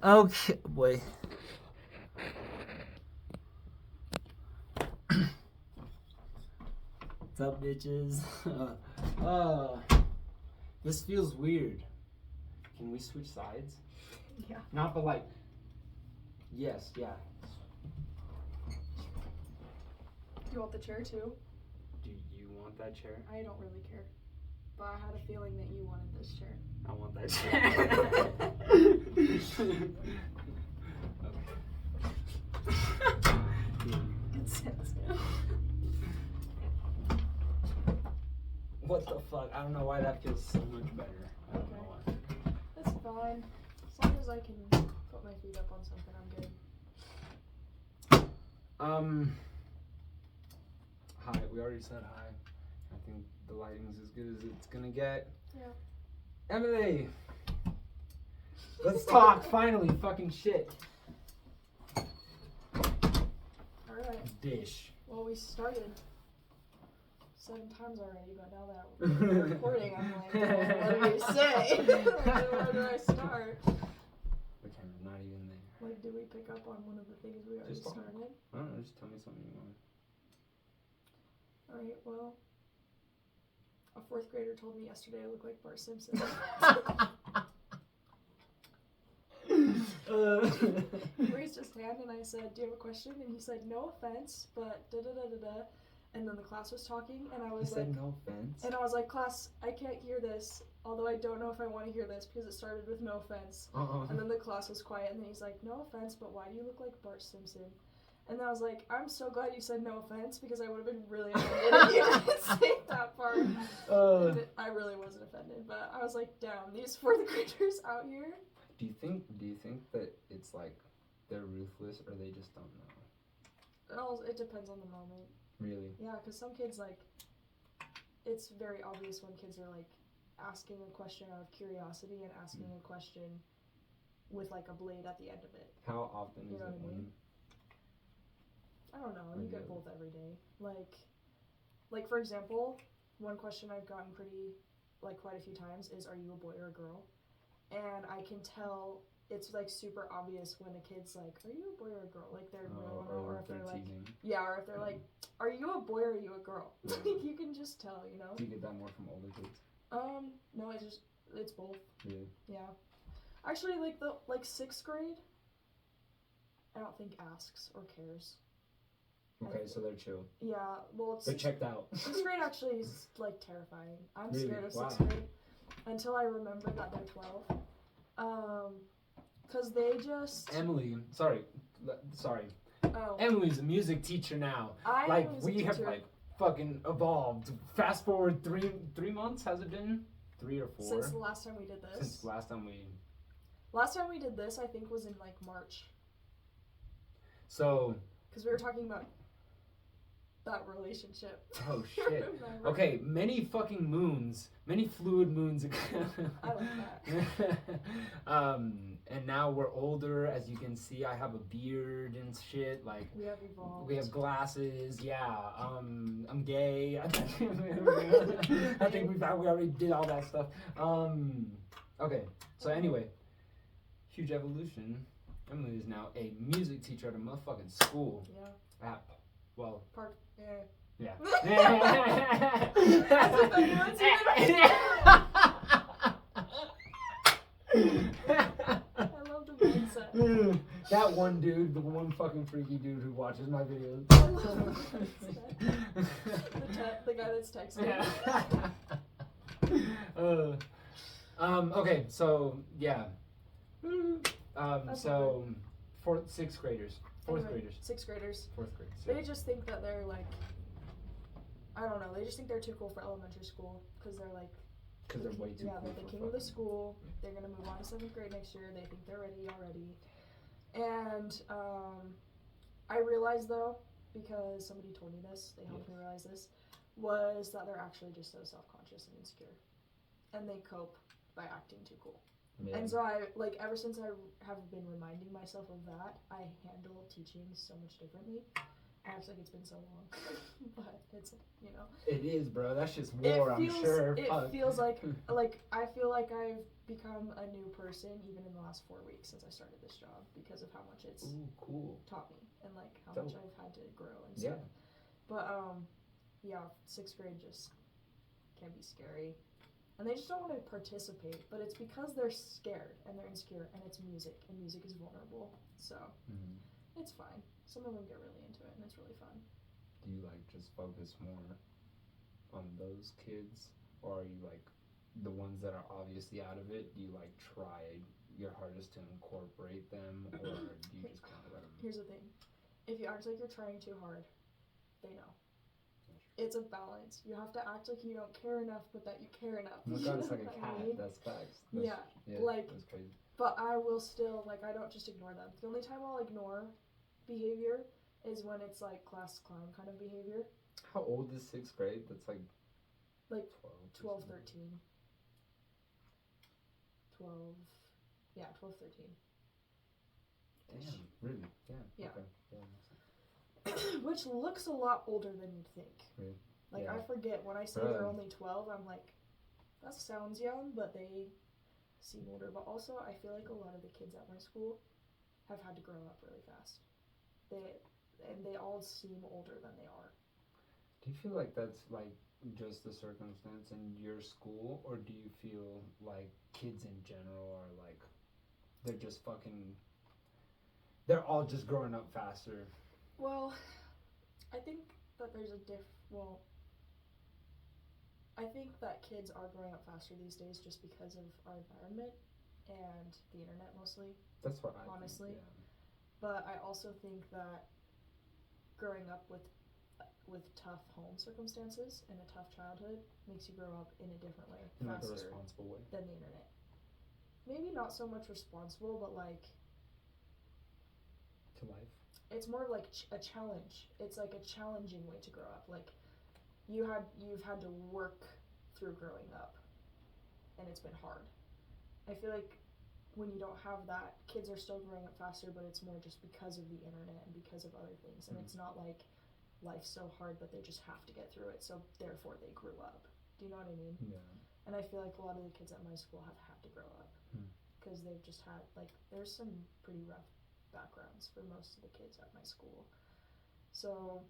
Okay, boy. What's up, bitches? This feels weird. Can we switch sides? Yeah. Not, but like, yes, yeah. Do you want the chair too? Do you want that chair? I don't really care. But I had a feeling that you wanted this chair. I want that chair. It sits down. What the fuck? I don't know why that feels so much better. I don't know why. That's fine. As long as I can put my feet up on something, I'm good. Hi. We already said hi. I think the lighting's as good as it's gonna get. Yeah. Emily! Let's talk, finally, fucking shit. Alright. Dish. Well, we started 7 times already, but now that we're recording, I'm like, what do we say? Where do I start? The camera's not even there. Like, did we pick up on one of the things we already started? I don't know, just tell me something you want. Alright, well, a 4th grader told me yesterday I look like Bart Simpson. He raised his hand and I said, do you have a question? And he said, no offense, but da-da-da-da-da. And then the class was talking and I was He like... said no offense? And I was like, class, I can't hear this, although I don't know if I want to hear this because it started with no offense. And then the class was quiet and then he's like, no offense, but why do you look like Bart Simpson? And I was like, I'm so glad you said no offense because I would have been really offended if you didn't say that part. I really wasn't offended, but I was like, damn, these 4th graders out here. Do you think that it's like they're ruthless or they just don't know? It depends on the moment. Really? Yeah, because some kids, like, it's very obvious when kids are, like, asking a question out of curiosity and asking a question with, like, a blade at the end of it. How often You is know it what I when? mean? I don't know. You get both every day. Like for example, one question I've gotten quite a few times is, are you a boy or a girl? And I can tell it's, like, super obvious when a kid's like, are you a boy or a girl? Like, they're no, or if they're like, teasing. Yeah, or if they're like, are you a boy or are you a girl? Like, you can just tell, you know? Do you get that more from older kids? No, it's both. Really? Yeah. Actually, like, 6th grade, I don't think asks or cares. Okay, so they're chill. Yeah, well, They're checked out. 6th grade actually is, like, terrifying. I'm really? scared of 6th Why? grade until I remember that they're 12. Cause they just... Emily, sorry. Oh. Emily's a music teacher now. We have like fucking evolved. Fast forward 3 months, has it been? 3 or 4? Since the last time we did this. Since last time we did this, I think, was in, like, March. So... Because we were talking about that relationship. Oh, shit. Okay, many fucking moons. Many fluid moons ago. I like that. And now we're older. As you can see, I have a beard and shit. Like, we have evolved. We have glasses. Yeah. I'm gay. I think we already did all that stuff. Okay. So anyway, huge evolution. Emily is now a music teacher at a motherfucking school. Yeah. Park. Yeah. I love the mindset. That one dude, the one fucking freaky dude who watches my videos. The guy that's texting. Okay, so yeah. So 6th graders. 4th graders. 6th graders. 4th graders. They just think that they're like, I don't know. They just think they're too cool for elementary school because they're like. Because they're way too cool. Yeah, they're the king of the school. They're gonna move on to 7th grade next year. They think they're ready already. And I realized though, because somebody told me this, they helped me realize this, was that they're actually just so self-conscious and insecure, and they cope by acting too cool. Yeah. And so ever since I have been reminding myself of that, I handle teaching so much differently. Acts like it's been so long, but it's, you know. It is, bro. That's just war. I'm sure. It feels like I feel like I've become a new person even in the last 4 weeks since I started this job because of how much it's cool. taught me and like how Dope. much I've had to grow and stuff. But yeah, 6th grade just can be scary. And they just don't want to participate, but it's because they're scared and they're insecure, and it's music, and music is vulnerable, so it's fine. Some of them get really into it, and it's really fun. Do you like just focus more on those kids, or are you like the ones that are obviously out of it? Do you like try your hardest to incorporate them, or do you just kind of let them? Here's the thing: if you act like you're trying too hard, they know. It's a balance. You have to act like you don't care enough, but that you care enough. Oh my god, it's like a cat. That's facts. Yeah, like, that's crazy. But I will still, like, I don't just ignore them. The only time I'll ignore behavior is when it's like class clown kind of behavior. How old is 6th grade? That's like 12, 13. 12, yeah, 12, 13. Damn, really? Yeah. Okay. Yeah. Which looks a lot older than you'd think. Really? Like, I forget, when I say they're only 12, I'm like, that sounds young, but they seem older. But also, I feel like a lot of the kids at my school have had to grow up really fast. They all seem older than they are. Do you feel like that's like just the circumstance in your school, or do you feel like kids in general are like, they're just fucking, they're all just growing up faster? Well, I think that there's a I think that kids are growing up faster these days just because of our environment and the internet mostly. That's what I honestly think, yeah. But I also think that growing up with tough home circumstances and a tough childhood makes you grow up in a different way, in like a faster responsible way than the internet. Maybe not so much responsible, but like to life. It's more like a challenge. It's like a challenging way to grow up. Like you've had to work through growing up, and it's been hard. I feel like when you don't have that, kids are still growing up faster, but it's more just because of the internet and because of other things. And it's not like life's so hard, but they just have to get through it, so therefore they grew up. Do you know what I mean? Yeah. And I feel like a lot of the kids at my school have had to grow up because they've just had, like, there's some pretty rough backgrounds for most of the kids at my school. So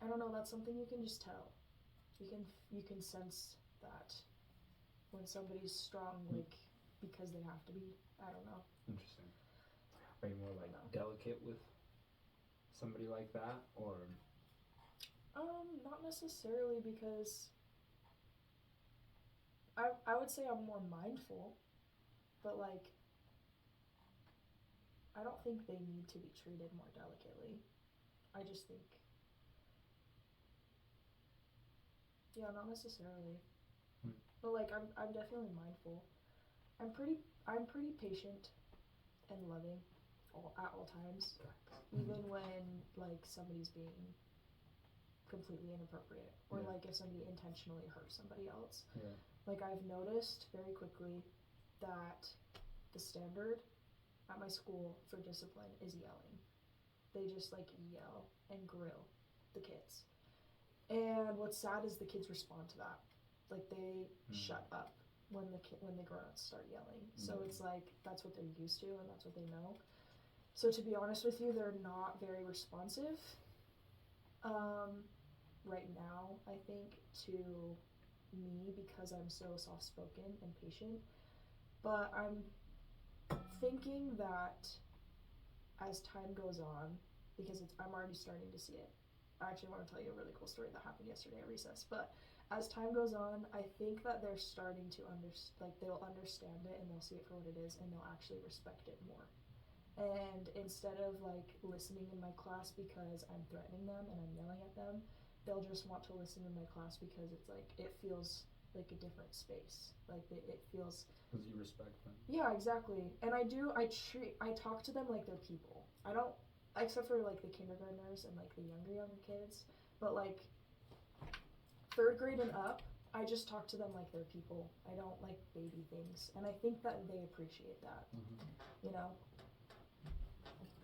I don't know, that's something you can just tell. You can sense that when somebody's strong, like, because they have to be. I don't know. Interesting. Are you more like delicate with somebody like that, or? Not necessarily, because I would say I'm more mindful, but like I don't think they need to be treated more delicately. I just think, yeah, not necessarily. But like I'm definitely mindful. I'm pretty patient and loving at all times, even when like somebody's being completely inappropriate, or like if somebody intentionally hurts somebody else. Yeah. Like I've noticed very quickly that the standard at my school for discipline is yelling. They just like yell and grill the kids. And what's sad is the kids respond to that. Like they shut up when the grown-ups start yelling. So it's like that's what they're used to and that's what they know. So to be honest with you, they're not very responsive right now, I think, to me because I'm so soft-spoken and patient. But I'm thinking that as time goes on, because I'm already starting to see it. I actually want to tell you a really cool story that happened yesterday at recess. But as time goes on, I think that they're starting to they'll understand it and they'll see it for what it is, and they'll actually respect it more. And instead of like listening in my class because I'm threatening them and I'm yelling at them, they'll just want to listen in my class because it's like it feels like a different space. Like it feels. Because you respect them. Yeah, exactly. And I talk to them like they're people. I don't, except for like the kindergartners and like the younger kids, but like 3rd grade and up, I just talk to them like they're people. I don't like baby things, and I think that they appreciate that. You know.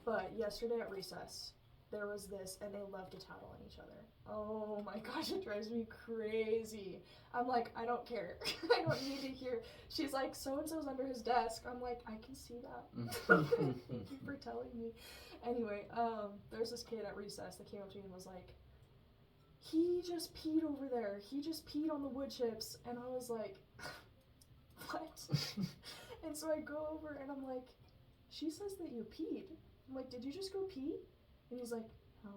But yesterday at recess, there was this, and they love to tattle on each other. Oh my gosh, it drives me crazy. I'm like, I don't care. I don't need to hear. She's like, so-and-so's under his desk. I'm like, I can see that. Thank you for telling me. Anyway, there's this kid at recess that came up to me and was like, he just peed over there. He just peed on the wood chips. And I was like, what? And so I go over and I'm like, she says that you peed. I'm like, did you just go pee? And he's like, no.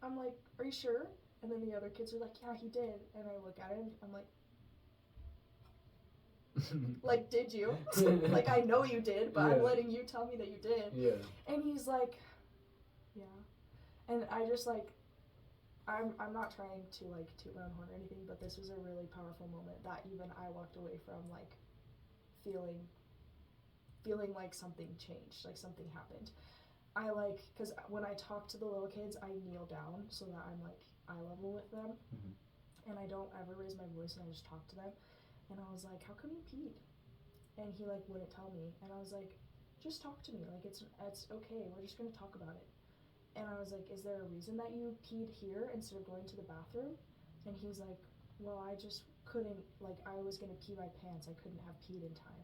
I'm like, are you sure? And then the other kids are like, yeah, he did. And I look at him, I'm like, did you? Like, I know you did, but I'm letting you tell me that you did. Yeah. And he's like, yeah. And I just like, I'm not trying to like toot my own horn or anything, but this was a really powerful moment that even I walked away from like feeling like something changed, like something happened. I like, because when I talk to the little kids, I kneel down so that I'm like eye level with them, and I don't ever raise my voice, and I just talk to them. And I was like, how come you peed? And he like wouldn't tell me, and I was like, just talk to me, like it's okay, we're just gonna talk about it. And I was like, is there a reason that you peed here instead of going to the bathroom? And he's like, well, I just couldn't, like I was gonna pee my pants, I couldn't have peed in time.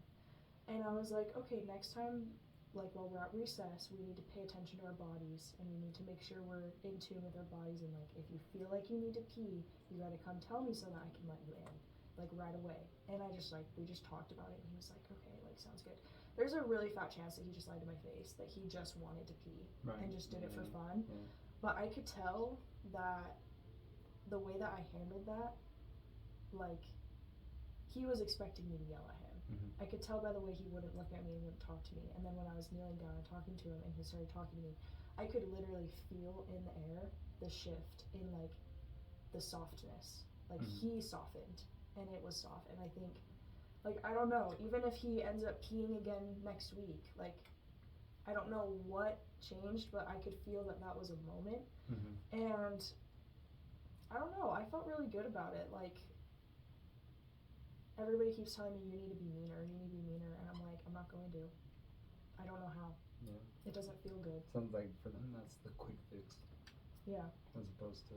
And I was like, okay, next time, like while we're at recess, we need to pay attention to our bodies, and we need to make sure we're in tune with our bodies, and like if you feel like you need to pee, you gotta come tell me so that I can let you in, like right away. And I just like, we just talked about it, and he was like, okay, like sounds good. There's a really fat chance that he just lied to my face, that he just wanted to pee and just did it for fun. But I could tell that the way that I handled that, like he was expecting me to yell at him. I could tell by the way he wouldn't look at me and wouldn't talk to me. And then when I was kneeling down and talking to him and he started talking to me, I could literally feel in the air the shift in like the softness. Like he softened and it was soft. And I think, like, I don't know, even if he ends up peeing again next week, like, I don't know what changed, but I could feel that that was a moment. And I don't know, I felt really good about it. Like, everybody keeps telling me you need to be meaner, and I'm like, I'm not going to. I don't know how. Yeah. It doesn't feel good. Sounds like for them that's the quick fix. Yeah. As opposed to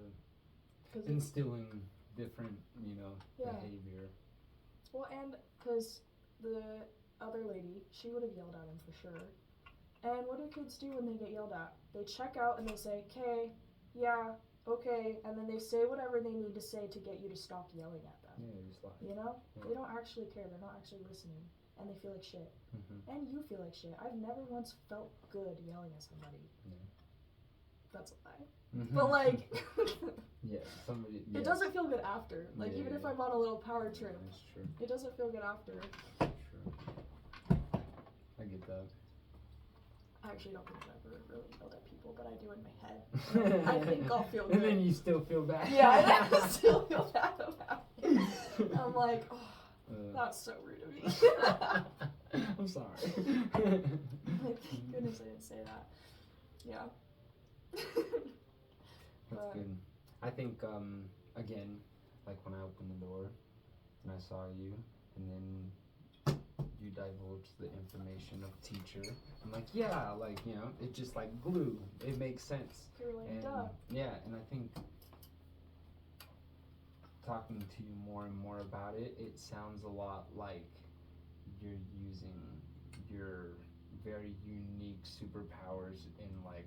instilling different, behavior. Well, and because the other lady, she would have yelled at him for sure. And what do kids do when they get yelled at? They check out and they say, okay, yeah, okay, and then they say whatever they need to say to get you to stop yelling at them. Yeah, just like. You know? Yeah. They don't actually care. They're not actually listening. And they feel like shit. And you feel like shit. I've never once felt good yelling at somebody. Yeah. That's a lie. But like... yeah, somebody... It doesn't feel good after. Like, even if I'm on a little power trip. That's true. It doesn't feel good after. True. I get that. I actually don't think I've ever really yelled at people, but I do in my head. I think I'll feel good. And then you still feel bad. Yeah, I still feel bad about it. I'm like, oh, that's so rude of me. I'm sorry. Like, thank goodness I didn't say that. Yeah. That's good. I think, again, like when I opened the door and I saw you, and then you divulged the information of teacher, I'm like, yeah, like, it just like glue. It makes sense. You're like, and, duh. Yeah, and I think talking to you more and more about it, it sounds a lot like you're using your very unique superpowers in like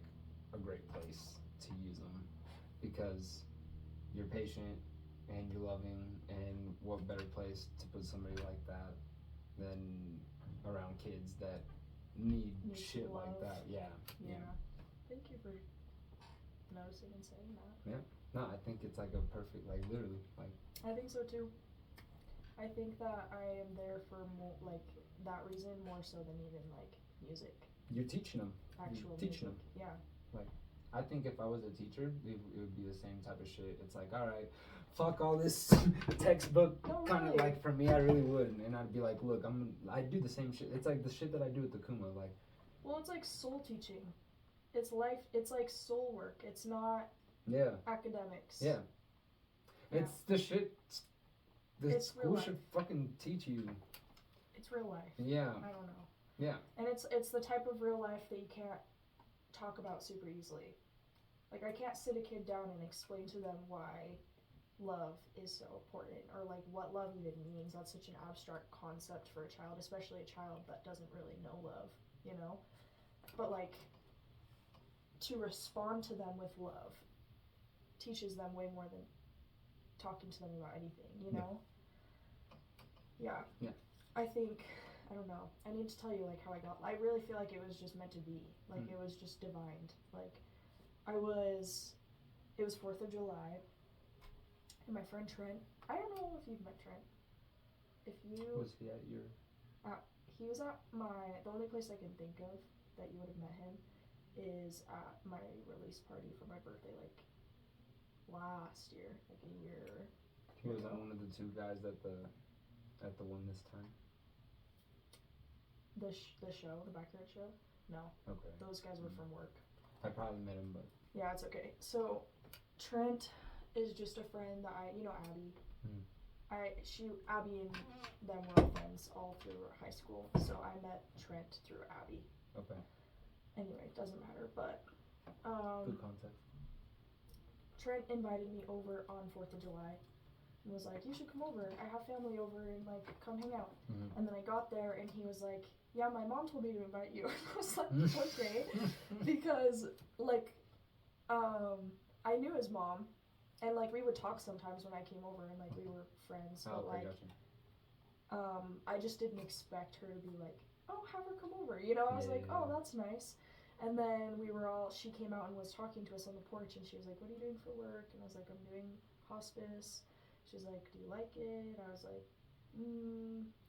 a great place to use them, because you're patient and you're loving, and what better place to put somebody like that than around kids that need shit love. like that. Yeah. Thank you for noticing and saying that. Yeah. No, I think it's like a perfect, like literally, like. I think so too. I think that I am there for more, like that reason more so than even like music. You're teaching them. Actual teaching music. them. Yeah. Like, I think if I was a teacher, it would be the same type of shit. It's like, all right, fuck all this textbook kind of like for me. I really would, and I'd be like, look, I do the same shit. It's like the shit that I do with the Kuma, like. Well, it's like soul teaching. It's life. It's like soul work. It's not. Yeah. Academics. Yeah. It's the shit. The it's school should fucking teach you. It's real life. Yeah. I don't know. Yeah. And it's the type of real life that you can't talk about super easily. Like, I can't sit a kid down and explain to them why love is so important, or like what love even means. That's such an abstract concept for a child, especially a child that doesn't really know love, you know? But like, to respond to them with love teaches them way more than talking to them about anything, you know? Yeah. I think, I don't know, I need to tell you like how I got, I really feel like it was just meant to be, like it was just divined. Like, it was 4th of July, and my friend Trent, I don't know if you've met Trent. If you... Was he at your... he was at the only place I can think of that you would have met him is at my release party for my birthday, like, last year, like a year. He was one of the 2 guys at the one this time? The show, the backyard show? No. Okay. Those guys were from work. I probably met him, but... Yeah, it's okay. So, Trent is just a friend that you know Abby? Abby and them were friends all through high school, so I met Trent through Abby. Okay. Anyway, it doesn't matter, but... Good context. Trent invited me over on 4th of July and was like, you should come over. I have family over and, like, come hang out. Mm-hmm. And then I got there and he was like, yeah, my mom told me to invite you. I was like, okay. Because, like, I knew his mom. And, like, we would talk sometimes when I came over and, like, we were friends. But, like, I just didn't expect her to be like, oh, have her come over. You know, I was like, oh, that's nice. And then she came out and was talking to us on the porch, and she was like, what are you doing for work? And I was like, I'm doing hospice. She was like, do you like it? I was like,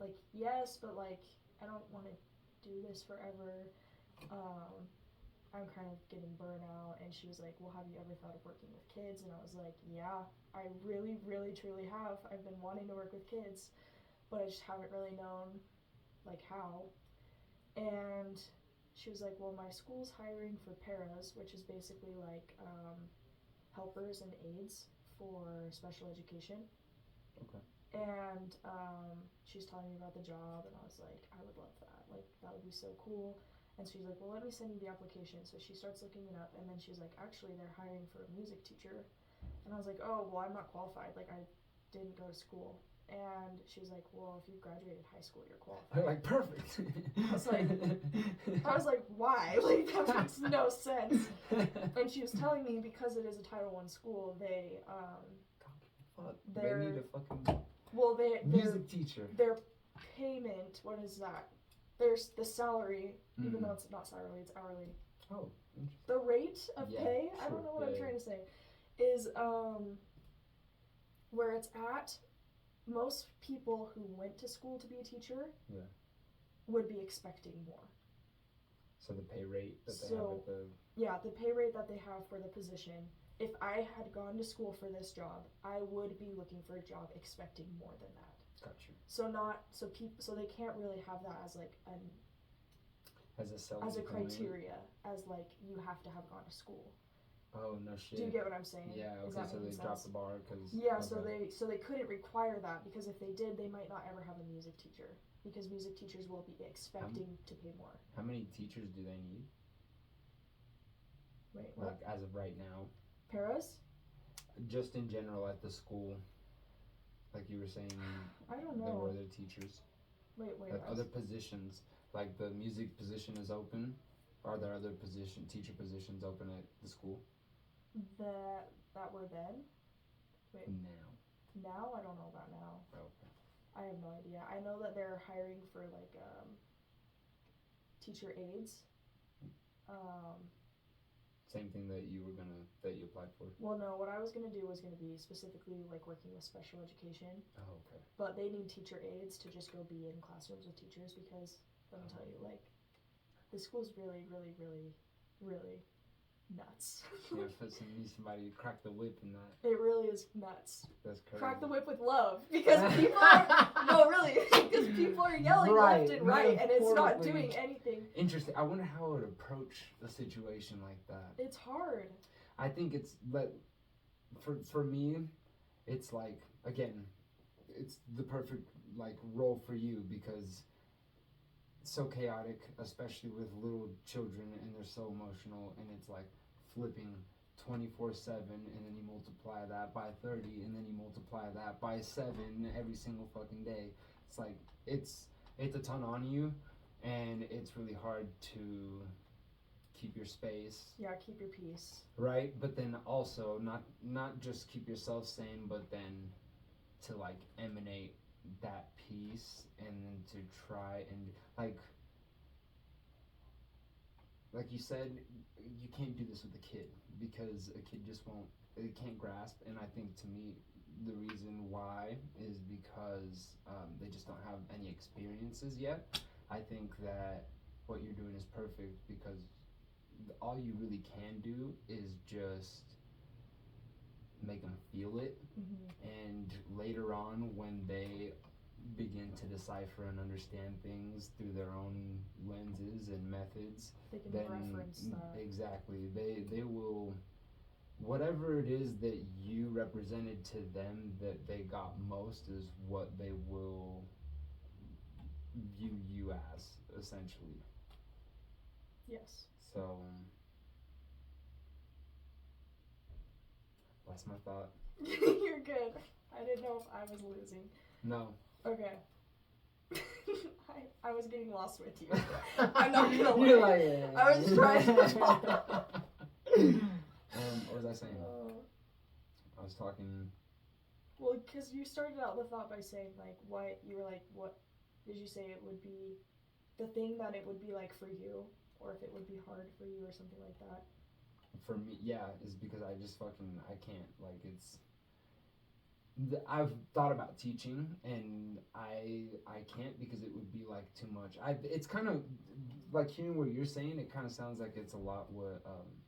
like, yes, but, like, I don't want to do this forever. I'm kind of getting burnt out. And she was like, well, have you ever thought of working with kids? And I was like, yeah, I really, really, truly have. I've been wanting to work with kids, but I just haven't really known, like, how. And she was like, well, my school's hiring for paras, which is basically like helpers and aides for special education. Okay. And she's telling me about the job, and I was like, I would love that. Like, that would be so cool. And she's like, well, let me send you the application. So she starts looking it up, and then she's like, actually, they're hiring for a music teacher. And I was like, oh, well, I'm not qualified. Like, I didn't go to school. And she was like, well, if you graduated high school, you're qualified. They're like, perfect. I was like, why? Like, that makes no sense. And she was telling me because it is a Title I school, they need a fucking music teacher. Their payment, what is that? There's the salary, even though it's not salary, it's hourly. Oh, interesting. The rate of pay, I don't know what I'm trying to say, is where it's at. Most people who went to school to be a teacher would be expecting more. So the pay rate that they have at the... Yeah, the pay rate that they have for the position. If I had gone to school for this job, I would be looking for a job expecting more than that. Gotcha. So they can't really have that as like as a criteria, as like you have to have gone to school. Oh, no shit. Do you get what I'm saying? Yeah, okay, so they dropped the bar because... Yeah, okay. so they couldn't require that, because if they did, they might not ever have a music teacher, because music teachers will be expecting to pay more. How many teachers do they need? Wait, what? Like, as of right now? Paras? Just in general at the school. Like you were saying, I don't know. There were other teachers. Wait. Like other positions, like the music position is open. Are there other teacher positions open at the school? That were then? Wait. Now? I don't know about now. Okay. I have no idea. I know that they're hiring for like teacher aides. Same thing that you applied for? Well, no, what I was going to do was going to be specifically like working with special education. Oh, okay. But they need teacher aides to just go be in classrooms with teachers, because let me tell you, like, the school's really, really, really, really nuts. Yeah, somebody crack the whip in that. It really is nuts. That's crazy. Crack the whip with love, because people are no, really, because people are yelling left and right, and it's not doing anything. Interesting. I wonder how I would approach a situation like that. It's hard. I think it's, but for me, it's like, again, it's the perfect like role for you, because it's so chaotic, especially with little children, and they're so emotional, and it's like flipping 24/7, and then you multiply that by 30, and then you multiply that by 7 every single fucking day. It's like it's a ton on you, and it's really hard to keep your space. Yeah, keep your peace. Right, but then also not just keep yourself sane, but then to like emanate that peace, and then to try and like you said, you can't do this with a kid because a kid just won't, it can't grasp. And I think to me the reason why is because they just don't have any experiences yet. I think that what you're doing is perfect because all you really can do is just make them feel it, and later on when they begin to decipher and understand things through their own lenses and methods, they can then reference that. Exactly, they will, whatever it is that you represented to them that they got most is what they will view you as, essentially. Yes. So that's my thought. You're good. I didn't know if I was losing. No. Okay. I was getting lost with you. I'm not gonna lie. You're like, yeah. I was trying to talk. What was I saying? I was talking. Well, because you started out the thought by saying, like, what, you were like, what did you say it would be, the thing that it would be like for you, or if it would be hard for you, or something like that? For me, yeah, is because I just fucking, I can't, like, it's, I've thought about teaching, and I can't because it would be like too much. It's kind of like hearing what you're saying. It kind of sounds like it's a lot what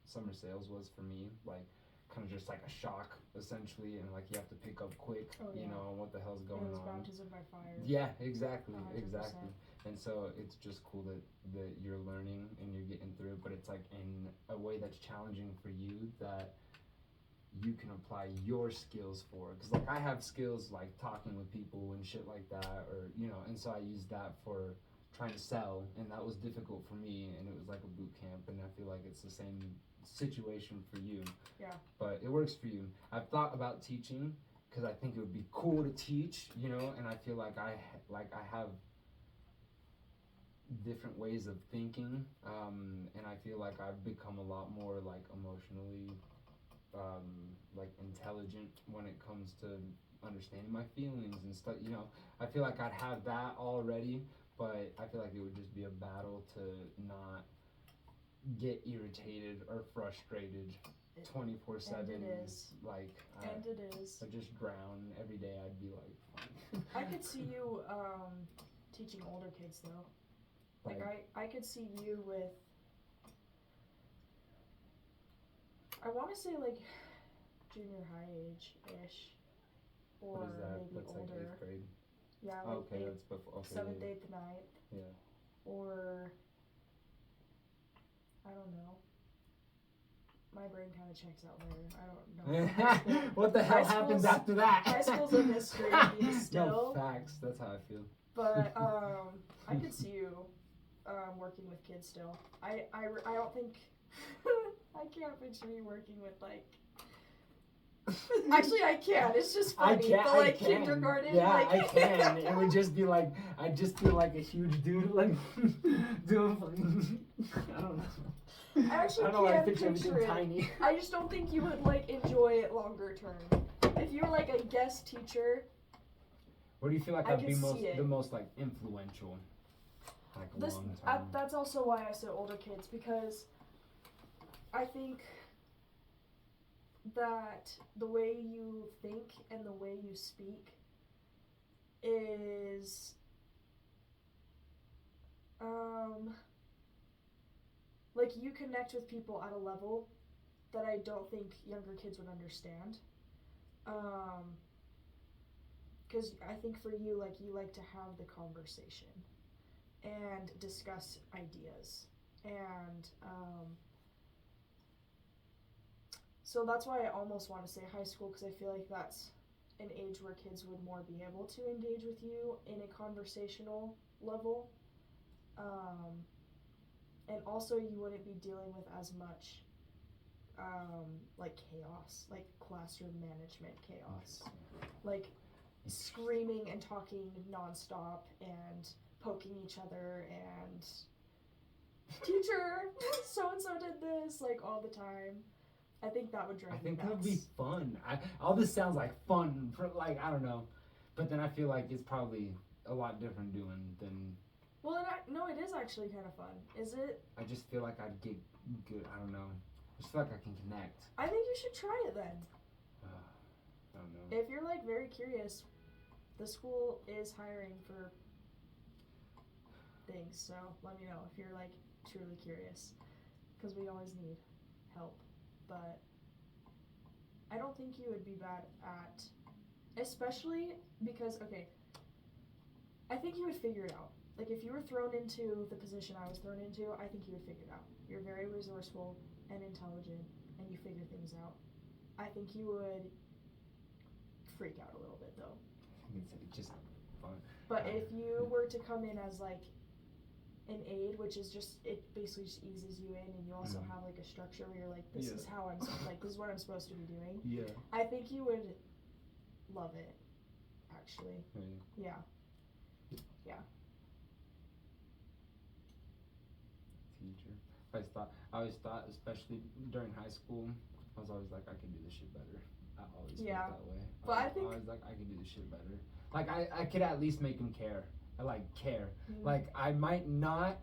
summer sales was for me. Like kind of just like a shock essentially, and like you have to pick up quick. Oh, yeah. You know what the hell's going It was on. baptism by fire. Yeah, exactly, 100%. exactly. And so it's just cool that you're learning and you're getting through it, but it's like in a way that's challenging for you that you can apply your skills for, because like I have skills like talking with people and shit like that, or you know, and so I use that for trying to sell, and that was difficult for me, and it was like a boot camp, and I feel like it's the same situation for you. Yeah. But it works for you. I've thought about teaching because I think it would be cool to teach, you know, and I feel like I have different ways of thinking, and I feel like I've become a lot more like emotionally like intelligent when it comes to understanding my feelings and stuff, you know. I feel like I'd have that already, but I feel like it would just be a battle to not get irritated or frustrated 24/7. And it is. Like And it is. I just drown every day. I'd be like, fuck. I could see you teaching older kids though. Like I could see you with, I want to say like junior high age-ish, or What is that? maybe That's older. like 8th grade. Yeah, Oh, like okay, that's before. Okay, 7th, yeah, 8th, 9th. yeah. Or I don't know. My brain kind of checks out there. I don't know. What the hell happens after that? High school's a mystery to me still. No, facts. That's how I feel. But I could see you working with kids still. I don't think I can't picture you working with like. Actually, I can. It's just funny. But like kindergarten, yeah, like I can. It would just be like I'd just feel like a huge dude, like doing. I don't know. I actually I don't know. I can picture everything picture it. tiny. I just don't think you would like enjoy it longer term. If you were like a guest teacher. What do you feel like I I'd be could see it. the most like influential? Like long term. That's also why I said older kids, because I think that the way you think and the way you speak is like you connect with people at a level that I don't think younger kids would understand. Because I think for you, like, you like to have the conversation and discuss ideas. And so that's why I almost want to say high school, because I feel like that's an age where kids would more be able to engage with you in a conversational level. And also you wouldn't be dealing with as much like chaos, like classroom management chaos, like screaming and talking nonstop and poking each other and teacher, so and so did this, like all the time. I think that would drive me I think nuts. that would be fun. All this sounds like fun for like I don't know, but then I feel like it's probably a lot different doing than. Well, no, it is actually kind of fun. Is it? I just feel like I'd get good. I don't know. I just feel like I can connect. I think you should try it then. I don't know. If you're like very curious, the school is hiring for things, so let me know if you're like truly curious, because we always need help. But I don't think you would be bad at, especially because, okay, I think you would figure it out. Like if you were thrown into the position I was thrown into, I think you would figure it out. You're very resourceful and intelligent and you figure things out. I think you would freak out a little bit though. It's just fun. But if you were to come in as like an aid, which is just, it basically just eases you in, and you also have like a structure where you're like, this is how I'm like, this is what I'm supposed to be doing. Yeah. I think you would love it, actually. Really? Yeah. Yeah. Teacher. I always thought, especially during high school, I was always like, I could do this shit better. I always felt that way. But I think, I was like, I could do this shit better. Like I could at least make them care. I like care. Like I might not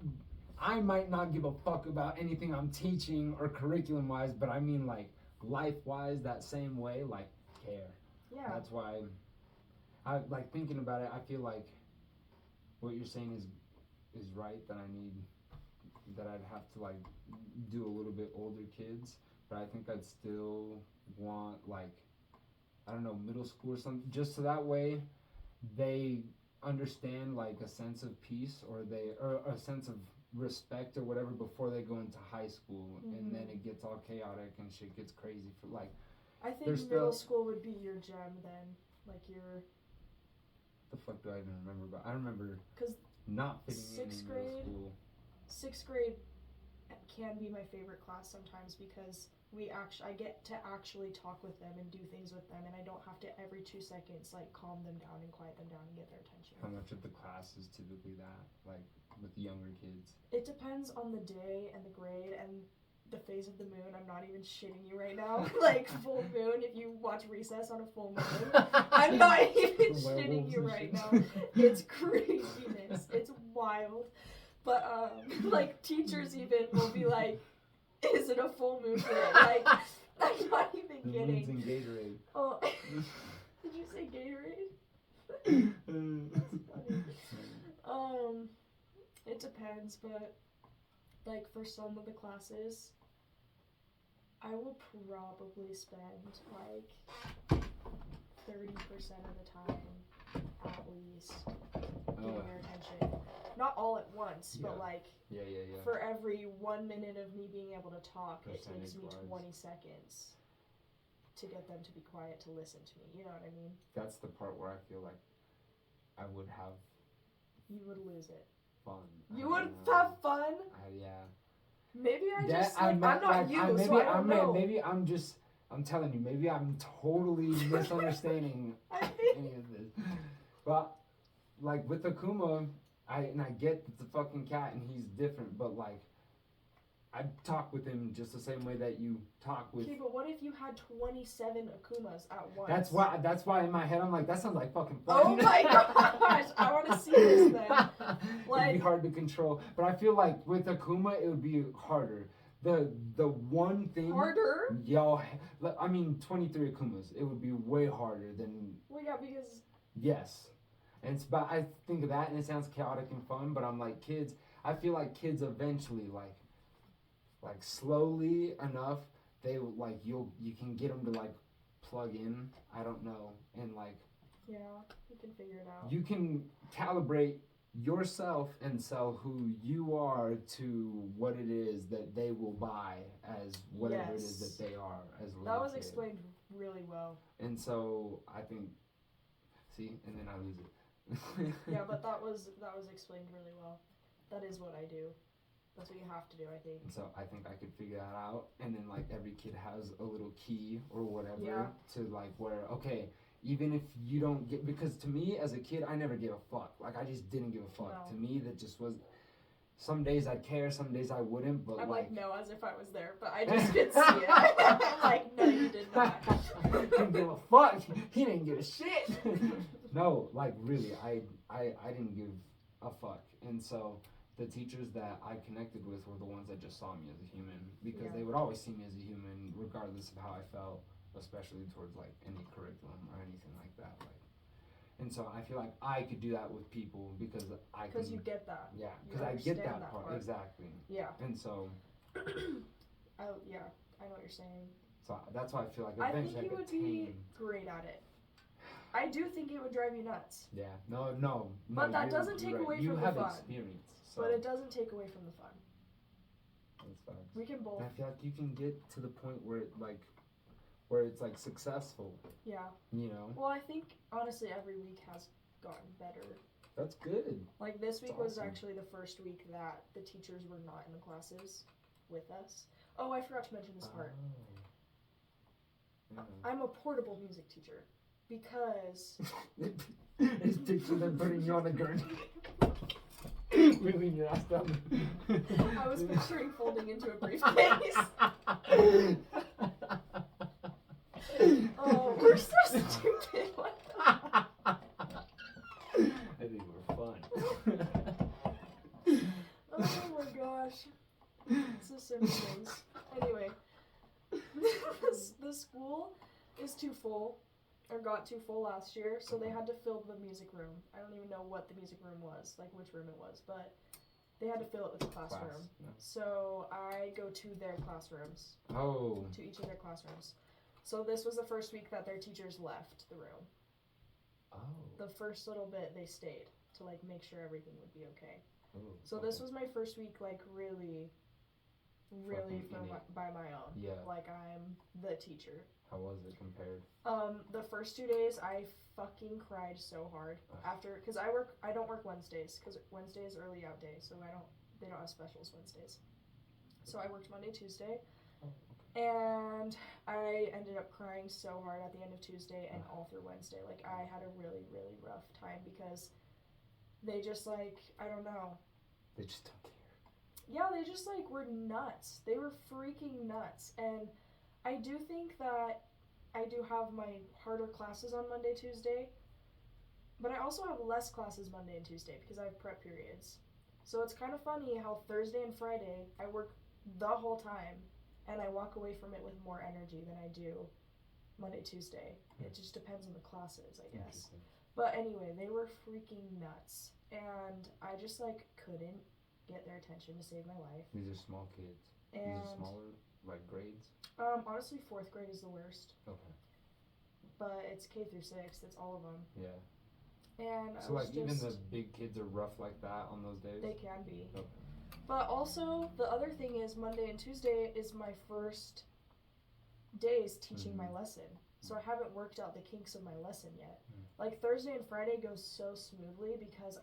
give a fuck about anything I'm teaching or curriculum wise, but I mean like life wise that same way, like care. Yeah. That's why I like thinking about it. I feel like what you're saying is right, that I'd have to like do a little bit older kids, but I think I'd still want like, I don't know, middle school or something, just so that way they understand like a sense of peace or a sense of respect or whatever before they go into high school, and then it gets all chaotic and shit gets crazy for like. I think middle school would be your gem then, like your. The fuck do I even remember about? I remember. Because not fitting in middle school. 6th grade can be my favorite class sometimes because I get to actually talk with them and do things with them, and I don't have to every 2 seconds like calm them down and quiet them down and get their attention. How much of the class is typically that, like with younger kids? It depends on the day and the grade and the phase of the moon. I'm not even shitting you right now. Like full moon, if you watch Recess on a full moon, I'm not even shitting you right now. It's craziness. It's wild. But like teachers even will be like, is it a full moon today? Like, I'm not even the kidding. Moon's in Gatorade. Oh, did you say Gatorade? That's funny. It depends, but like for some of the classes, I will probably spend like 30% of the time at least getting their attention. Not all at once, but like for every 1 minute of me being able to talk, it takes me 20 seconds to get them to be quiet to listen to me. You know what I mean? That's the part where I feel like I would have. You would lose it. Fun. You would have fun? Yeah. Maybe I'm not you, so I don't know. Maybe I'm telling you, maybe I'm totally misunderstanding any of this. But, like, with Akuma, I get it's a fucking cat and he's different, but, like, I talk with him just the same way that you talk with. Okay, but what if you had 27 Akumas at once? That's why in my head I'm like, that sounds like fucking fun. Oh my gosh, I want to see this then. Like, it'd be hard to control, but I feel like with Akuma it would be harder. The one thing harder? Yo, I mean 23 Akumas. It would be way harder than. Well, yeah, because. Yes, but I think of that and it sounds chaotic and fun, but I'm like kids. I feel like kids eventually like slowly enough, they like you can get them to like plug in. I don't know, and like. Yeah, you can figure it out. You can calibrate yourself and sell who you are to what it is that they will buy as whatever it is that they are as a little That was kid. explained really well. And so I think, and then I lose it. Yeah, but that was explained really well. That is what I do. That's what you have to do, I think. And so I think I could figure that out, and then like every kid has a little key or whatever to like where okay, even if you don't get, because to me as a kid I never gave a fuck. Like I just didn't give a fuck. No. To me that just was. Some days I'd care, some days I wouldn't, but I'm like no, as if I was there, but I just could see it. I'm like, no, you did not. Didn't give a fuck. He didn't give a shit. No, like really, I didn't give a fuck, and so the teachers that I connected with were the ones that just saw me as a human, because they would always see me as a human, regardless of how I felt, especially towards like any curriculum or anything like that. Like, and so I feel like I could do that with people because I can. Because you get that. Yeah, You because I get understand that part part. exactly. Yeah. And so. Oh yeah, I know what you're saying. So that's why I feel like I eventually think you would be great at it. I do think it would drive you nuts. Yeah. No. But that doesn't take away from the fun. You have experience. So But it doesn't take away from the fun. That's facts. We can both. And I feel like you can get to the point where it's like successful. Yeah. You know. Well, I think honestly every week has gotten better. That's good. Like this week That's was awesome. actually the first week that the teachers were not in the classes with us. Oh, I forgot to mention this part. Yeah. I'm a portable music teacher because It's picture them putting you on a gurney. Wheeling your ass down. I was picturing folding into a briefcase. Oh, we're so stupid. I think we're fun. Oh my gosh. It's just so many things. Anyway, the school is too full, or got too full last year, so they had to fill the music room. I don't even know what the music room was, like which room it was, but they had to fill it with a classroom. Yeah. So I go to their classrooms. Oh. To each of their classrooms. So this was the first week that their teachers left the room. Oh. The first little bit they stayed to like make sure everything would be okay. Ooh, So this was my first week, like really Fucking by my own. Yeah. Like I'm the teacher. How was it compared? The first 2 days I fucking cried so hard after, cause I don't work Wednesdays, cause Wednesday is early out day, so they don't have specials Wednesdays. So I worked Monday, Tuesday, and I ended up crying so hard at the end of Tuesday and all through Wednesday. Like I had a really, really rough time because they just like, I don't know. They just don't care. Yeah, they just like were nuts. They were freaking nuts. And I do think that I do have my harder classes on Monday, Tuesday, but I also have less classes Monday and Tuesday because I have prep periods. So it's kind of funny how Thursday and Friday I work the whole time and I walk away from it with more energy than I do Monday, Tuesday. It just depends on the classes, I guess. But anyway, they were freaking nuts. And I just like couldn't get their attention to save my life. These are small kids. And these are smaller, like grades? Honestly, 4th grade is the worst. Okay. But it's K through 6. That's all of them. Yeah. And so like even the big kids are rough like that on those days? They can be. Okay. But also, the other thing is Monday and Tuesday is my first days teaching my lesson. So I haven't worked out the kinks of my lesson yet. Like Thursday and Friday goes so smoothly because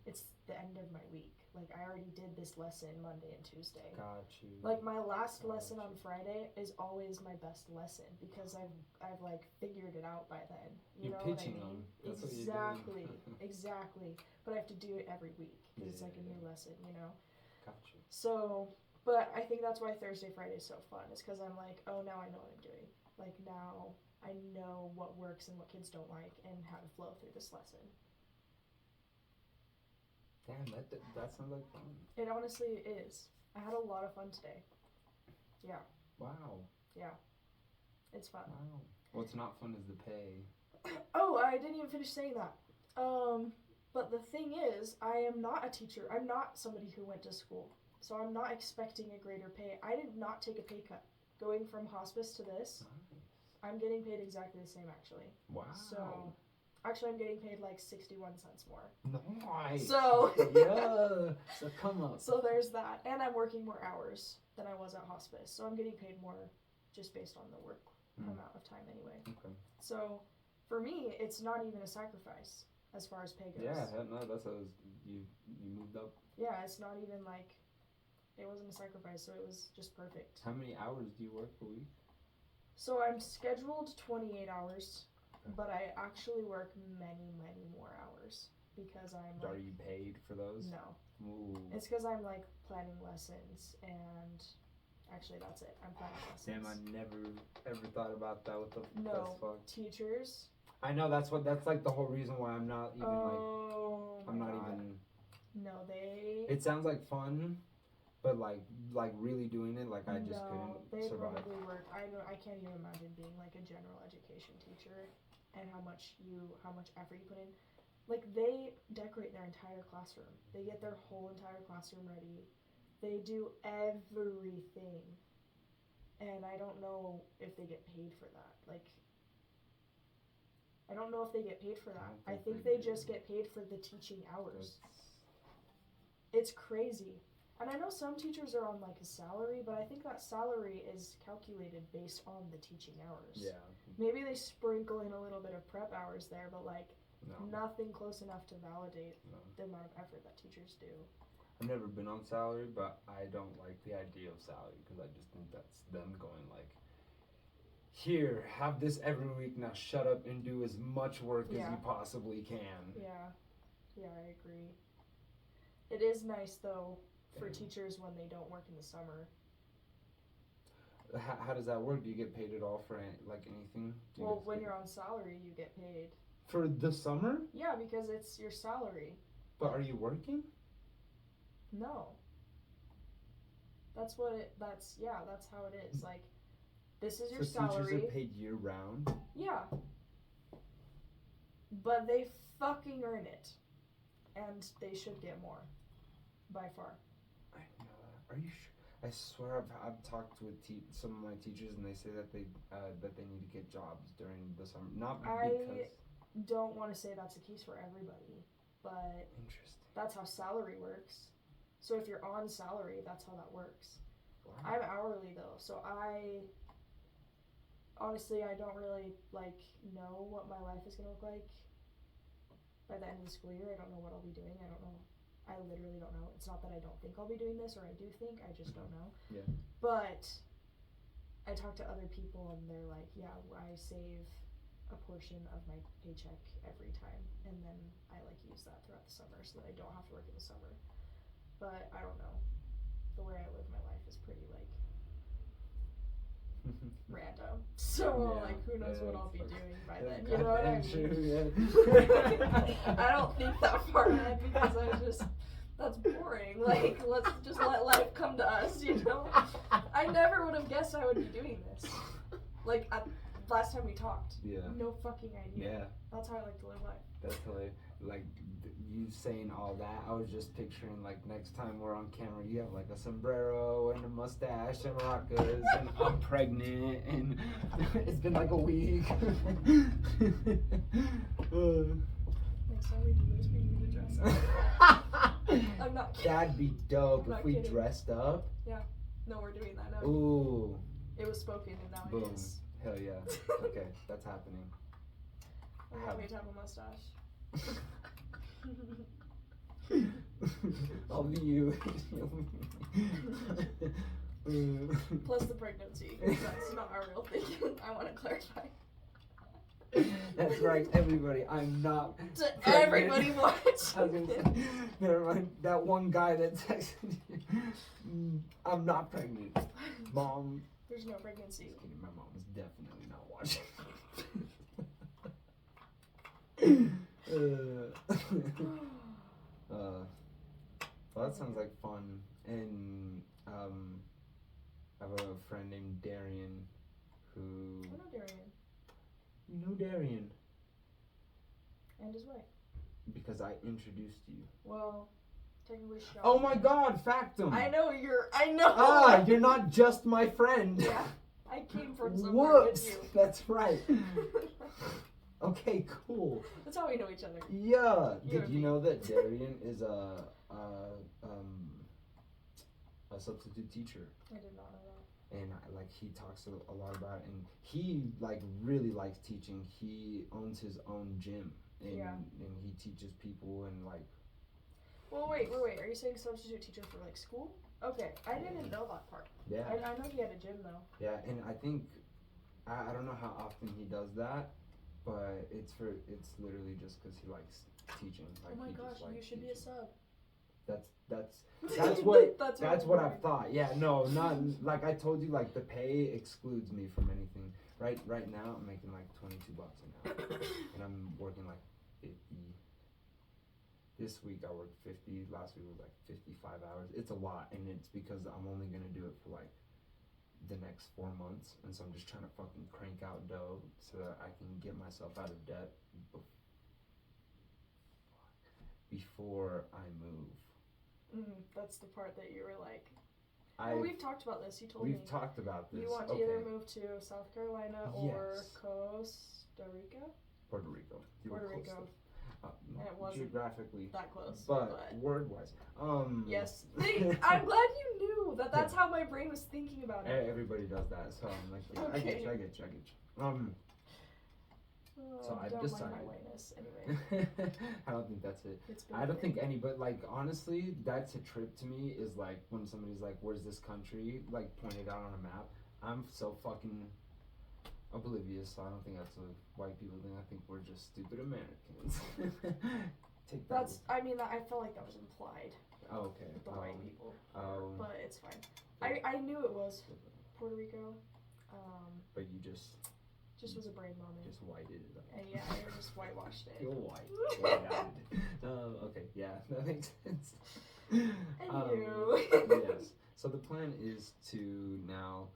it's the end of my week. Like I already did this lesson Monday and Tuesday. Got you. Like my last lesson on Friday is always my best lesson because I've like figured it out by then. You know what I mean? That's exactly, what you're doing. exactly. But I have to do it every week because it's like a new lesson, you know. Got you. So, but I think that's why Thursday, Friday is so fun. Is because I'm like, oh, now I know what I'm doing. Like now I know what works and what kids don't like and how to flow through this lesson. Damn, that sounds like fun. It honestly is. I had a lot of fun today. Yeah. Wow. Yeah. It's fun. Wow. What's not fun is the pay. Oh, I didn't even finish saying that. But the thing is, I am not a teacher. I'm not somebody who went to school. So I'm not expecting a greater pay. I did not take a pay cut. Going from hospice to this, I'm getting paid exactly the same, actually. Wow. So, actually, I'm getting paid like 61 cents more. Nice. So, yeah. So come on. So there's that. And I'm working more hours than I was at hospice. So I'm getting paid more just based on the work amount of time anyway. Okay. So, for me, it's not even a sacrifice as far as pay goes. Yeah, no, that's how you moved up. Yeah, it's not even like It wasn't a sacrifice, so it was just perfect. How many hours do you work a week? So I'm scheduled 28 hours, but I actually work many, many more hours because I'm like... Are you paid for those? No. Ooh. It's because I'm like planning lessons and... Actually, that's it. I'm planning lessons. Damn, I never ever thought about that. What the No, fuck? teachers. I know that's like the whole reason why I'm not even I'm not God. even. No, they. It sounds like fun, but like really doing it, like I just couldn't they survive. probably work. I can't even imagine being like a general education teacher, and how much effort you put in. Like they decorate their entire classroom. They get their whole entire classroom ready. They do everything, and I don't know if they get paid for that. Like. I don't know if they get paid for that. I think they just get paid for the teaching hours. It's crazy. And I know some teachers are on like a salary, but I think that salary is calculated based on the teaching hours. Yeah. Maybe they sprinkle in a little bit of prep hours there, but like nothing close enough to validate the amount of effort that teachers do. I've never been on salary, but I don't like the idea of salary because I just think that's them going like, here, have this every week, now shut up and do as much work as you possibly can. Yeah, I agree. It is nice, though, for teachers when they don't work in the summer. How does that work? Do you get paid at all for anything? Well, when you're on salary, you get paid. For the summer? Yeah, because it's your salary. But are you working? No. That's how it is. Like, this is your salary. Teachers are paid year-round? Yeah. But they fucking earn it. And they should get more. By far. I know that. Are you sure? I swear I've talked with some of my teachers and they say that they need to get jobs during the summer. Not because... I don't want to say that's the case for everybody. But... Interesting. That's how salary works. So if you're on salary, that's how that works. Wow. I'm hourly though, so honestly, I don't really know what my life is gonna look like by the end of the school year. I don't know what I'll be doing. I don't know. I literally don't know. It's not that I don't think I'll be doing this, or I do think. I just don't know. Yeah. But I talk to other people, and they're like, "Yeah, I save a portion of my paycheck every time, and then I use that throughout the summer, so that I don't have to work in the summer." But I don't know. The way I live my life is pretty random. So who knows what I'll be doing by then? You know what I mean? I don't think that far ahead because that's boring. Like, let's just let life come to us, you know? I never would have guessed I would be doing this. Like, last time we talked. Yeah. No fucking idea. Yeah. That's how I like to live life. That's hilarious. You saying all that, I was just picturing next time we're on camera, you have a sombrero and a mustache and maracas and I'm pregnant and it's been a week. Next time we do this, we need to dress up. I'm not kidding. That'd be dope if we kidding. dressed up. Yeah. No, we're doing that now. Ooh. It was spoken and now Boom. it is. Hell yeah. Okay, that's happening. I'm gonna have a mustache. I'll be you. Plus the pregnancy. That's not our real thing. I want to clarify. That's right, everybody. I'm not. To everybody watch. I was gonna say, never mind. That one guy that texted you. I'm not pregnant, Mom. There's no pregnancy. Just kidding. My mom is definitely not watching. Well, that sounds like fun. And I have a friend named Darian who... I know Darian. You know Darian? And his wife. Because I introduced you. Well, technically Sean. Oh my god, Factum! I know! You're not just my friend. Yeah, I came from somewhere Whoops, with you. That's right. Okay, cool. That's how we know each other. Yeah. Did you know that Darian is a substitute teacher? I did not know that. And he talks a lot about it, and he really likes teaching. He owns his own gym, and he teaches people and Well, wait. Are you saying substitute teacher for school? Okay, I didn't know that part. Yeah. I know he had a gym though. Yeah, and I think I don't know how often he does that, but it's literally just because he likes teaching. Like, Oh my he gosh, just likes you should be a teaching. sub. That's what That's what I've thought. Yeah, no, not like I told you. Like, the pay excludes me from anything. Right now, I'm making like $22 an hour, and I'm working like 50. This week I worked 50. Last week was like 55 hours. It's a lot, and it's because I'm only gonna do it for like the next 4 months, and so I'm just trying to fucking crank out dough so that I can get myself out of debt before I move. That's the part that you were like. We've talked about this. You told me. We've talked about this. You want to either move to South Carolina or Yes. Costa Rica. Puerto Rico. You were Puerto close Rico. to- And it wasn't geographically, that close. but word-wise, Yes. I'm glad you knew that. That's how my brain was thinking about it. Everybody does that, so I'm like, yeah, I get you. So I've don't decided. mind my whiteness, anyway. I don't think that's it. It's been I don't great. think any, but like honestly, that's a trip to me. Is like when somebody's like, "Where's this country?" Like pointed out on a map. I'm so fucking oblivious. So I don't think that's what white people think. I think we're just stupid Americans. Take that. I felt like that was implied. Oh, okay. With the white people. Oh. But it's fine. I knew it was Puerto Rico. But you just was a brain moment. just whited it up. And yeah, I just whitewashed it. You're white. Okay, yeah, that makes sense. Yes. So the plan is to now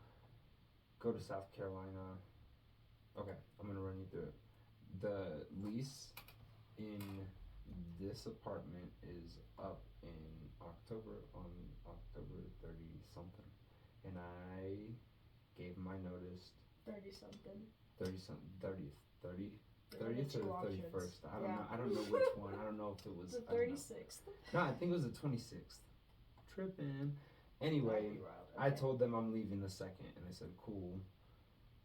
go to South Carolina. Okay, I'm gonna run you through it. The lease in this apartment is up in October, on October 30 something, and I gave my notice 30 something. 30th or the 31st. I don't know which one. I don't know if it was the 36th. No, I think it was the 26th. Tripping. Anyway, I told them I'm leaving the 2nd, and they said cool.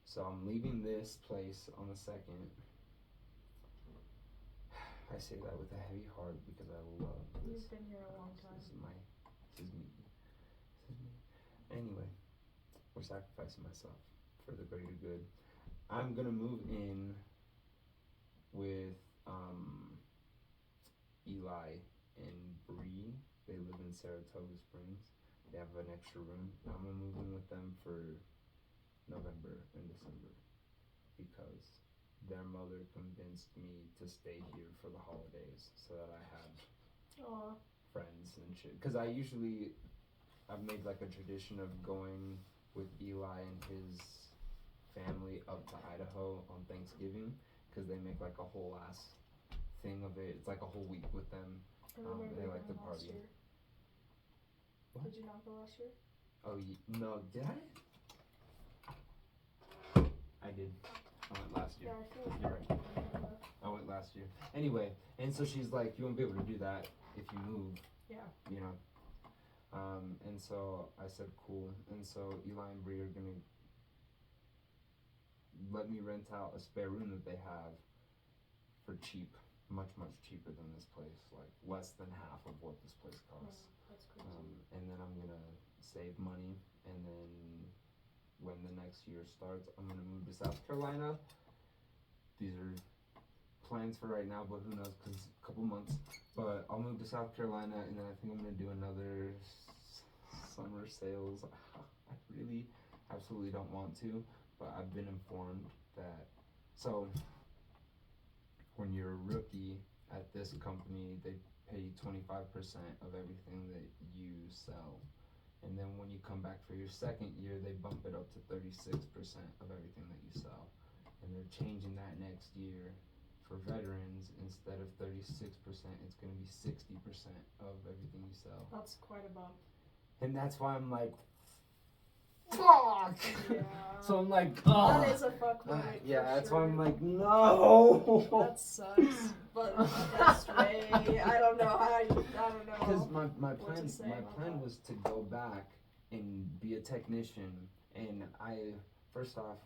So I'm leaving this place on the 2nd. I say that with a heavy heart because I love this. You've been here a long time. This is me. Anyway, we're sacrificing myself for the greater good. I'm gonna move in with Eli and Bree. They live in Saratoga Springs. They have an extra room. I'm gonna move in with them for November and December because their mother convinced me to stay here for the holidays so that I had friends and shit. Because I've made like a tradition of going with Eli and his family up to Idaho on Thanksgiving because they make like a whole ass thing of it. It's like a whole week with them. They like to party. What? Did you not go last year? Oh, no, did I? I did. I went last year. Yeah, I feel like You're right. I went last year. Anyway, and so she's like, you won't be able to do that if you move. Yeah. You know. And so I said, cool. And so Eli and Bree are gonna let me rent out a spare room that they have for cheap, much cheaper than this place, like less than half of what this place costs. That's crazy. And then I'm gonna save money, and then when the next year starts, I'm gonna move to South Carolina. These are plans for right now, but who knows? Cause it's a couple months. But I'll move to South Carolina, and then I think I'm gonna do another summer sales. I really, absolutely don't want to. But I've been informed that, so when you're a rookie at this company, they pay you 25% of everything that you sell. And then when you come back for your second year, they bump it up to 36% of everything that you sell. And they're changing that next year for veterans. Instead of 36%, it's going to be 60% of everything you sell. That's quite a bump. And that's why I'm like, fuck! Yeah. So I'm like, oh. That is a fuck moment. Yeah, that's sure. why I'm like, no! That sucks. But the best way, I don't know. Because my what to say plan about that. was to go back and be a technician. And first off,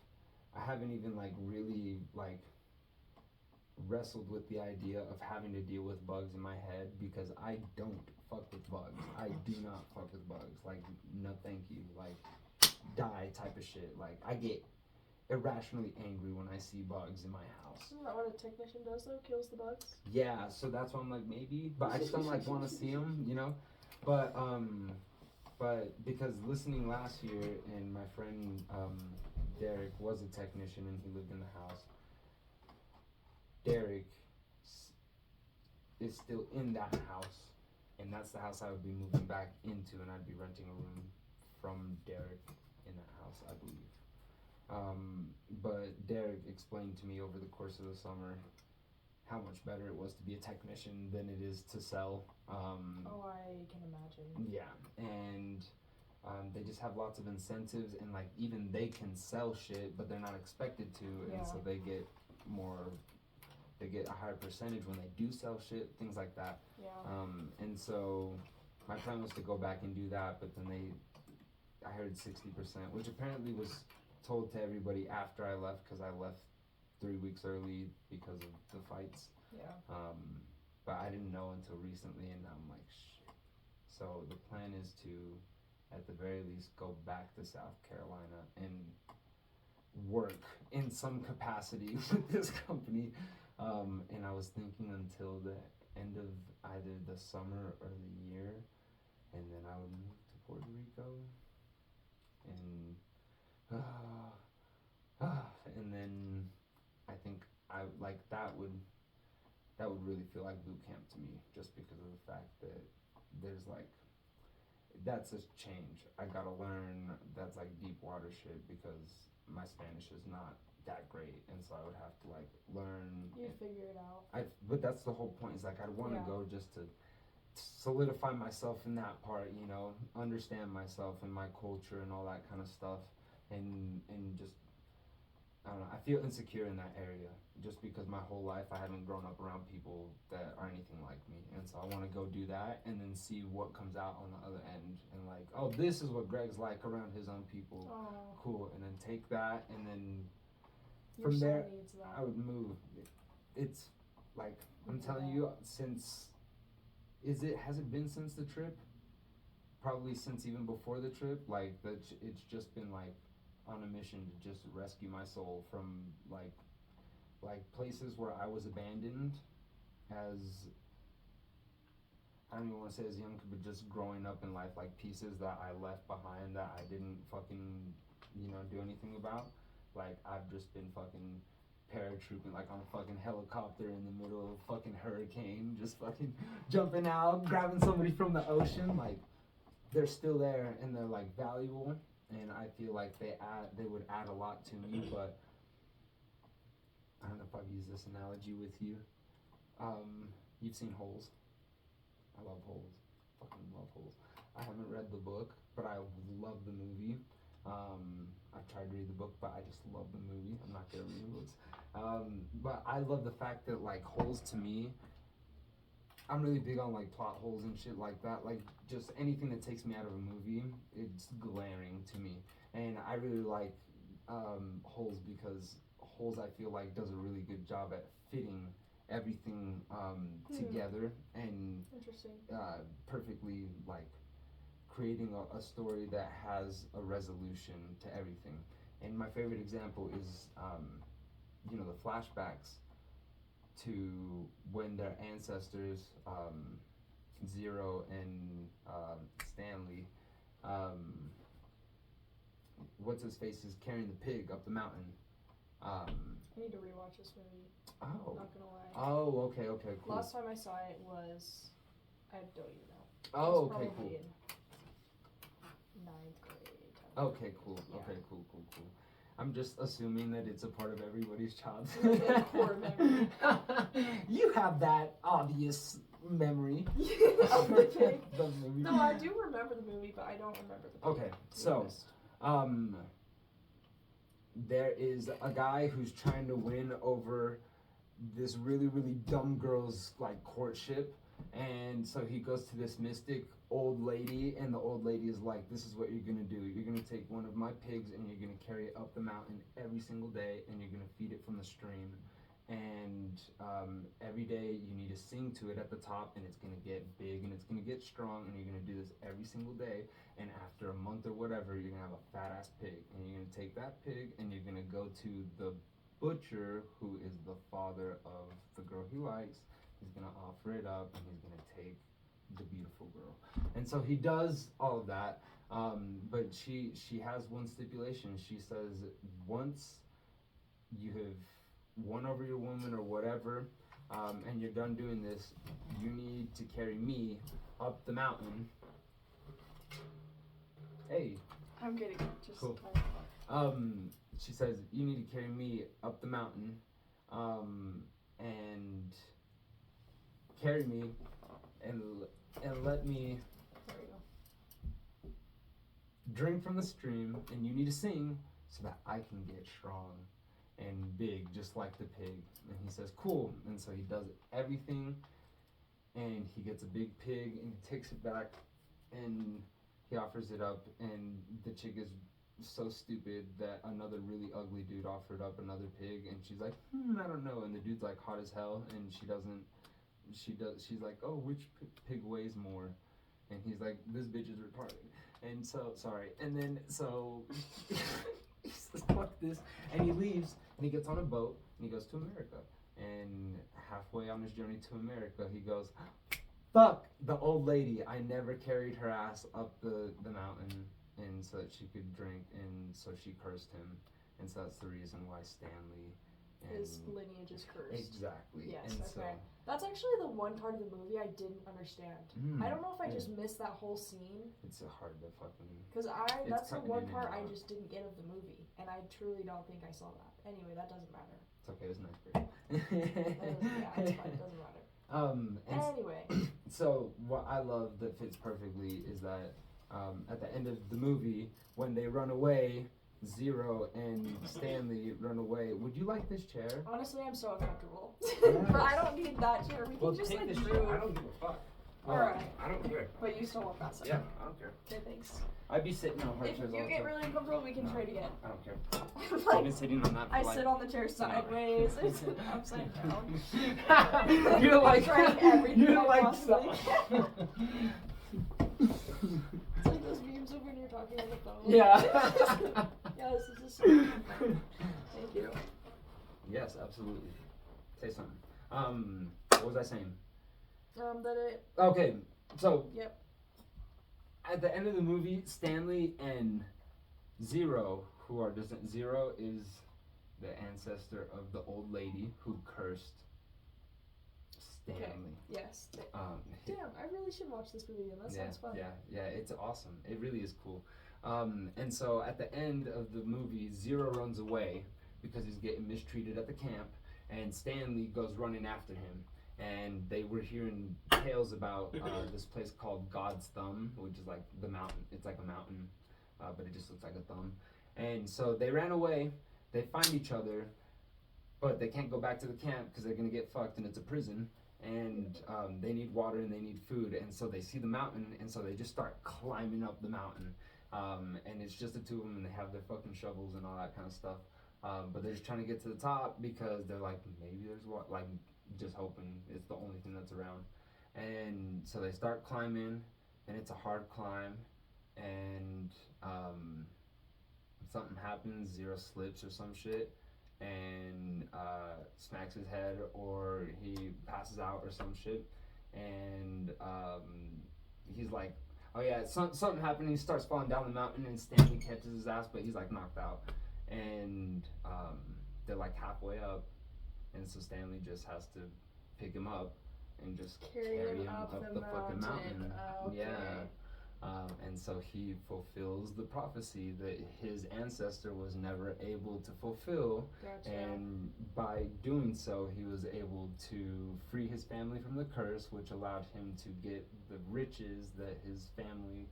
I haven't even like really like wrestled with the idea of having to deal with bugs in my head because I don't fuck with bugs. I do not fuck with bugs. Like, no thank you. Like, die type of shit. Like, I get irrationally angry when I see bugs in my house. Isn't that what a technician does though? Kills the bugs? Yeah, so that's why I'm like, maybe. But I just don't like want to see them, you know? But because listening last year and my friend Derek was a technician and he lived in the house. Derek is still in that house, and that's the house I would be moving back into, and I'd be renting a room from Derek in that house, I believe. But Derek explained to me over the course of the summer how much better it was to be a technician than it is to sell. Oh, I can imagine. Yeah, and they just have lots of incentives, and like even they can sell shit, but they're not expected to, and so they get a higher percentage when they do sell shit, things like that. Yeah. And so my plan was to go back and do that, but then I heard 60%, which apparently was told to everybody after I left, because I left 3 weeks early because of the fights. Yeah. But I didn't know until recently, and I'm like, shit. So the plan is to, at the very least, go back to South Carolina and work in some capacity with this company. And I was thinking until the end of either the summer or the year, and then I would move to Puerto Rico, and then I think that would really feel like boot camp to me, just because of the fact that there's that's a change. I gotta learn that's like deep water shit because my Spanish is not that great, and so I would have to learn. You'd figure it out. But that's the whole point. Is I'd want to go just to solidify myself in that part, understand myself and my culture and all that kind of stuff, and just I don't know. I feel insecure in that area just because my whole life I haven't grown up around people that are anything like me, and so I want to go do that and then see what comes out on the other end, and oh, this is what Greg's like around his own people. Oh. Cool, and then take that, and then Your from son there needs that. I would move. It's I'm telling you, has it been since the trip? Probably since even before the trip. It's just been on a mission to just rescue my soul from places where I was abandoned as, I don't even want to say as young, but just growing up in life, pieces that I left behind that I didn't fucking do anything about. I've just been fucking paratrooping on a fucking helicopter in the middle of a fucking hurricane, just fucking jumping out, grabbing somebody from the ocean. They're still there and they're valuable, and I feel they would add a lot to me. But I don't know if I've used this analogy with you. You've seen Holes. I love Holes. Fucking love Holes. I haven't read the book, but I love the movie. I've tried to read the book, but I just love the movie. I'm not gonna read the books. But I love the fact that Holes, to me, I'm really big on plot holes and shit like that. Just anything that takes me out of a movie, it's glaring to me. And I really like Holes because Holes, I feel does a really good job at fitting everything together and Interesting. perfectly creating a story that has a resolution to everything. And my favorite example is the flashbacks to when their ancestors, Zero and Stanley, what's his face is carrying the pig up the mountain. I need to rewatch this movie. Oh. Not gonna lie. Oh, okay, cool. Last time I saw it was, I don't even know. Oh, It was okay, probably cool. in 9th grade. Okay, cool. Yeah. Okay, cool. I'm just assuming that it's a part of everybody's childhood. Yeah, core memory. You have that obvious memory Of the pig. The movie. No, I do remember the movie, but I don't remember the pig. Okay, so there is a guy who's trying to win over this really, really dumb girl's courtship, and so he goes to this mystic old lady, and the old lady is like, this is what you're gonna do. You're gonna take one of my pigs and you're gonna carry it up the mountain every single day, and you're gonna feed it from the stream, and every day you need to sing to it at the top, and it's gonna get big and it's gonna get strong, and you're gonna do this every single day. And after a month or whatever, you're gonna have a fat ass pig, and you're gonna take that pig and you're gonna go to the butcher, who is the father of the girl he likes. He's gonna offer it up, and he's gonna take the beautiful girl. And so he does all of that, but she has one stipulation. She says, once you have won over your woman or whatever, and you're done doing this, you need to carry me up the mountain. Hey. I'm kidding. Just Cool. She says, you need to carry me up the mountain, and carry me, and let me There we go. drink from the stream, and you need to sing so that I can get strong and big, just like the pig. And he says, cool. And so he does everything, and he gets a big pig, and he takes it back, and he offers it up, and the chick is so stupid that another really ugly dude offered up another pig, and she's like, I don't know. And the dude's like hot as hell, and she's like, oh, which pig weighs more? And he's like, this bitch is retarded. And so, sorry. And then, so, he says, fuck this. And he leaves, and he gets on a boat, and he goes to America. And halfway on his journey to America, he goes, fuck the old lady. I never carried her ass up the mountain, and so that she could drink, and so she cursed him. And so that's the reason why Stanley and His lineage is cursed. Exactly. Yes, and that's so, right. That's actually the one part of the movie I didn't understand. I don't know if I yeah. just missed that whole scene. It's hard to fucking. Because It's that's the cutting one in and part I out. just didn't get of the movie. And I truly don't think I saw that. Anyway, that doesn't matter. It's okay. It was nice. Yeah, it's fine. It doesn't matter. And Anyway. so what I love that fits perfectly is that at the end of the movie, when they run away, Zero and Stanley run away. Would you like this chair? Honestly, I'm so uncomfortable. Yes. But I don't need that chair. We Well, can just take like this move. chair. I don't give a fuck. Alright. I don't care. But you still want that side. Yeah, I don't care. Okay, thanks. I'd be sitting on hard If chairs all you the get time. really uncomfortable, we can No. trade again. I don't care. I've Like, been sitting on that for I like. sit on the chair sideways. I sit upside down. You're like Trying everything you're I like possibly so- It's like those memes of when you're talking on the phone. Yeah. Yes, this is so fun. Thank you. Yes, absolutely. Say something. What was I saying? That it. Okay, so Yep. at the end of the movie, Stanley and Zero, who are distant. Zero is the ancestor of the old lady who cursed Stanley. Okay. Yes. Um, Damn, I really should watch this movie again. That yeah, sounds fun. yeah, it's awesome. It really is cool. And so at the end of the movie, Zero runs away because he's getting mistreated at the camp, and Stanley goes running after him. And they were hearing tales about this place called God's Thumb, which is like the mountain. It's like a mountain, but it just looks like a thumb. And so they ran away. They find each other, but they can't go back to the camp because they're gonna get fucked, and it's a prison. And they need water and they need food. And so they see the mountain, and so they just start climbing up the mountain. And it's just the two of them, and they have their fucking shovels and all that kind of stuff. But they're just trying to get to the top because they're like, maybe there's what, like, just hoping it's the only thing that's around. And so they start climbing, and it's a hard climb, and something happens. Zero slips or some shit, and smacks his head, or he passes out or some shit, and he's like, oh yeah, something happened. He starts falling down the mountain, and Stanley catches his ass, but he's like knocked out, and they're like halfway up, and so Stanley just has to pick him up and just carry him up the fucking mountain. Okay. Yeah. And so he fulfills the prophecy that his ancestor was never able to fulfill. Gotcha. And by doing so, he was able to free his family from the curse, which allowed him to get the riches that his family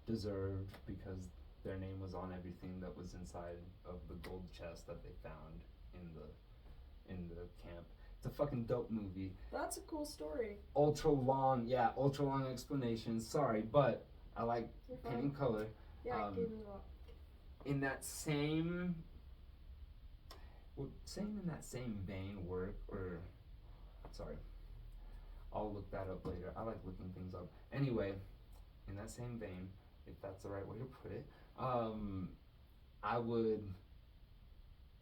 deserved because their name was on everything that was inside of the gold chest that they found in the camp. It's a fucking dope movie. That's a cool story. Ultra long explanations. Sorry, but I like You're paint fine. and color. Yeah, give me one. In that same Well, same in that same vein, work or, sorry, I'll look that up later. I like looking things up. Anyway, in that same vein, if that's the right way to put it, I would,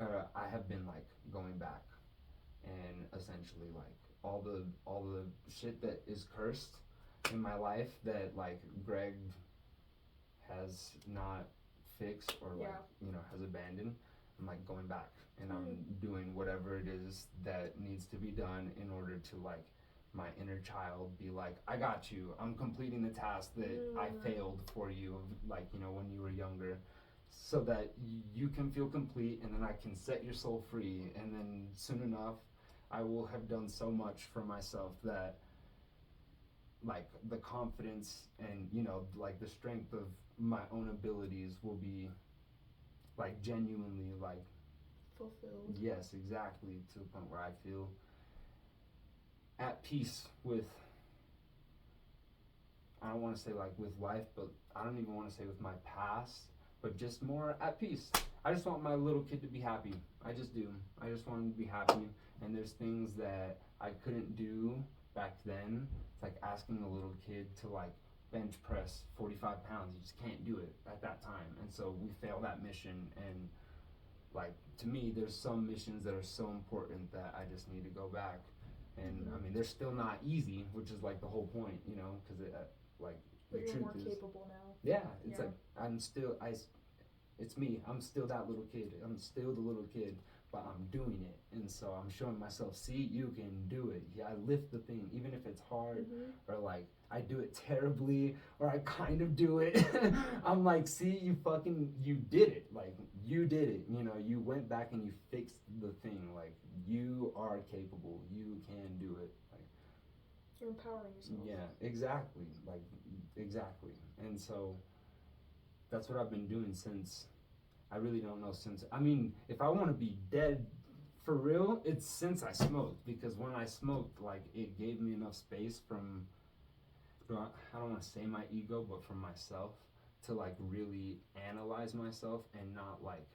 I have been like going back and essentially like all the shit that is cursed in my life that like Greg has not fixed or like has abandoned. I'm like going back and I'm doing whatever it is that needs to be done in order to like my inner child be like, I got you. I'm completing the task that I failed for you, like, when you were younger, so that you can feel complete, and then I can set your soul free, and then soon enough I will have done so much for myself that like the confidence and like the strength of my own abilities will be like genuinely like fulfilled. Yes, exactly, to the point where I feel at peace with, I don't want to say like with life, but I don't even want to say with my past, but just more at peace. I just want my little kid to be happy. I just do. I just want him to be happy. And there's things that I couldn't do back then. It's like asking a little kid to like bench press 45 pounds. You just can't do it at that time. And so we fail that mission. And like, to me, there's some missions that are so important that I just need to go back. And I mean, they're still not easy, which is like the whole point, because like but the you're truth more is, capable now. yeah, it's like it's me. I'm still that little kid. I'm still the little kid, but I'm doing it, and so I'm showing myself. See, you can do it. Yeah, I lift the thing, even if it's hard, or like I do it terribly, or I kind of do it. I'm like, see, you did it. Like you did it. You went back and you fixed the thing. Like you are capable. You can do it. Like you're empowering yourself. Yeah, exactly. Like exactly. And so that's what I've been doing since. I really don't know since. I mean, if I want to be dead for real, it's since I smoked, because when I smoked, like it gave me enough space from, I don't want to say my ego, but from myself, to like really analyze myself and not like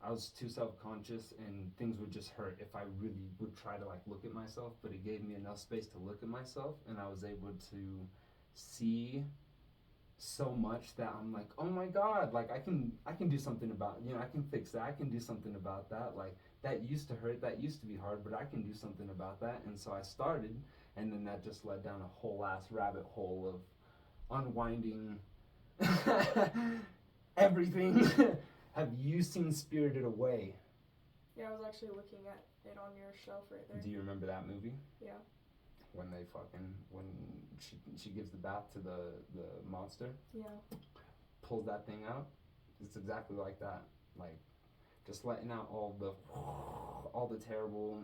I was too self-conscious and things would just hurt if I really would try to like look at myself, but it gave me enough space to look at myself, and I was able to see so much that I'm like, oh my god, like I can do something about, I can fix that. I can do something about that. Like that used to hurt, that used to be hard, but I can do something about that. And so I started, and then that just led down a whole ass rabbit hole of unwinding everything. Have you seen Spirited Away? Yeah, I was actually looking at it on your shelf right there. Do you remember that movie? Yeah. When she gives the bath to the monster, pulls that thing out, it's exactly like that. Like just letting out all the terrible,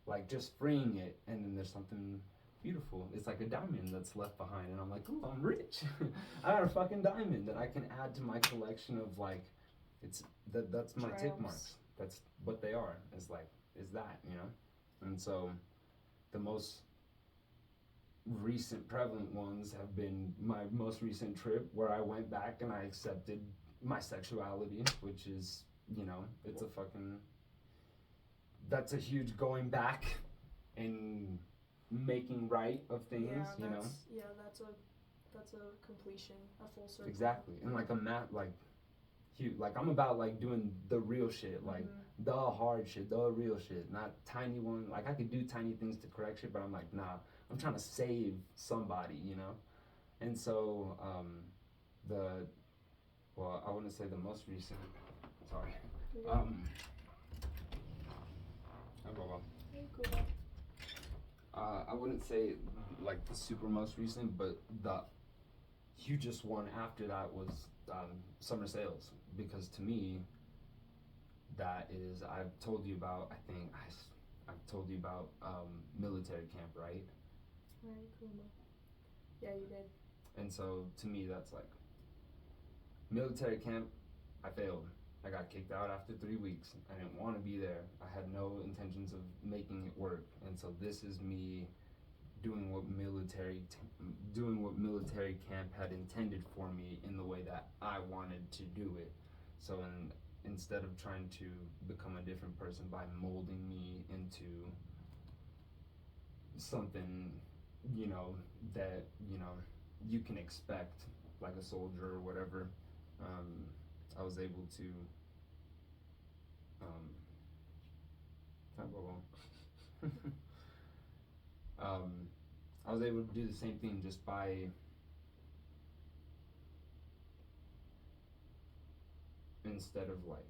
like just freeing it, and then there's something beautiful. It's like a diamond that's left behind, and I'm like, ooh, I'm rich. I got a fucking diamond that I can add to my collection of like, that's my tick marks. That's what they are. Is that, and so the most recent prevalent ones have been my most recent trip, where I went back and I accepted my sexuality, which is, it's a fucking, that's a huge going back and making right of things, Yeah, that's a completion, a full circle. Exactly. And like huge, like I'm about like doing the real shit, like the hard shit, the real shit, not tiny one. Like I could do tiny things to correct shit, but I'm like, nah, I'm trying to save somebody, And so I wouldn't say the most recent, sorry. I wouldn't say like the super most recent, but the hugest one after that was summer sales, because to me that is, I've told you about, I think I've told you about military camp, right? Right, cool. Yeah, you did. And so to me that's like military camp. I failed. I got kicked out after 3 weeks. I didn't want to be there. I had no intentions of making it work. And so this is me doing what military camp had intended for me in the way that I wanted to do it. So instead of trying to become a different person by molding me into something, you know, that, you know, you can expect, like a soldier or whatever, I was able to, I was able to do the same thing just by instead of like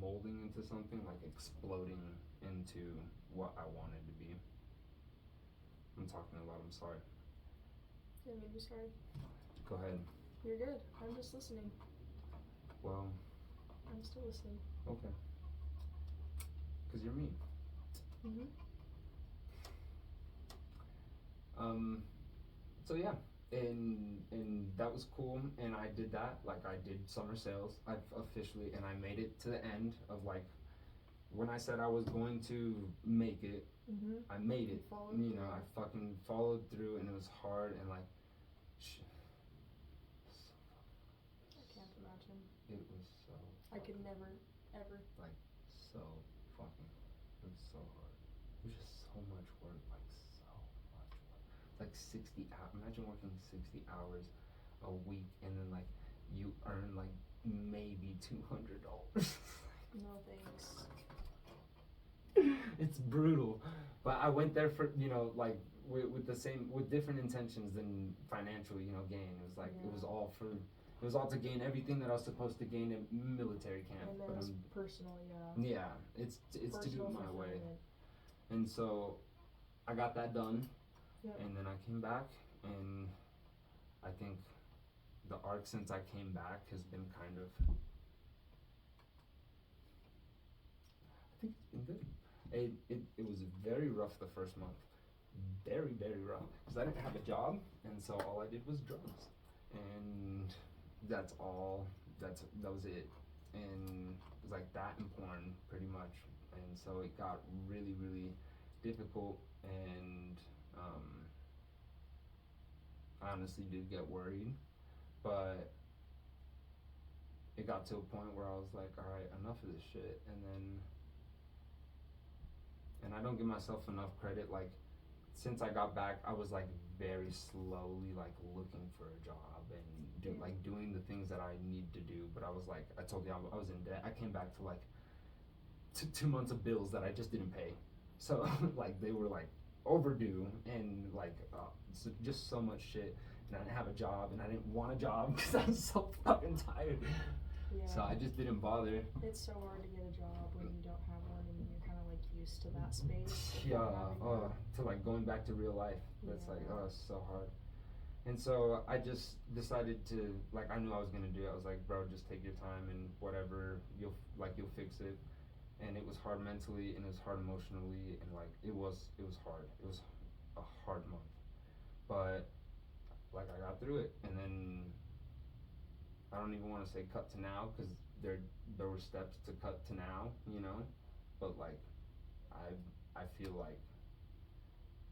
molding into something, like exploding into what I wanted to be. I'm talking a lot, I'm sorry. I mean, you're sorry. Go ahead. You're good. I'm just listening. Well, I'm still listening. okay. Because you're me. Mm-hmm. So yeah, and that was cool, and I did that, like I did summer sales, I've officially, and I made it to the end of like, when I said I was going to make it, Mm-hmm. I made it, you know, I Followed fucking followed through, and it was hard, and like, I can't imagine. it was so, I could never, ever. like, so fucking, it was so hard, it was just so much work, like so much work, like 60 hours, imagine working 60 hours a week, and then like, you earn like maybe $200. No thanks. It's brutal, but I went there for, you know, like with the same, with different intentions than financial, you know, gain. It was like, it was all for, it was all to gain everything that I was supposed to gain at military camp. And then But it's personal, yeah. yeah, it's Personal to do it my way. fulfillment. And so I got that done, Yep. and then I came back, and I think the arc since I came back has been kind of, I think it's been good. It was very rough the first month, very rough, because I didn't have a job, and so all I did was drugs, and that's all. That was it, and it was like that and porn pretty much, and so it got really difficult, and I honestly did get worried, but it got to a point where I was like, all right, enough of this shit, and I don't give myself enough credit, like, since I got back, I was like very slowly like looking for a job and like doing the things that I need to do, but I was like, I told you I was in debt. I came back to like 2 months of bills that I just didn't pay, so like they were like overdue, and like so just so much shit, and I didn't have a job, and I didn't want a job because I was so fucking tired. Yeah. So I just didn't bother. It's so hard to get a job when you don't have one and you're kind of like used to that space. Yeah, to like going back to real life. That's like, it's so hard. And so I just decided to, like, I knew I was gonna do it. I was like, bro, just take your time and whatever, you'll fix it. And it was hard mentally, and it was hard emotionally, and like it was hard. It was a hard month, but like I got through it, and then I don't even want to say cut to now, because there were steps to cut to now, you know, but like I feel like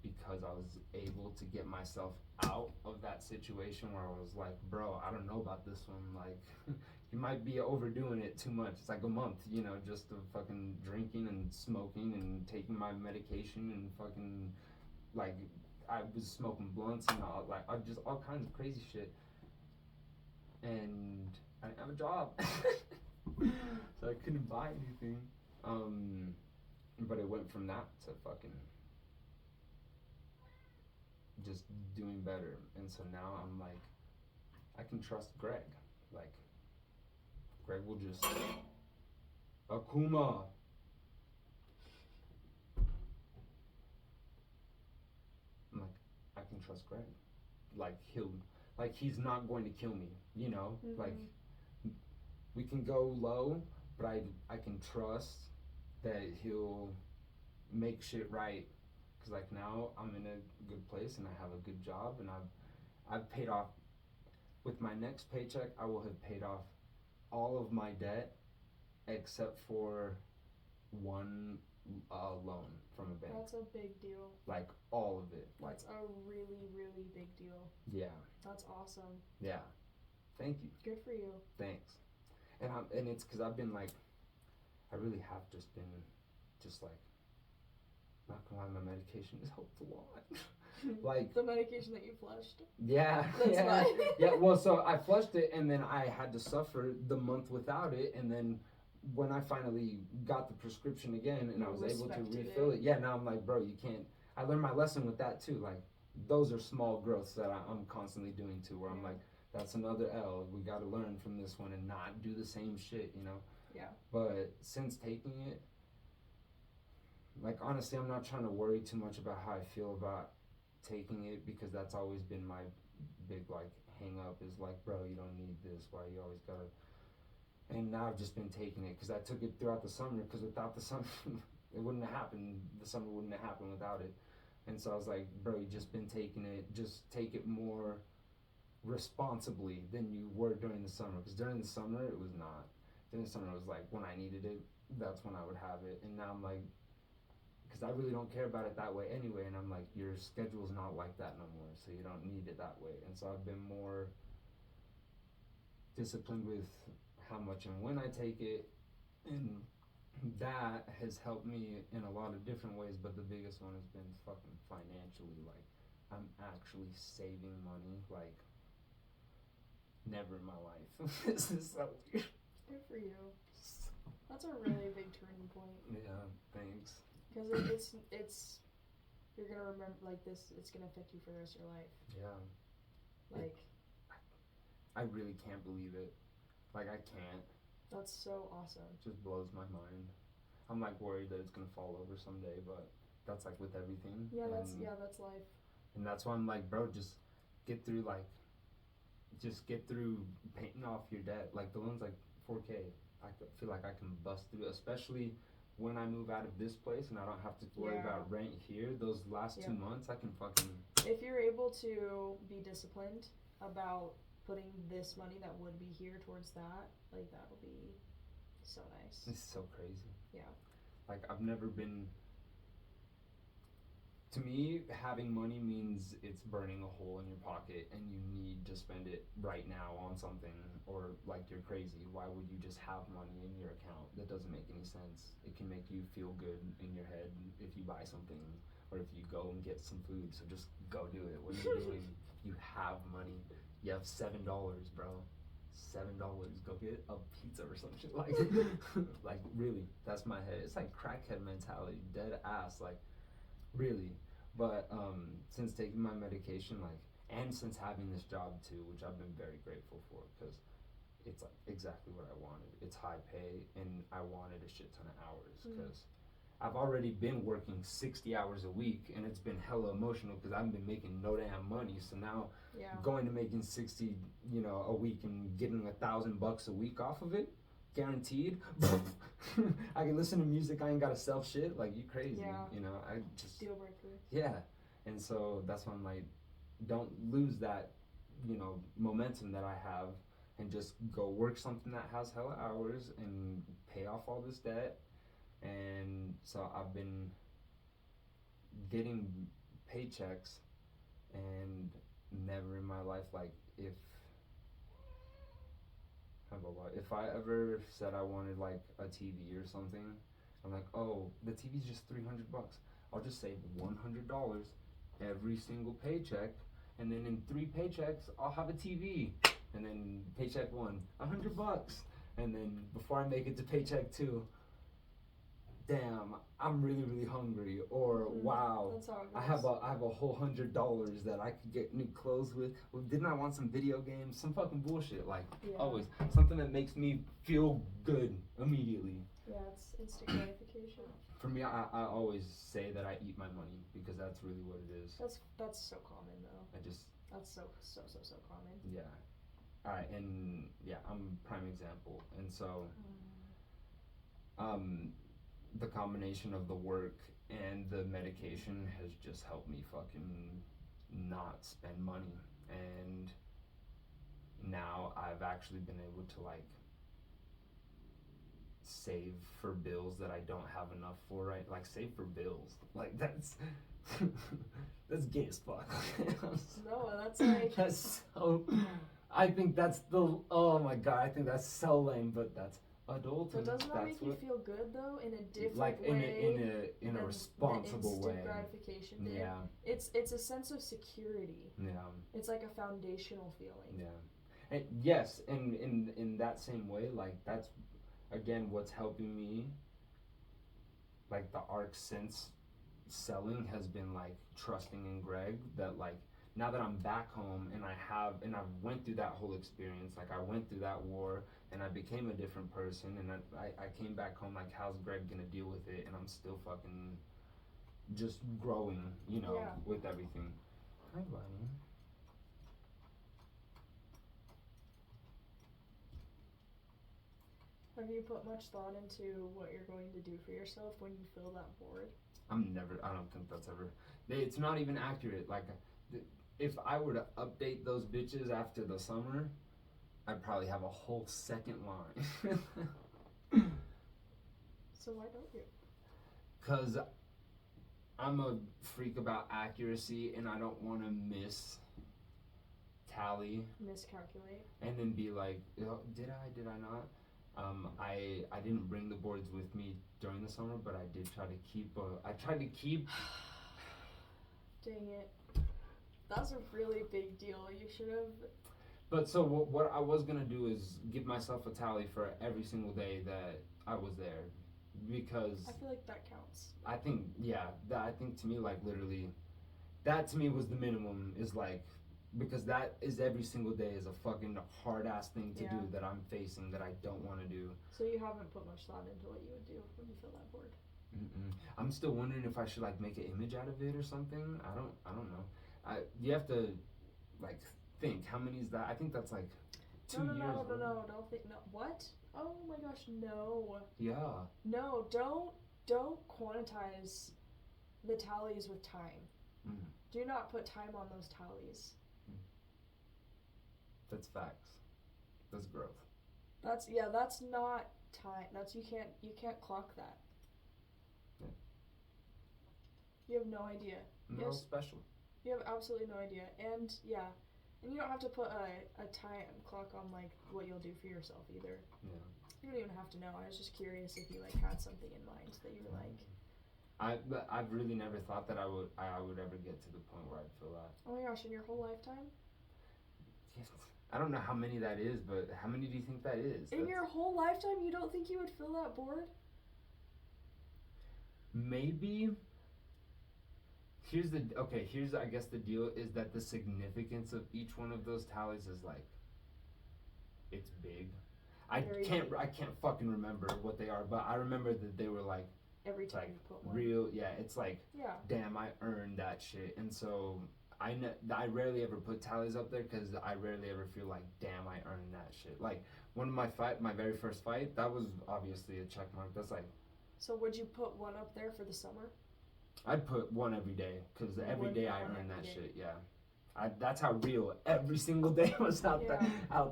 because I was able to get myself out of that situation where I was like, bro, I don't know about this one, like you might be overdoing it too much. It's like a month, you know, just of fucking drinking and smoking and taking my medication, and fucking like I was smoking blunts and all, like I just all kinds of crazy shit, and I didn't have a job. So I couldn't buy anything, but it went from that to fucking just doing better. And so now I'm like, I can trust Greg. Like, Greg will just, Akuma. I'm like, I can trust Greg. Like, he's not going to kill me, you know? Mm-hmm. Like, we can go low, but I can trust that he'll make shit right. Cause like now I'm in a good place, and I have a good job, and I've paid off, with my next paycheck I will have paid off all of my debt except for one loan from a bank. That's a big deal. Like all of it. Like, That's a really big deal. yeah. That's awesome. Yeah. Thank you. Good for you. Thanks. and it's because I've been like, I really have just been, just like, not gonna lie, my medication has helped a lot. Like the medication that you flushed. Yeah, That's yeah, why. yeah. Well, so I flushed it, and then I had to suffer the month without it, and then when I finally got the prescription again, and I was able to refill it, yeah. Now I'm like, bro, you can't. I learned my lesson with that too. Like, those are small growths that I'm constantly doing too. Where I'm like, that's another L. We got to learn from this one and not do the same shit, you know. Yeah. But since taking it, like honestly, I'm not trying to worry too much about how I feel about taking it, because that's always been my big like hang up is like, bro, you don't need this, why you always gotta. And now I've just been taking it because I took it throughout the summer, because without the summer it wouldn't have happened, the summer wouldn't have happened without it. And so I was like, bro, you just been taking it, just take it more responsibly than you were during the summer, because during the summer it was not. During the summer it was like when I needed it, that's when I would have it. And now I'm like, because I really don't care about it that way anyway, and I'm like, your schedule's not like that no more, so you don't need it that way. And so I've been more disciplined with how much and when I take it, and that has helped me in a lot of different ways, but the biggest one has been fucking financially. Like, I'm actually saving money, like, never in my life. This is so weird. Good for you. That's a really big turning point. Yeah, thanks. Because it's you're gonna remember like this. It's gonna affect you for the rest of your life. Yeah. Like, I really can't believe it. Like, I can't. That's so awesome. It just blows my mind. I'm like worried that it's gonna fall over someday, but that's like with everything. Yeah, that's life. And that's why I'm like, bro, just get through paying off your debt. Like, the loan's like $4K. I feel like I can bust through, especially when I move out of this place and I don't have to worry about rent here. Those last 2 months, I can fucking. If you're able to be disciplined about putting this money that would be here towards that, like, that would be so nice. It's so crazy. Yeah. Like, I've never been. To me, having money means it's burning a hole in your pocket and you need to spend it right now on something, or like you're crazy. Why would you just have money in your account? That doesn't make any sense. It can make you feel good in your head if you buy something or if you go and get some food. So just go do it. What are you doing? You have money. You have $7, bro. $7. Go get a pizza or some shit. Like, like, really, that's my head. It's like crackhead mentality, dead ass. Like, really. But since taking my medication, like, and since having this job too, which I've been very grateful for, because it's like exactly what I wanted. It's high pay, and I wanted a shit ton of hours, because I've already been working 60 hours a week, and it's been hella emotional because I've been making no damn money. So now going to making 60, a week and getting $1,000 a week off of it, guaranteed. I can listen to music. I ain't gotta sell shit. Like, you crazy. I just deal breaker. Yeah, and so that's why I'm like, don't lose that, momentum that I have, and just go work something that has hella hours and pay off all this debt. And so I've been getting paychecks, and never in my life, like, if I ever said I wanted like a TV or something, I'm like, oh, the TV's just $300. I'll just save $100 every single paycheck, and then in 3 paychecks I'll have a TV. And then paycheck 1, $100, and then before I make it to paycheck 2, damn, I'm really, really hungry, or wow, I have a whole $100 that I could get new clothes with. Well, didn't I want some video games? Some fucking bullshit, like, always something that makes me feel good immediately. Yeah, it's instant gratification. For me, I always say that I eat my money, because that's really what it is. That's so common though. That's so common. Yeah. Alright, and yeah, I'm a prime example. And so the combination of the work and the medication has just helped me fucking not spend money. And now I've actually been able to, like, save for bills that I don't have enough for, right? Like, save for bills. Like, that's that's gay as fuck. No, that's like... That's so... I think that's the. Oh my god, I think that's so lame, but that's adulting. But doesn't that That's make you feel good though, in a different like way? in a than responsible the instant way. gratification did? Yeah. It's a sense of security. Yeah. It's like a foundational feeling. Yeah. And yes, and in that same way, like that's again what's helping me. Like the arc since selling has been like trusting in Greg that like now that I'm back home and I went through that whole experience, like I went through that war and I became a different person and I came back home like how's Greg gonna deal with it, and I'm still fucking just growing, you know, Yeah. with everything. Hi, Bunny. Have you put much thought into what you're going to do for yourself when you feel that bored? I don't think that's ever, it's not even accurate. Like, if I were to update those bitches after the summer, I'd probably have a whole second line. So why don't you? Cause I'm a freak about accuracy and I don't want to miss tally Miscalculate. and then be like, oh, did I not? I didn't bring the boards with me during the summer, but I did try to keep. I tried to keep. Dang it. That's a really big deal. You should have. But so what I was gonna do is give myself a tally for every single day that I was there, because I feel like that counts. I think I think to me like literally, that to me was the minimum, is like, because that is every single day is a fucking hard ass thing to do that I'm facing that I don't want to do. So you haven't put much thought into what you would do when you feel that bored. I'm still wondering if I should like make an image out of it or something. I don't know. You have to like think how many is that? I think that's like 2 years. No, don't think what? Oh my gosh, no. Yeah. No, don't quantize the tallies with time. Do not put time on those tallies. That's facts. That's growth. That's not time. You can't clock that. Yeah. You have no idea. No special. You have absolutely no idea. And you don't have to put a time clock on like what you'll do for yourself either. Yeah. You don't even have to know. I was just curious if you like had something in mind that you were like. I've really never thought that I would ever get to the point where I'd feel that. Oh my gosh, in your whole lifetime? Yes. I don't know how many that is, but how many do you think that is? In your whole lifetime, you don't think you would feel that bored? Maybe. Here's I guess the deal is that the significance of each one of those tallies is like, it's big. I can't fucking remember what they are, but I remember that they were like, every time like you put one. real, it's like, damn, I earned that shit. And so I rarely ever put tallies up there because I rarely ever feel like, damn, I earned that shit. Like one of my very first fight, that was obviously a check mark. That's like. So would you put one up there for the summer? I'd put one every day because every day I earned that shit. Yeah. That's how real every single day was out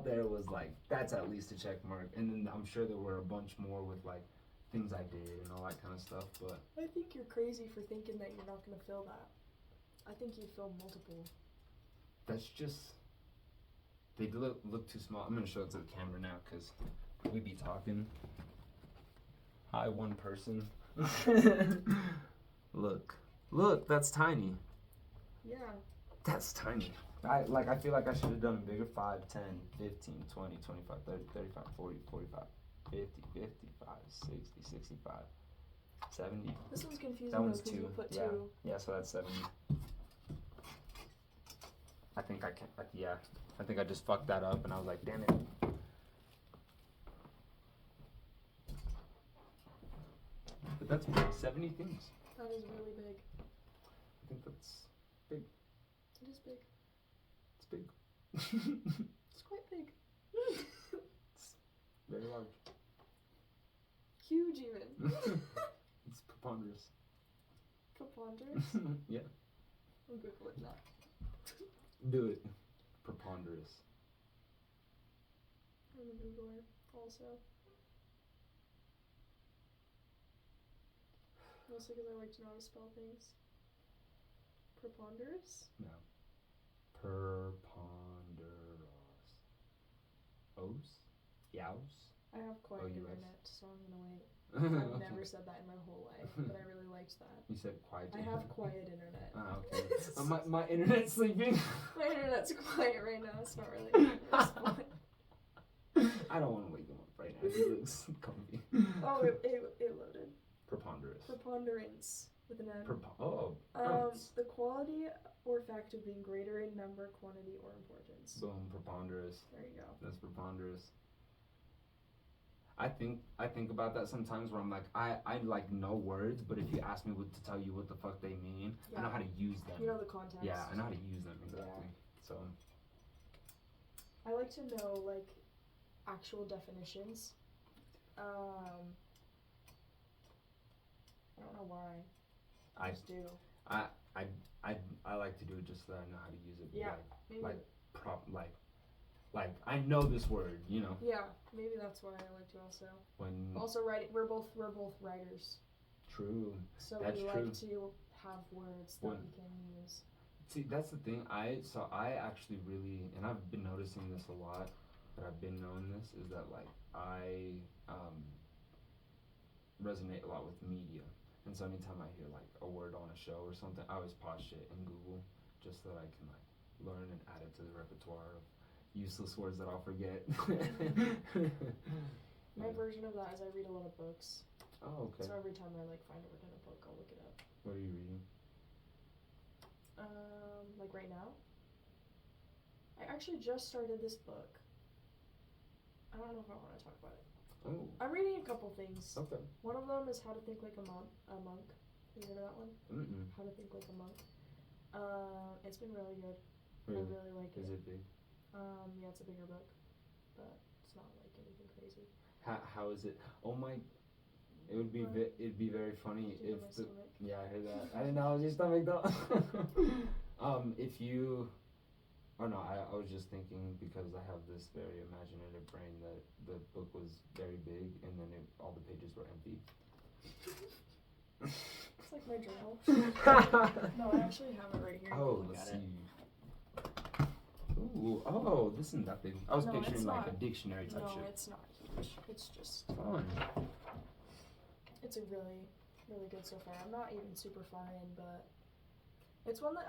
there was like, that's at least a check mark. And then I'm sure there were a bunch more with like things I did and all that kind of stuff, but I think you're crazy for thinking that you're not going to fill that. I think you'd fill multiple. That's just, they look too small. I'm going to show it to the camera now because we be talking. Hi, one person. Look, that's tiny. Yeah. That's tiny. I feel like I should have done bigger. 5, 10, 15, 20, 25, 30, 35, 40, 45, 50, 55, 60, 65, 70. This one's confusing That one's though, 'cause 2. you put Yeah. 2. Yeah, so that's 70. I think I can. I think I just fucked that up, and I was like, damn it. But that's big. 70 things. That is really big. I think that's big. It is big. It's big. It's quite big. It's very large. Huge even. It's preponderous. Preponderous? Yeah. I'm Googling that. Do it. Preponderous. I'm a Googler also. Mostly because I like to know how to spell things. Preponderous? No. Preponderous. O's? Yows? I have quiet O-U-S. internet, so I'm gonna wait. I've never said that in my whole life, but I really liked that. You said quiet. I have quiet internet. Ah, okay. My internet's sleeping. My internet's quiet right now. It's not really responding. I don't want to wake him up right now. He looks comfy. Oh, it loaded. Preponderous. Preponderance with an N. Nice. The quality or fact of being greater in number, quantity, or importance. Boom, preponderous. There you go. That's preponderous. I think about that sometimes where I'm like, I like know words, but if you ask me to tell you what the fuck they mean, I know how to use them. You know the context. Yeah, I know how to use them exactly. So I like to know like actual definitions. I don't know why. I just do. I like to do it just so that I know how to use it. Yeah. Like I know this word, you know. Yeah, maybe that's why I like to also. Also writing, we're both writers. True. So That's we true. like to have words that we can use. See, that's the thing. I actually really, and I've been noticing this a lot, but I've been knowing this is that like I resonate a lot with media, and so anytime I hear like a word on a show or something, I always pause shit in Google just so that I can like learn and add it to the repertoire of useless words that I'll forget. My version of that is I read a lot of books. Oh, okay. So every time I like find a word in a book, I'll look it up. What are you reading? Like right now? I actually just started this book. I don't know if I want to talk about it. Oh. I'm reading a couple things. Okay. One of them is How to Think Like a Monk. Have you heard of that one? Mm-mm. How to Think Like a Monk. It's been really good. Really? I really like it. Is it big? Yeah, it's a bigger book, but it's not like anything crazy. How is it? Oh my! It would be it'd be very funny if the yeah I heard that. I didn't know your stomach though. If you, oh no, I was just thinking because I have this very imaginative brain that the book was very big and then all the pages were empty. It's like my journal. No, I actually have it right here. Oh, let's see. Ooh, oh, this is nothing. I was picturing like a dictionary type shit. No, it's not huge. It's just Fun. It's a really, really good so far. I'm not even super far in, but it's one that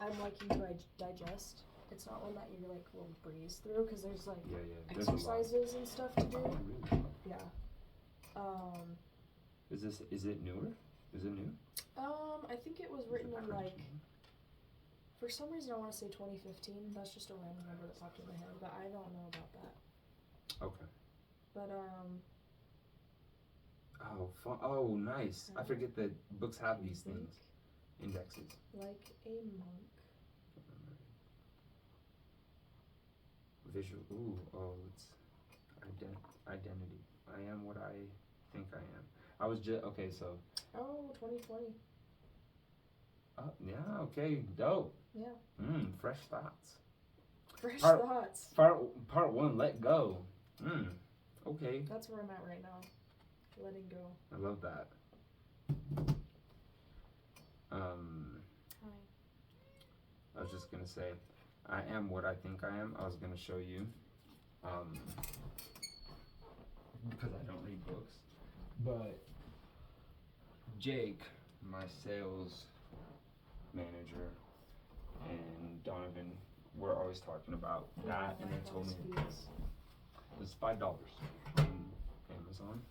I'm liking to digest. It's not one that you like will breeze through because there's like exercises and stuff to do. Oh, really? Yeah. Is it newer? Is it new? I think it was written in like. For some reason, I want to say 2015. That's just a random number that popped in my head, but I don't know about that. Okay. But Oh, fun. Oh, nice. I forget that books have these things. Indexes. Like a monk. Visual. Ooh. Oh, it's identity. I am what I think I am. I was just okay. So. Oh, 2020. Oh yeah. Okay. Dope. Yeah. Fresh thoughts. Fresh thoughts. Part 1. Let go. Okay. That's where I'm at right now. Letting go. I love that. Hi. I was just gonna say, I am what I think I am. I was gonna show you, because I don't read books, but Jake, my sales manager, and Donovan were always talking about that, and they told me it's $5 on Amazon.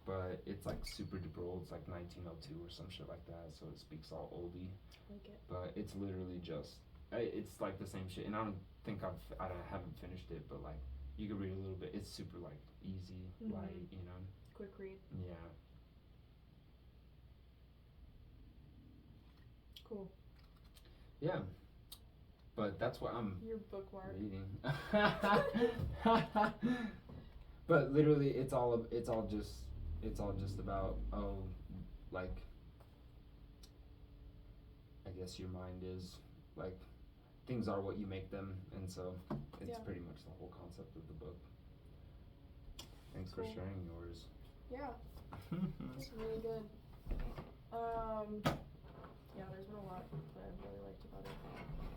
But it's like super duper old. It's like 1902 or some shit like that. So it speaks all oldie. Like it. But it's literally just, it's like the same shit. And I haven't finished it, but like you can read a little bit. It's super like easy, light, you know. Quick read. Yeah. Cool. Yeah. But that's what I'm Your bookmark. reading. But literally, it's all just about, like, I guess your mind is, like, things are what you make them, and so it's pretty much the whole concept of the book. Thanks for sharing yours. Yeah, it's really good. Yeah, there's been a lot that I've really liked about it.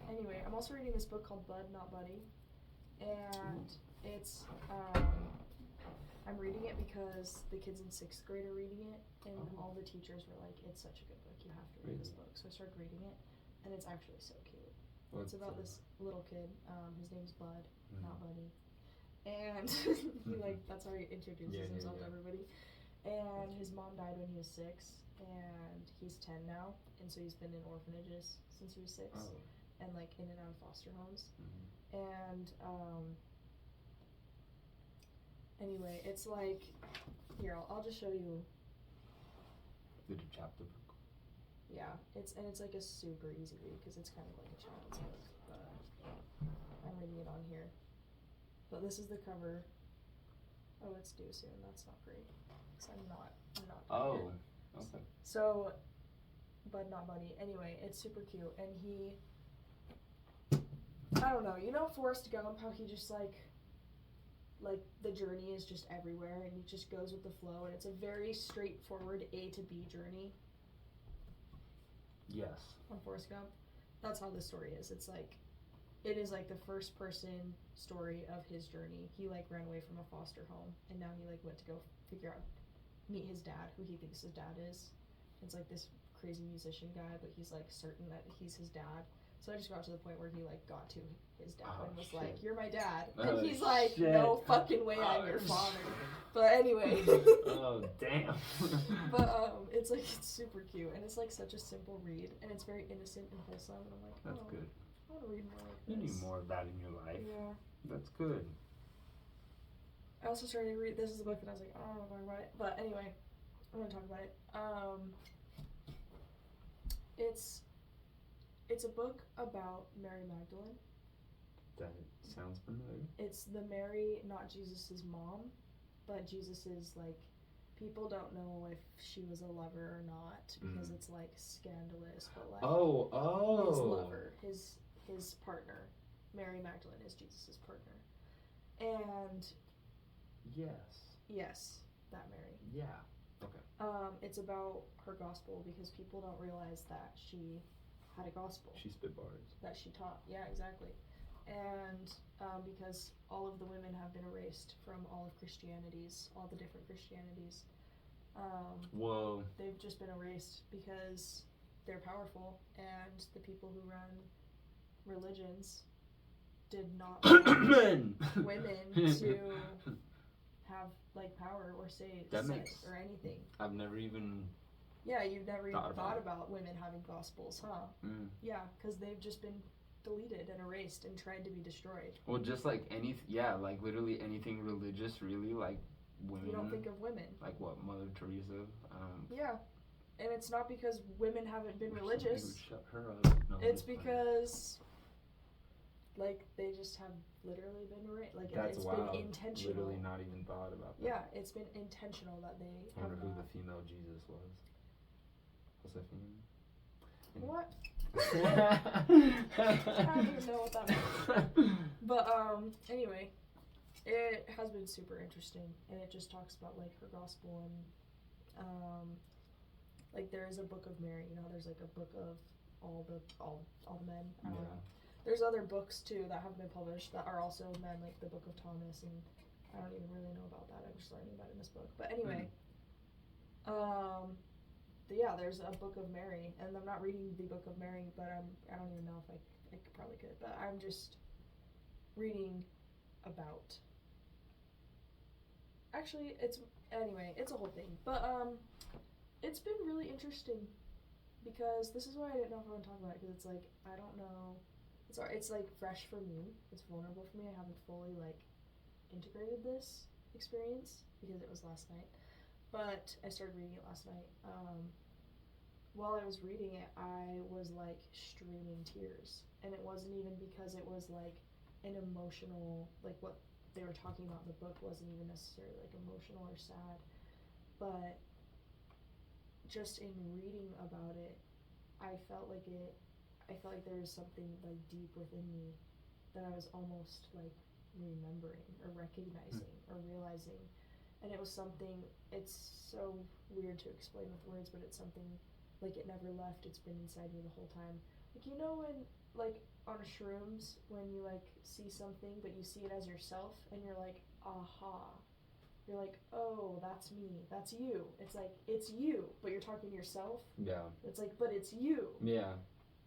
Anyway, I'm also reading this book called Bud, Not Buddy, and It's I'm reading it because the kids in 6th grade are reading it, and all the teachers were like, "It's such a good book. You have to read this book." So I started reading it, and it's actually so cute. It's about this little kid. His name's Bud, not Buddy, and he that's how he introduces himself to everybody. And his mom died when he was 6, and he's 10 now, and so he's been in orphanages since he was 6, and in and out of foster homes. And anyway, it's here I'll just show you. Did a chapter book? Yeah, it's a super easy read because it's kind of like a child's book. But I'm reading it on here. But this is the cover. Oh, it's due soon. That's not great. Cause I'm not. Oh, okay. So, Bud Not Buddy. Anyway, it's super cute, and he. I don't know. You know Forrest Gump? How he just the journey is just everywhere, and he just goes with the flow, and it's a very straightforward A to B journey. Yes. On Forrest Gump. That's how this story is. It's it is the first person story of his journey. He ran away from a foster home, and now he went to go meet his dad, who he thinks his dad is. It's this crazy musician guy, but he's certain that he's his dad. So I just got to the point where he got to his dad and was like, "You're my dad," and he's like, "No fucking way, I'm your father." But anyway. Oh damn. But it's it's super cute, and it's such a simple read, and it's very innocent and wholesome, and I'm like, That's good. I want to read more like this. You need more of that in your life. Yeah. That's good. I also started to read. This is a book that I was like, oh, I don't want to talk about it, but anyway, I'm gonna talk about it. It's a book about Mary Magdalene. That sounds familiar. It's the Mary, not Jesus's mom, but Jesus's people don't know if she was a lover or not because it's scandalous, but his lover, his partner, Mary Magdalene is Jesus's partner, and yes, that Mary. Yeah. Okay. It's about her gospel because people don't realize that she had a gospel. She spit bars. That she taught. Yeah, exactly. And because all of the women have been erased from all of Christianities, all the different Christianities. Whoa. They've just been erased because they're powerful, and the people who run religions did not want women to have power or say or anything. I've never even. Yeah, you've never even thought about women having gospels, huh? Yeah, because they've just been deleted and erased and tried to be destroyed. Well, just literally anything religious, really, women. You don't think of women. What, Mother Teresa? Yeah, and it's not because women haven't been religious. Shut her up. No, it's because, they just have literally been erased. That's it's wild. been intentional. Literally not even thought about that. Yeah, it's been intentional that they. I wonder who the female Jesus was. Josephine. What? I don't even know what that means. But anyway, it has been super interesting, and it just talks about her gospel and there is a book of Mary. There's a book of all the men. I don't know. There's other books too that have been published that are also men, like the Book of Thomas, and I don't even really know about that. I'm just learning about it in this book. But anyway, yeah, there's a Book of Mary, and I'm not reading the Book of Mary, but I don't even know if I probably could, but I'm just reading about. Actually, it's a whole thing, but it's been really interesting because this is why I didn't know if I want to talk about it, because it's I don't know. It's fresh for me. It's vulnerable for me. I haven't fully integrated this experience because it was last night. But I started reading it last night. While I was reading it, I was streaming tears, and it wasn't even because it was an emotional what they were talking about in the book wasn't even necessarily emotional or sad, but just in reading about it, I felt like there was something deep within me that I was almost remembering or recognizing or realizing, and it was something. It's so weird to explain with words, but it's something it never left. It's been inside me the whole time. like on shrooms when you like see something but you see it as yourself and you're like, aha. You're like, oh, that's me. That's you. It's like, it's you, but you're talking to yourself. Yeah. It's like, but it's you. Yeah.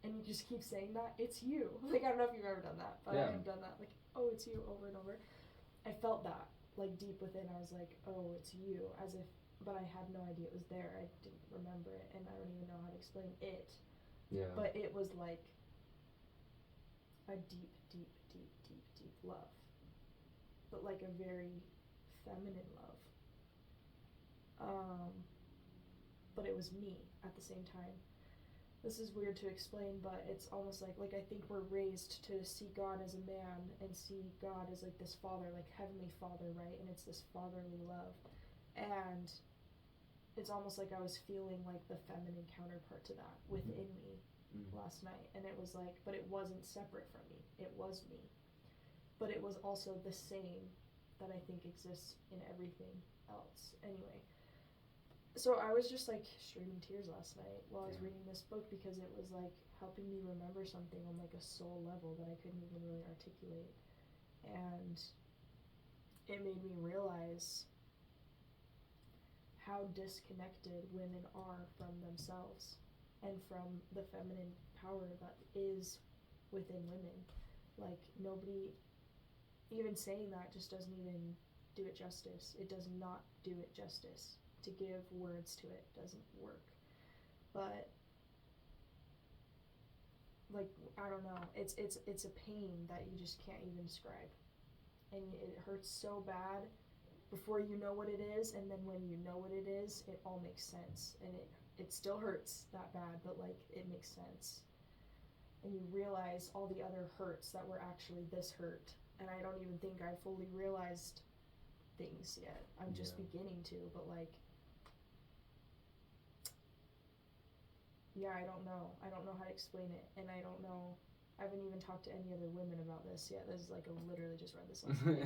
And you just keep saying that, it's you. Like, I don't know if you've ever done that, but Yeah. I have done that. Like, oh, it's you, over and over. I felt that, like, deep within. I was like, oh, it's you, as if, but I had no idea it was there. I didn't remember it, and I don't even know how to explain it. Yeah. But it was like a deep, deep, deep, deep, deep love. But like a very feminine love. But it was me at the same time. This is weird to explain, but it's almost like I think we're raised to see God as a man and see God as like this father, like heavenly father, right? And it's this fatherly love. And it's almost like I was feeling like the feminine counterpart to that within me last night. And it was like, but it wasn't separate from me. It was me. But it was also the same that I think exists in everything else. Anyway. So I was just like streaming tears last night while I was reading this book because it was like helping me remember something on like a soul level that I couldn't even really articulate. And it made me realize how disconnected women are from themselves and from the feminine power that is within women. Like, nobody, even saying that just doesn't even do it justice. It does not do it justice. To give words to it doesn't work. But like, I don't know, it's a pain that you just can't even describe. And it hurts so bad before you know what it is, and then when you know what it is, it all makes sense. And it still hurts that bad, but like, it makes sense. And you realize all the other hurts that were actually this hurt. And I don't even think I fully realized things yet. I'm just beginning to, but like, yeah, I don't know how to explain it, and I haven't even talked to any other women about this yet. This is like, I literally just read this last night.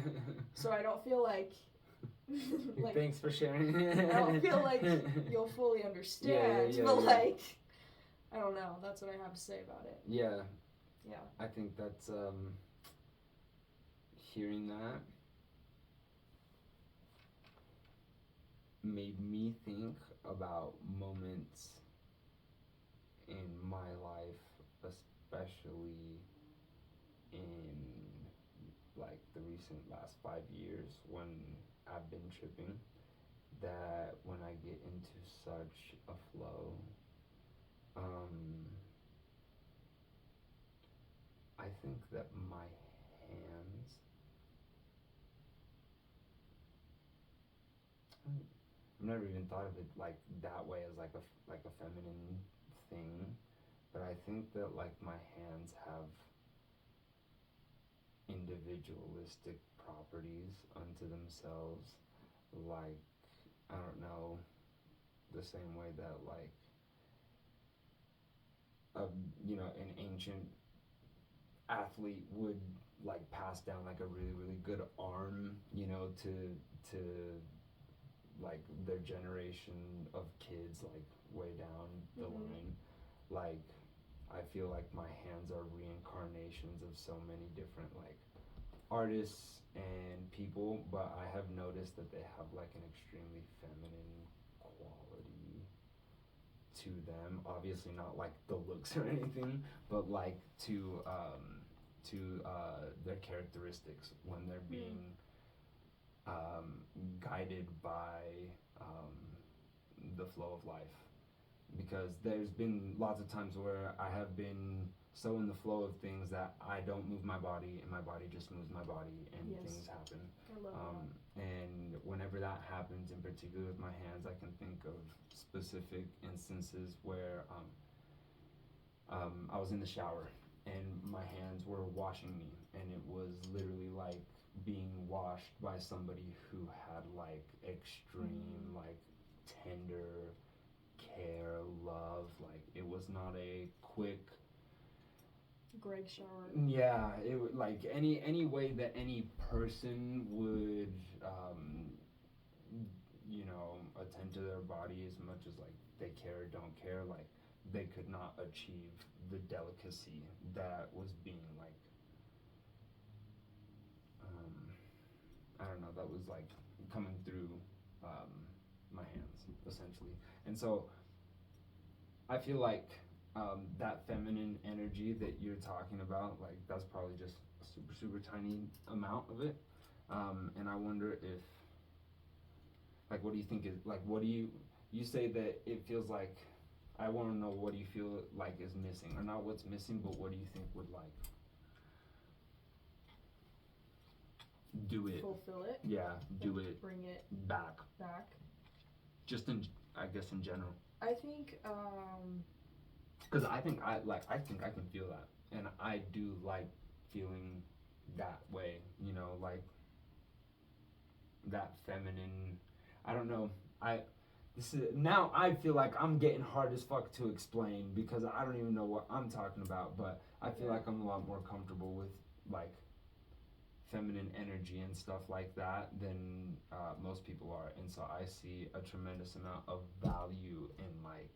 So I don't feel like, like, thanks for sharing. I don't feel like you'll fully understand, but like, I don't know, that's what I have to say about it. Yeah. Yeah. I think that's, hearing that made me think about moments in my life, especially in like the recent last 5 years when I've been tripping, that when I get into such a flow, I think that my hands, I've never even thought of it like that way, as like a feminine thing, but I think that like my hands have individualistic properties unto themselves, like, I don't know, the same way that like an ancient athlete would like pass down like a really, really good arm, to like their generation of kids, like way down the line. Like, I feel like my hands are reincarnations of so many different like artists and people, but I have noticed that they have like an extremely feminine quality to them. Obviously not like the looks or anything, but like to their characteristics when they're being guided by the flow of life. Because there's been lots of times where I have been so in the flow of things that I don't move my body and my body just moves my body and things happen. I love that. And whenever that happens, in particular with my hands, I can think of specific instances where I was in the shower and my hands were washing me, and it was literally like being washed by somebody who had like extreme like tender care, love. Like, it was not a quick Greg shower. Yeah, it would like any way that any person would attend to their body as much as like they care or don't care. Like, they could not achieve the delicacy that was being like, I don't know, that was like coming through my hands essentially. And so I feel like that feminine energy that you're talking about, like that's probably just a super super tiny amount of it. And I wonder if, like, what do you think is like, what do you say that it feels like? I want to know, what do you feel like is missing, or not what's missing, but what do you think would like do it? Fulfill it. Yeah, do it. Bring it back. Just in, I guess, in general. I think. Because I think I can feel that, and I do like feeling that way. You know, like that feminine. I don't know. Now I feel like I'm getting hard as fuck to explain because I don't even know what I'm talking about, but I feel like I'm a lot more comfortable with like feminine energy and stuff like that than most people are, and so I see a tremendous amount of value in like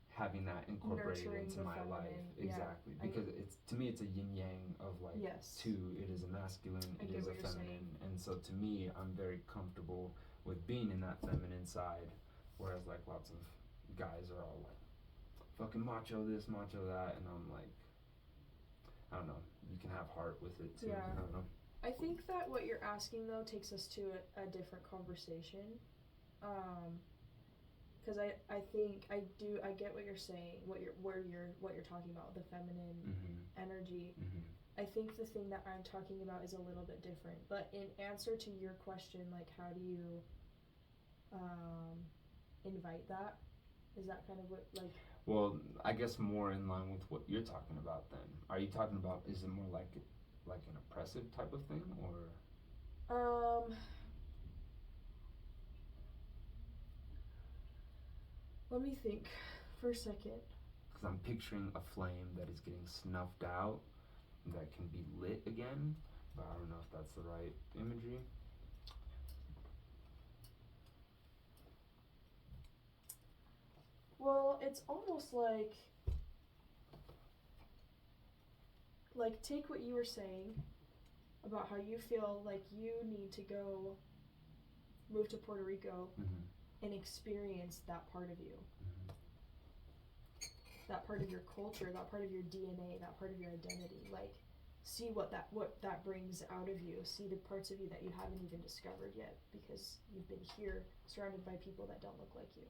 having that incorporated Nurturing into the my feminine, life. yeah. Exactly, because it's, to me, it's a yin yang of like Yes. two. It is a masculine, I it get is a what you're feminine, saying. and so to me, I'm very comfortable with being in that feminine side, whereas like lots of guys are all like fucking macho this, macho that, and I'm like, I don't know. You can have heart with it too. Yeah. I don't know. I think that what you're asking though takes us to a different conversation, because I think I get what you're saying, what you're talking about, the feminine energy. I think the thing that I'm talking about is a little bit different, but in answer to your question, like how do you invite that? Is that kind of what, like? Well, I guess more in line with what you're talking about then. Are you talking about, is it more like an oppressive type of thing, or? Let me think for a second. Because I'm picturing a flame that is getting snuffed out that can be lit again, but I don't know if that's the right imagery. Well, it's almost like take what you were saying about how you feel like you need to go move to Puerto Rico and experience that part of you. That part of your culture, that part of your DNA, that part of your identity. Like, see what that brings out of you. See the parts of you that you haven't even discovered yet because you've been here surrounded by people that don't look like you.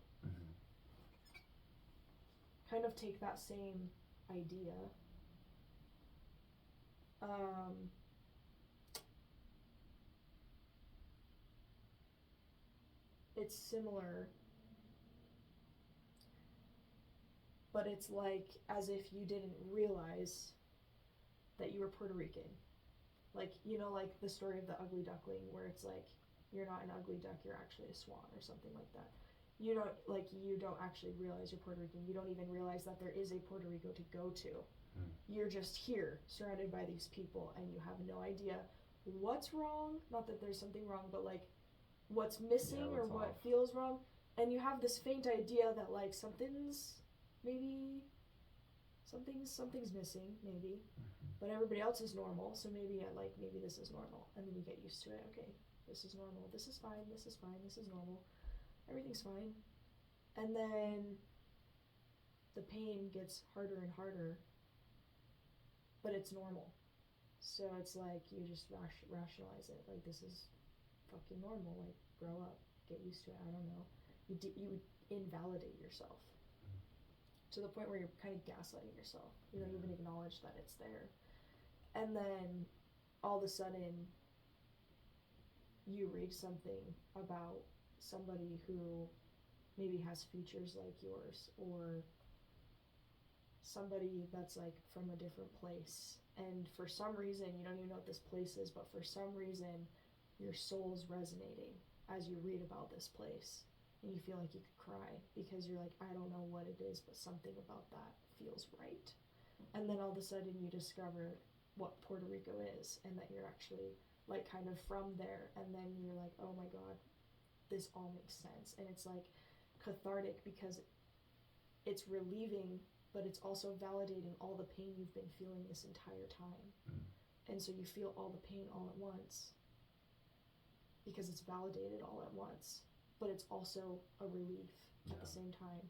Kind of take that same idea. It's similar, but it's like as if you didn't realize that you were Puerto Rican. Like, you know, like the story of the ugly duckling, where it's like, you're not an ugly duck, you're actually a swan or something like that. You don't actually realize you're Puerto Rican. You don't even realize that there is a Puerto Rico to go to. You're just here, surrounded by these people, and you have no idea what's wrong. Not that there's something wrong, but like what's missing or what feels wrong. And you have this faint idea that like something's missing, maybe. But everybody else is normal, so maybe this is normal. And then you get used to it. Okay, this is normal. This is fine. This is fine. This is normal. Everything's fine. And then the pain gets harder and harder, but it's normal. So it's like you just rationalize it. Like, this is fucking normal. Like, grow up, get used to it. I don't know. You invalidate yourself to the point where you're kind of gaslighting yourself. You don't even acknowledge that it's there. And then all of a sudden you read something about somebody who maybe has features like yours, or somebody that's like from a different place, and for some reason you don't even know what this place is, but for some reason your soul's resonating as you read about this place, and you feel like you could cry because you're like, I don't know what it is, but something about that feels right. And then all of a sudden you discover what Puerto Rico is, and that you're actually like kind of from there, and then you're like, oh my god, this all makes sense. And it's like cathartic because it's relieving, but it's also validating all the pain you've been feeling this entire time. And so you feel all the pain all at once because it's validated all at once, but it's also a relief at the same time.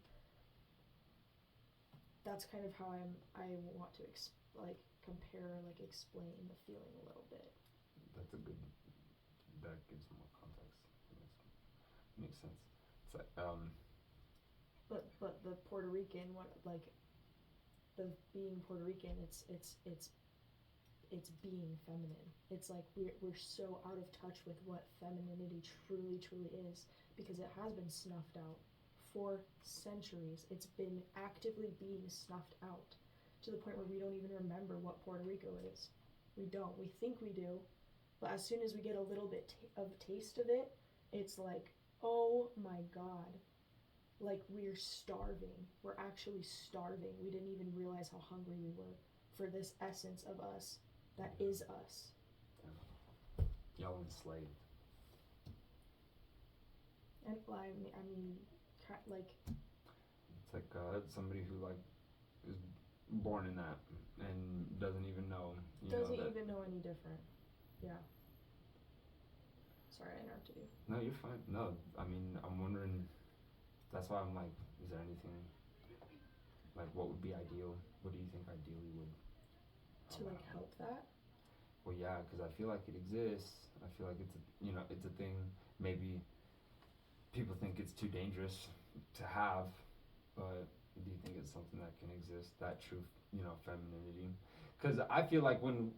That's kind of how I want to compare, explain the feeling a little bit. That's a good. That gives more context. Makes sense. It's like But the Puerto Rican the being Puerto Rican, it's being feminine. It's like we're so out of touch with what femininity truly is, because it has been snuffed out for centuries. It's been actively being snuffed out to the point where we don't even remember what Puerto Rico is. We don't. We think we do, but as soon as we get a little bit of taste of it, it's like, oh my God, like we're starving. We're actually starving. We didn't even realize how hungry we were for this essence of us that is us. y'all enslaved. And I mean, It's like somebody who is born in that and doesn't even know. Doesn't even know any different. Yeah. Sorry, I interrupted you. No, you're fine. No, I mean, I'm wondering. That's why I'm like, is there anything what would be ideal? What do you think ideally would to help that? Well, yeah, because I feel like it exists. I feel like it's a thing. Maybe people think it's too dangerous to have, but do you think it's something that can exist? That true, femininity. Because I feel like when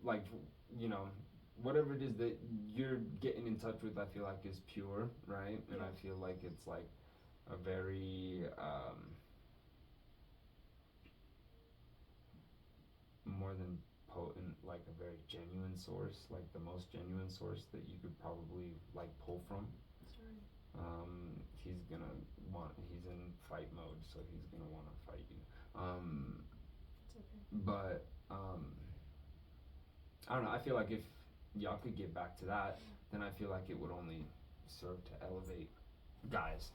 whatever it is that you're getting in touch with, I feel like is pure, right? And I feel like it's like a very more than potent, like a very genuine source, like the most genuine source that you could probably pull from. Sorry. He's in fight mode, so he's gonna want to fight you. It's okay. But I don't know, I feel like if y'all could get back to that, then I feel like it would only serve to elevate guys,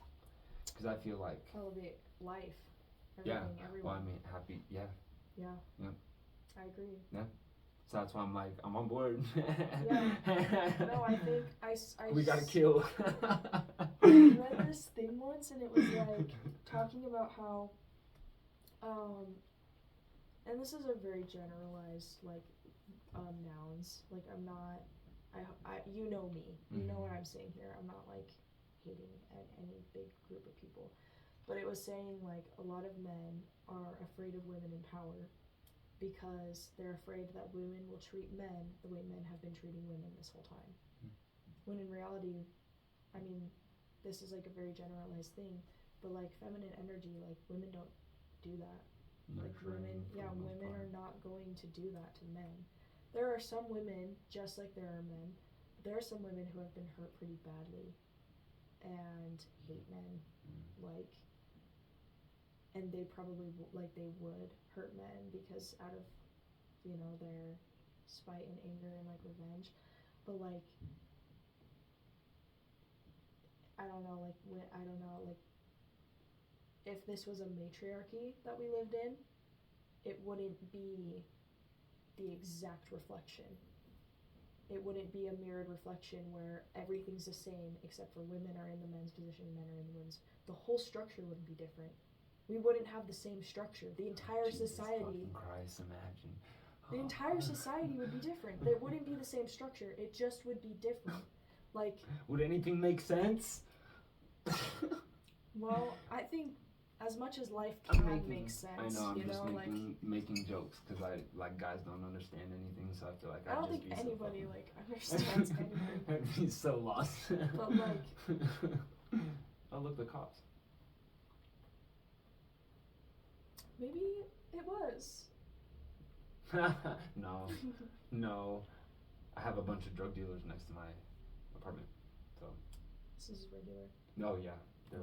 because I feel like elevate life, everyone. Everyone. Well, I mean, happy, yeah. I agree. Yeah, so that's why I'm on board. Yeah. No, I think I we gotta kill. I read this thing once, and it was talking about how and this is a very generalized nouns. I'm not you know me. You know what I'm saying here. I'm not hating at any big group of people. But it was saying a lot of men are afraid of women in power because they're afraid that women will treat men the way men have been treating women this whole time. When in reality, I mean, this is a very generalized thing, but feminine energy, women don't do that. Women are not going to do that to men. There are some women, just like there are men, there are some women who have been hurt pretty badly and hate men, and they probably they would hurt men because out of their spite and anger and revenge, but I don't know if this was a matriarchy that we lived in, it wouldn't be the exact reflection. It wouldn't be a mirrored reflection where everything's the same except for women are in the men's position and men are in the women's. The whole structure wouldn't be different. We wouldn't have the same structure. The entire society. Christ, imagine. The entire society would be different. There wouldn't be the same structure. It just would be different. Would anything make sense? Well, I think as much as life can make sense. I know, I'm just making jokes because guys don't understand anything, so I feel like I don't think anybody understands anything. I'd be so lost. But oh look, the cops. Maybe it was. No. I have a bunch of drug dealers next to my apartment, so. This is regular. Oh yeah, they're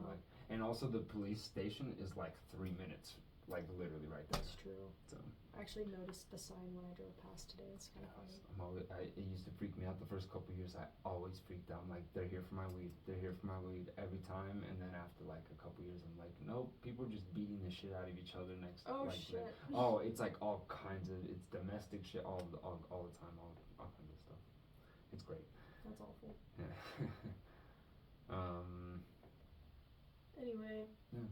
and also the police station is 3 minutes like literally right there. That's true. So I actually noticed the sign when I drove past today. It's kind of funny. it used to freak me out the first couple years. I always freaked out. I'm like, they're here for my weed. They're here for my weed every time. And then after like a couple years, I'm like, nope, people are just beating the shit out of each other next. Oh like, shit. It's like all kinds of, it's domestic shit all the time, all kinds of stuff. It's great. That's awful. Yeah. Anyway. Yeah.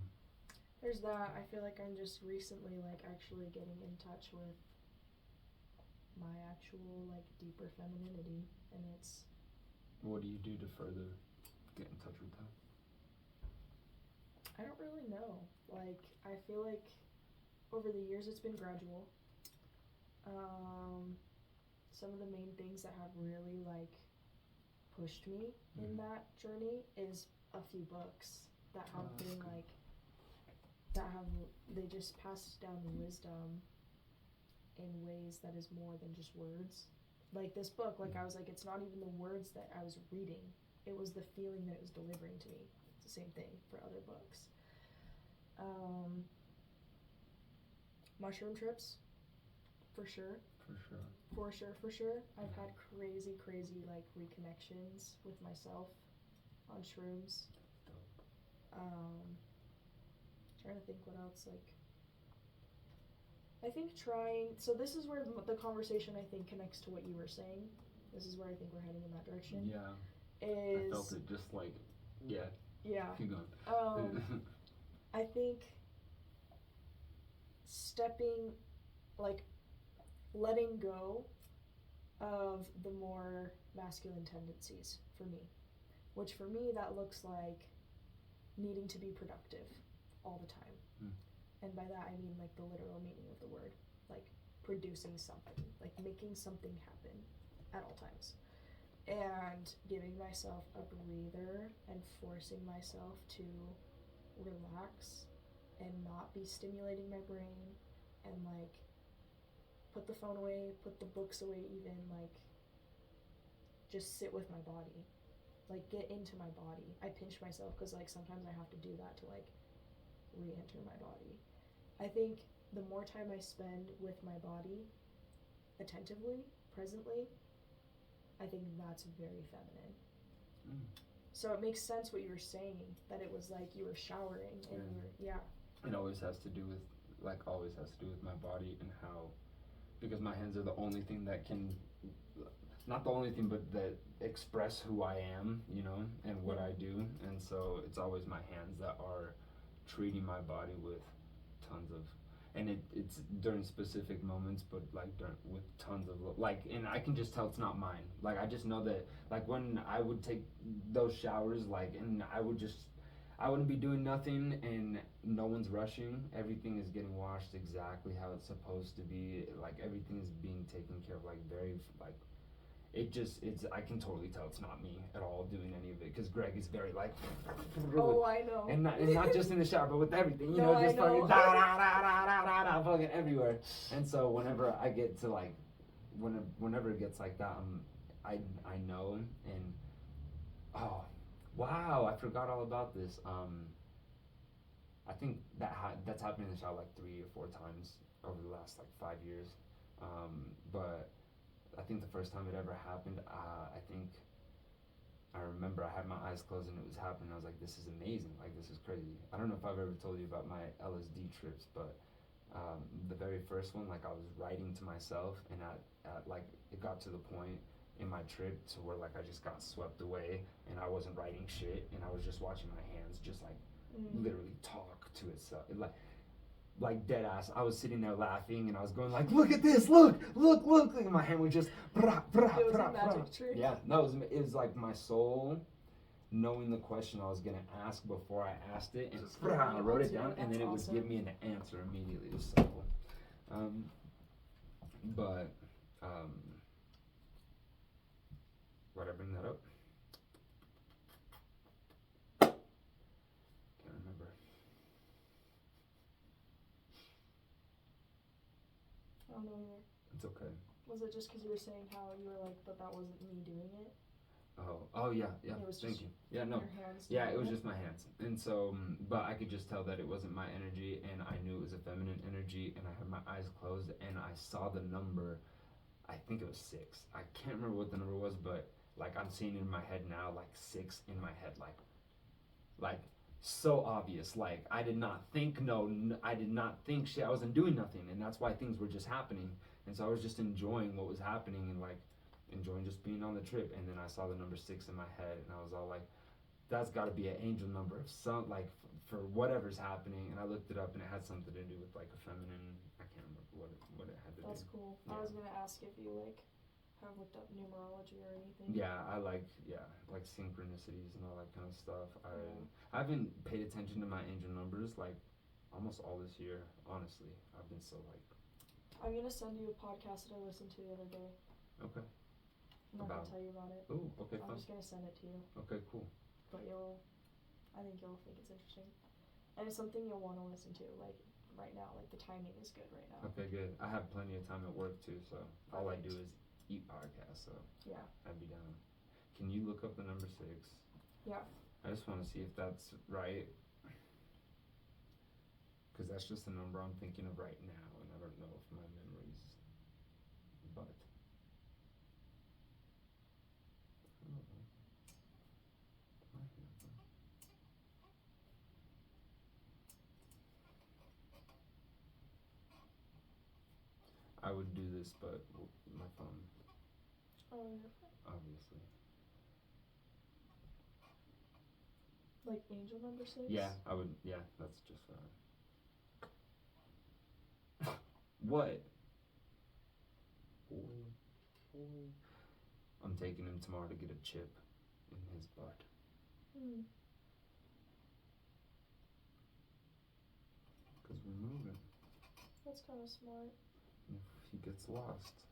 There's that. I feel like I'm just recently like actually getting in touch with my actual like deeper femininity, and it's. What do you do to further get in touch with that? I don't really know. Like, I feel like over the years it's been gradual. Some of the main things that have really like pushed me in that journey is a few books that have been like they just pass down wisdom in ways that is more than just words. Like this book, like I was like, it's not even the words that I was reading, it was the feeling that it was delivering to me. It's the same thing for other books. Mushroom trips, for sure. For sure. I've had crazy like reconnections with myself on shrooms. Trying to think what else, like I think so this is where the conversation I think connects to what you were saying. This is where I think we're heading in that direction. Yeah. I felt it just like, yeah. Yeah. Keep going. I think letting go of the more masculine tendencies for me, which for me that looks like needing to be productive all the time. And by that I mean like the literal meaning of the word, like producing something, like making something happen at all times, and giving myself a breather and forcing myself to relax and not be stimulating my brain, and like put the phone away, put the books away, even like just sit with my body, like get into my body. I pinch myself because like sometimes I have to do that to like re-enter my body. I think the more time I spend with my body attentively, presently, I think that's very feminine. So it makes sense what you were saying, that it was like you were showering and you were, It always has to do with my body and how, because my hands are the only thing that can, not the only thing, but that express who I am, you know, and what I do. And so it's always my hands that are treating my body with tons of, and it's during specific moments, but like with tons of and I can just tell it's not mine. Like I just know that, like when I would take those showers, like, and I wouldn't be doing nothing and no one's rushing. Everything is getting washed exactly how it's supposed to be. Like everything is being taken care of, like very like. I can totally tell it's not me at all doing any of it, because Greg is very like. Oh, I know. And not just in the shower, but with everything, you No, know, just I know. fucking da da da da da da da fucking everywhere. And so whenever I get to like, whenever it gets like that, I know, and oh, wow, I forgot all about this. I think that's happened in the shower like 3 or 4 times over the last like 5 years, but. I think the first time it ever happened, I remember I had my eyes closed and it was happening. I was like, this is amazing. Like, this is crazy. I don't know if I've ever told you about my LSD trips, but the very first one, like I was writing to myself, and like it got to the point in my trip to where like I just got swept away and I wasn't writing shit, and I was just watching my hands just like literally talk to itself. Like dead ass. I was sitting there laughing and I was going like, look at this, look, and my hand was just brah, brah, it was brah, a magic brah. trick. Yeah, no, it was like my soul knowing the question I was gonna ask before I asked it, and brah, I wrote it down, and then it would give me an answer immediately. It was so cool. Why'd I bring that up? Can't remember. I don't know either. It's okay. Was it just because you were saying how you were like, but that wasn't me doing it? Oh yeah. And it was Thank just you. Yeah, no. your hands. Yeah, doing it was just my hands. And so, but I could just tell that it wasn't my energy, and I knew it was a feminine energy, and I had my eyes closed, and I saw the number. I think it was 6. I can't remember what the number was, but like I'm seeing it in my head now, like 6 in my head, like so obvious. Like I did not think, I did not think shit. I wasn't doing nothing, and that's why things were just happening. And so I was just enjoying what was happening, and like enjoying just being on the trip. And then I saw the number 6 in my head, and I was all like, that's got to be an angel number of some, like for whatever's happening. And I looked it up, and it had something to do with like a feminine. I can't remember what it had to That's do. cool. Yeah. I was gonna ask if you like have looked up numerology or anything. Yeah, I like synchronicities and all that kind of stuff. I haven't paid attention to my angel numbers like almost all this year. Honestly, I've been so like. I'm gonna send you a podcast that I listened to the other day. Okay. I'm not About? gonna tell you about it. Ooh, okay, I'm fine. just gonna send it to you. Okay, cool. But I think you'll think it's interesting, and it's something you'll want to listen to. Like right now, like the timing is good right now. Okay, good. I have plenty of time at work too, so all I do Perfect. is eat podcasts. So Yeah. I'd be down. Can you look up the number 6? Yeah. I just want to see if that's right, because that's just the number I'm thinking of right now, and I don't know if my memories. But I don't know. I would do this, but my phone, Oh, obviously. like angel number 6. Yeah, I would. Yeah, that's just fine. What? I'm taking him tomorrow to get a chip in his butt. Because we're moving. That's kind of smart. If he gets lost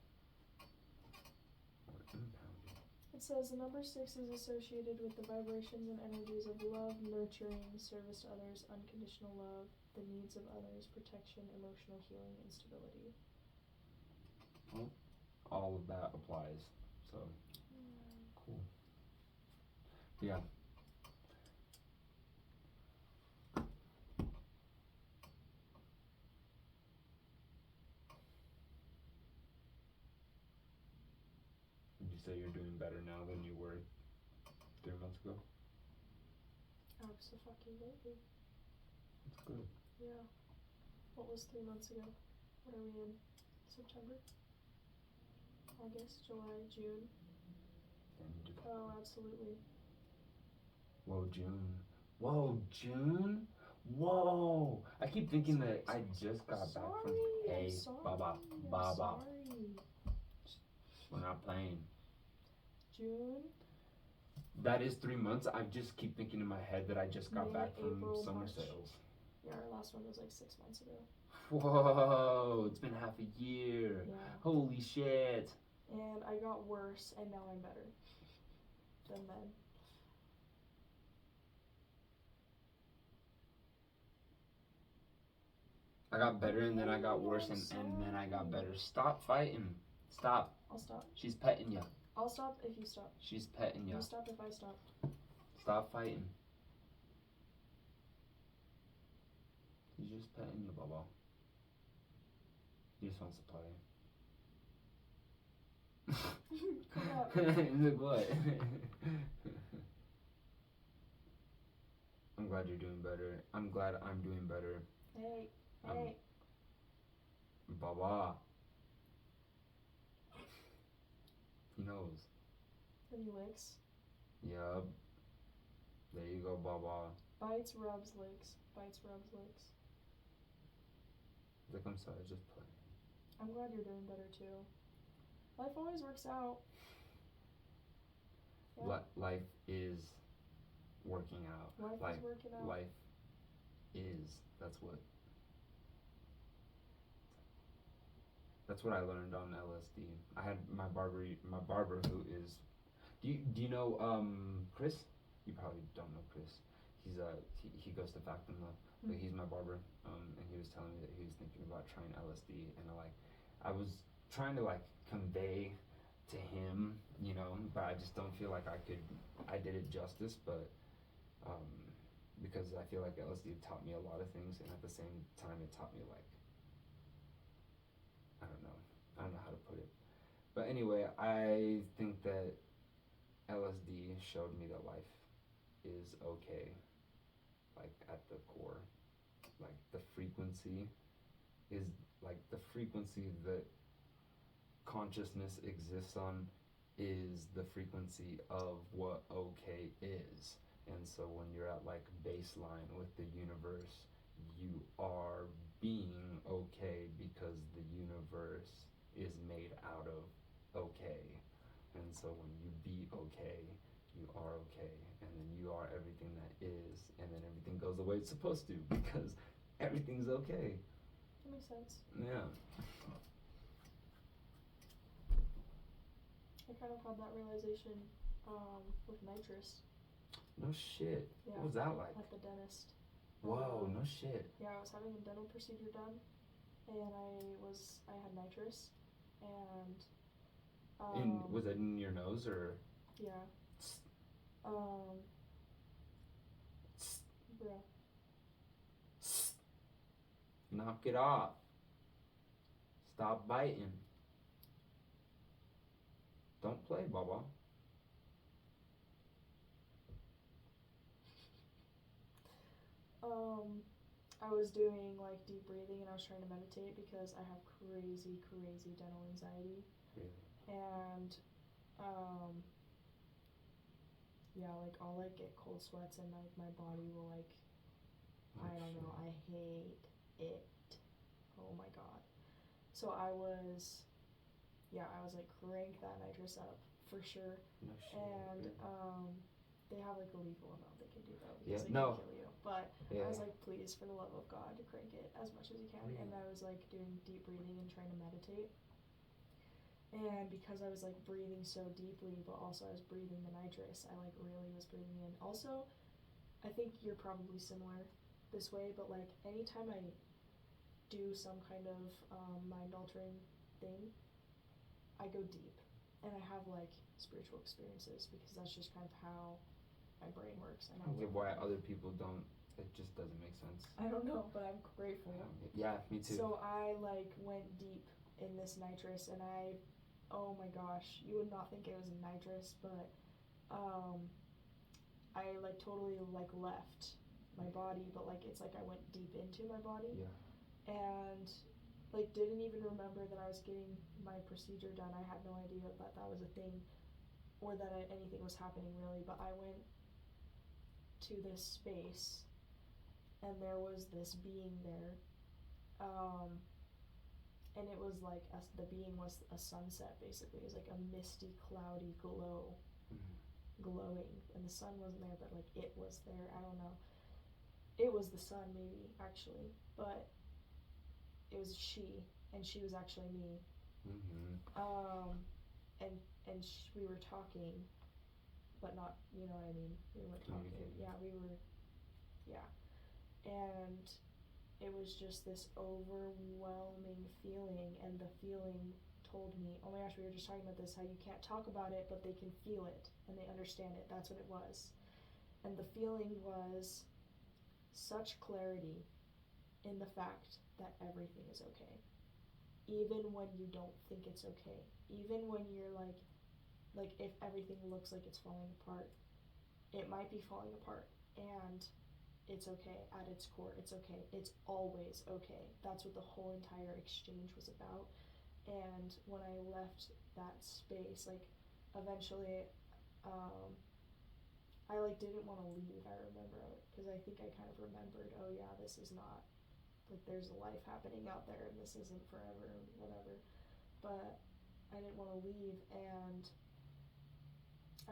or impounded. It says the number 6 is associated with the vibrations and energies of love, nurturing, service to others, unconditional love, the needs of others, protection, emotional healing, and stability. Well, all of that applies. So, cool. Yeah. Would you say you're doing better now than you were 3 months ago? Absolutely. That's good. Yeah. What was 3 months ago? What are we in? September? August, July, June? Oh, absolutely. Whoa, June. Whoa, June? Whoa! I keep thinking that I just got back from. Hey, Baba. Sorry. We're not playing. June? That is 3 months. I just keep thinking in my head that I just got May, back from April, summer March. sales. Yeah, our last one was like 6 months ago. Whoa! It's been half a year. Yeah. Holy shit! And I got worse, and now I'm better than then. I got better and then I got worse and then I got better. Stop fighting. Stop. I'll stop. She's petting ya. I'll stop if you stop. She's petting ya. You stop if I stop. Stop fighting. He's just petting you, Baba. He just wants to play. Come up. Look what? I'm glad you're doing better. I'm glad I'm doing better. Hey, hey. Baba. He knows. Any licks? Yup. There you go, Baba. Bites, rubs, licks. Bites, rubs, licks. Like, I'm sorry, just play. I'm glad you're doing better too. Life always works out. Yeah. Life is working out. Life is working out. Life is. That's what I learned on LSD. I had my barber who is. Do you know Chris? You probably don't know Chris. He's he goes to Factum though, but he's my barber. And he was telling me that he was thinking about trying LSD, and I was trying to like convey to him, you know, but I just don't feel like I did it justice, but because I feel like LSD taught me a lot of things, and at the same time it taught me like, I don't know how to put it, but anyway, I think that LSD showed me that life is okay, like at the core, like the frequency is like the frequency that consciousness exists on is the frequency of what okay is. And so when you're at like baseline with the universe, you are being okay because the universe is made out of okay. And so when you be okay, you are okay, and then you are everything that is, and then everything goes the way it's supposed to because everything's okay. That makes sense. Yeah. I kind of had that realization with nitrous. No shit. Yeah, What was that like? at the dentist. Whoa, no shit. Yeah, I was having a dental procedure done, and I had nitrous, and Was that in your nose or? yeah, bro. Knock it off. Stop biting. Don't play, Baba. I was doing like deep breathing and I was trying to meditate because I have crazy dental anxiety. Really? And yeah, like I'll like get cold sweats and like my body will like, I don't know, I hate it. Oh my god. So I was like crank that nitrous up for sure. No shit. And really? they have like a lethal amount they can do though Yeah, because they no. can kill you. But Yeah. I was like, please, for the love of God, to crank it as much as you can. And I was like doing deep breathing and trying to meditate. And because I was like breathing so deeply, but also I was breathing the nitrous, I like really was breathing in. Also, I think you're probably similar this way, but like anytime I do some kind of mind altering thing, I go deep. And I have like spiritual experiences because that's just kind of how my brain works. And I don't get why other people don't. It just doesn't make sense. I don't know, but I'm grateful. Yeah, me too. So I like went deep in this nitrous, and oh my gosh, you would not think it was nitrous, but I like totally like left my body, but like it's like I went deep into my body. Yeah. And like didn't even remember that I was getting my procedure done. I had no idea that that was a thing or that anything was happening really, but I went to this space and there was this being there, and it was like the being was a sunset basically. It was like a misty cloudy glow, glowing, and the sun wasn't there, but like it was there. I don't know, it was the sun maybe actually, but it was she, and she was actually me. We were talking, but not, you know what I mean? We weren't talking. Yeah, we were, yeah. And it was just this overwhelming feeling, and the feeling told me, oh my gosh, we were just talking about this, how you can't talk about it, but they can feel it, and they understand it. That's what it was. And the feeling was such clarity in the fact that everything is okay. Even when you don't think it's okay. Even when you're like if everything looks like it's falling apart, it might be falling apart, and it's okay at its core. It's okay. It's always okay. That's what the whole entire exchange was about. And when I left that space, like eventually, I like didn't want to leave. I remember because I think I kind of remembered, oh yeah, this is not like there's a life happening out there, and this isn't forever, whatever. But I didn't want to leave, and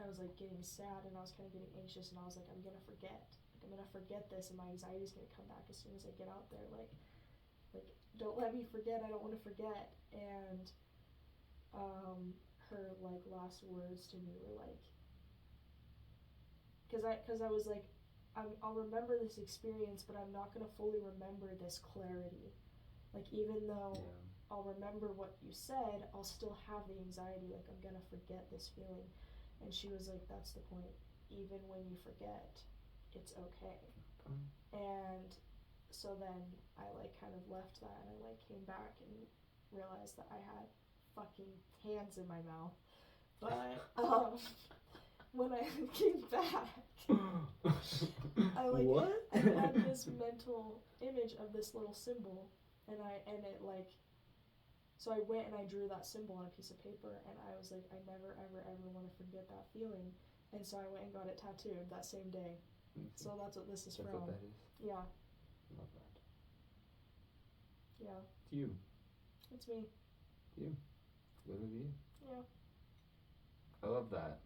I was like getting sad, and I was kind of getting anxious, and I was like, I'm gonna forget this, and my anxiety is gonna come back as soon as I get out there. Like don't let me forget. I don't want to forget. And her like last words to me were like, because I was like, I'll remember this experience, but I'm not gonna fully remember this clarity. Like even though I'll remember what you said, I'll still have the anxiety, like I'm gonna forget this feeling. And she was like, that's the point. Even when you forget, it's okay. And so then I like kind of left that and I like came back and realized that I had fucking hands in my mouth. But when I came back, I like what? I had this mental image of this little symbol, and it like, so I went and I drew that symbol on a piece of paper, and I was like, I never ever ever want to forget that feeling, and so I went and got it tattooed that same day. So that's what this is That's from. what that is. Yeah. Love that. Yeah. It's you. It's me. Literally you. Yeah. I love that.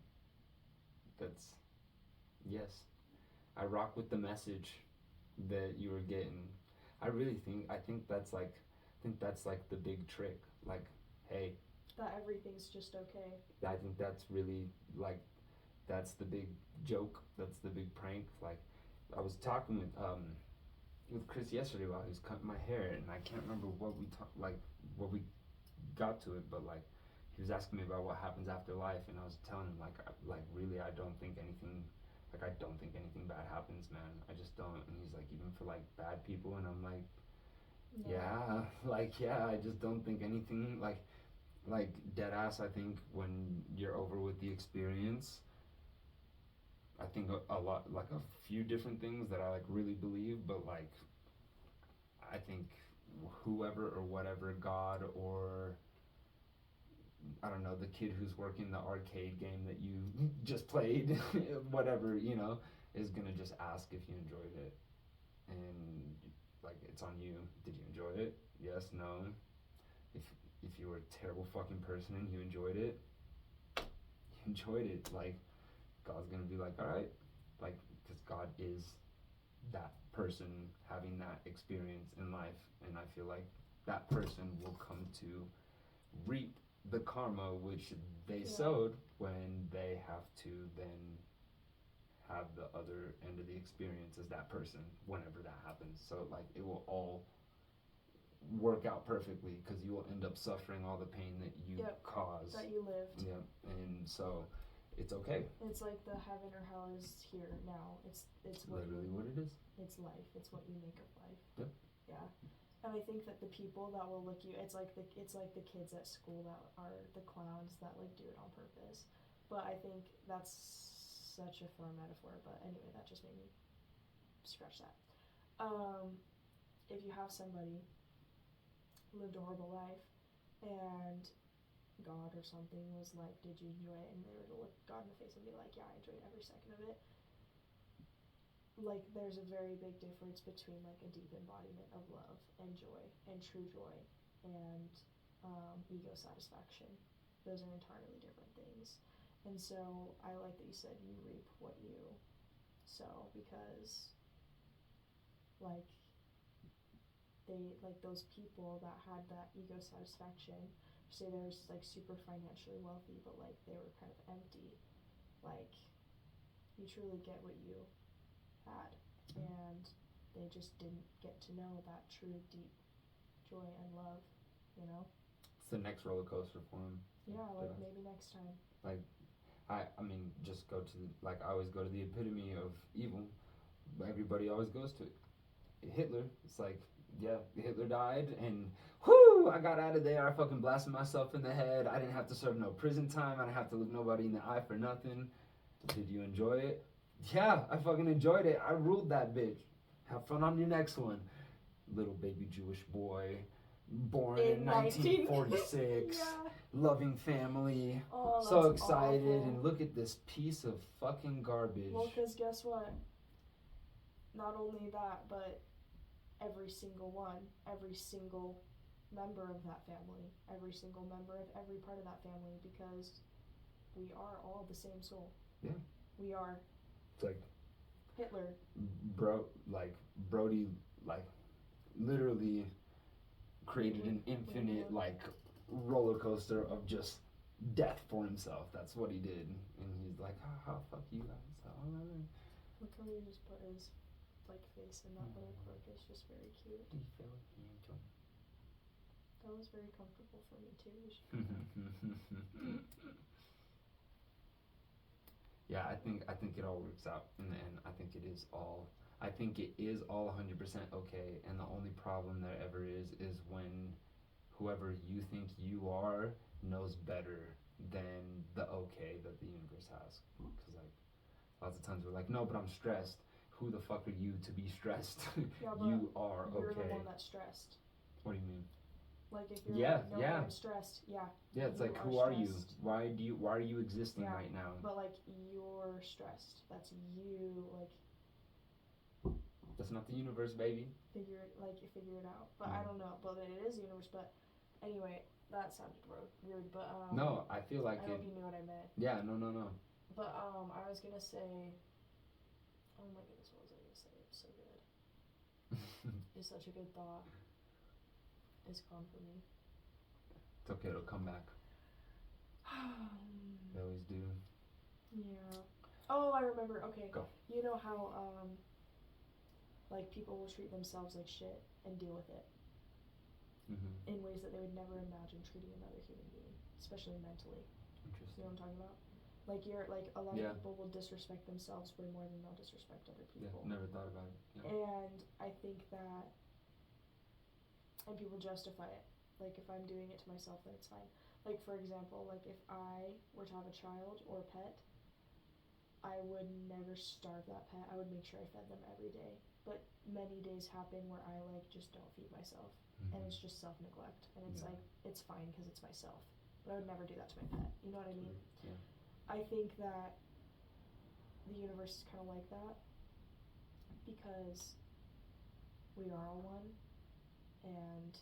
That's, yes. I rock with the message that you were getting. I think that's like the big trick. Like, hey, That everything's just okay. I think that's really like, that's the big joke. That's the big prank. Like, I was talking with Chris yesterday while he was cutting my hair, and I can't remember what we got to it, but like, he was asking me about what happens after life, and I was telling him like really, I don't think anything bad happens, man. I just don't. And he's like, even for like bad people, and I'm like, No. yeah, I just don't think anything like dead ass. I think when you're over with the experience, I think a lot, like a few different things that I like really believe, but like, I think whoever or whatever, God or I don't know, the kid who's working the arcade game that you just played, whatever, you know, is gonna just ask if you enjoyed it. And like, it's on you. Did you enjoy it? Yes, no. If you were a terrible fucking person and you enjoyed it, you enjoyed it. Like, God's gonna be like, all right, like, because God is that person having that experience in life, and I feel like that person will come to reap the karma which they sowed when they have to then have the other end of the experience as that person whenever that happens. So like, it will all work out perfectly, because you will end up suffering all the pain that you caused, that you lived. Yeah, and so it's okay. It's like the heaven or hell is here now. It's literally what it is. It's life. It's what you make of life. Yep. Yeah. And I think that the people that will look you, it's like the kids at school that are the clowns that like do it on purpose. But I think that's such a far metaphor. But anyway, that just made me scratch that. If you have somebody lived a horrible life, and God or something was like, "Did you enjoy it?" and they were to look God in the face and be like, "Yeah, I enjoyed every second of it." Like, there's a very big difference between like a deep embodiment of love and joy and true joy and ego satisfaction. Those are entirely different things. And so I like that you said you reap what you sow, because like, they, like, those people that had that ego satisfaction, say they were like super financially wealthy, but like they were kind of empty. Like, you truly get what you had, and they just didn't get to know that true deep joy and love, you know? It's the next roller coaster for him. Yeah, like maybe next time. Like, I mean, just go to like, I always go to the epitome of evil. Everybody always goes to it. Hitler. It's like, yeah, Hitler died, and whoo, I got out of there. I fucking blasted myself in the head. I didn't have to serve no prison time. I didn't have to look nobody in the eye for nothing. Did you enjoy it? Yeah, I fucking enjoyed it. I ruled that bitch. Have fun on your next one. Little baby Jewish boy, born in 1946, yeah. loving family, Oh, so that's excited, awful. and look at this piece of fucking garbage. Well, because guess what? Not only that, but every single member of that family, every single member of every part of that family, because we are all the same soul. Yeah. We are. It's like Hitler. Brody, like, literally created an infinite, like, roller coaster of just death for himself. That's what he did. And he's like, oh, fuck you guys. Look how he just put his, like, face in that little cloak. It's just very cute. Do you feel it? You enjoy it? That was very comfortable for me too. We should go back. Yeah, I think it all works out in the end. I think it is all 100% okay, and the only problem there ever is when whoever you think you are knows better than the okay that the universe has. Because like lots of times we're like, no, but I'm stressed. Who the fuck are you to be stressed? Yeah, but You are you're okay. the one that's stressed. What do you mean? Like if you're Yeah, like, no, yeah. I'm stressed. Yeah. Yeah, it's You like, are who are you? stressed. Why are you existing Yeah. right now? But like you're stressed. That's you. Like That's not the universe, baby. figure it out. But I don't know. But it is the universe. But anyway, that sounded weird. But No, I feel like I it. hope you knew what I meant. Yeah, no. But I was gonna say. Oh my goodness, what was I gonna say? It's so good. It's such a good thought. It's gone for me. It's okay, it'll come back. They always do. Yeah. Oh, I remember. Okay. Go. You know how like people will treat themselves like shit and deal with it in ways that they would never imagine treating another human being, especially mentally. You Interesting. know what I'm talking about? Like a lot Yeah. of people will disrespect themselves way more than they'll disrespect other people. Yeah, never thought about it. Yeah. And I think that, and people justify it. Like if I'm doing it to myself, then it's fine. Like for example, like if I were to have a child or a pet, I would never starve that pet. I would make sure I fed them every day. But many days happen where I like just don't feed myself, and it's just self-neglect. And it's like it's fine because it's myself, but I would never do that to my pet. You know what I mean? Yeah. I think that the universe is kind of like that because we are all one, and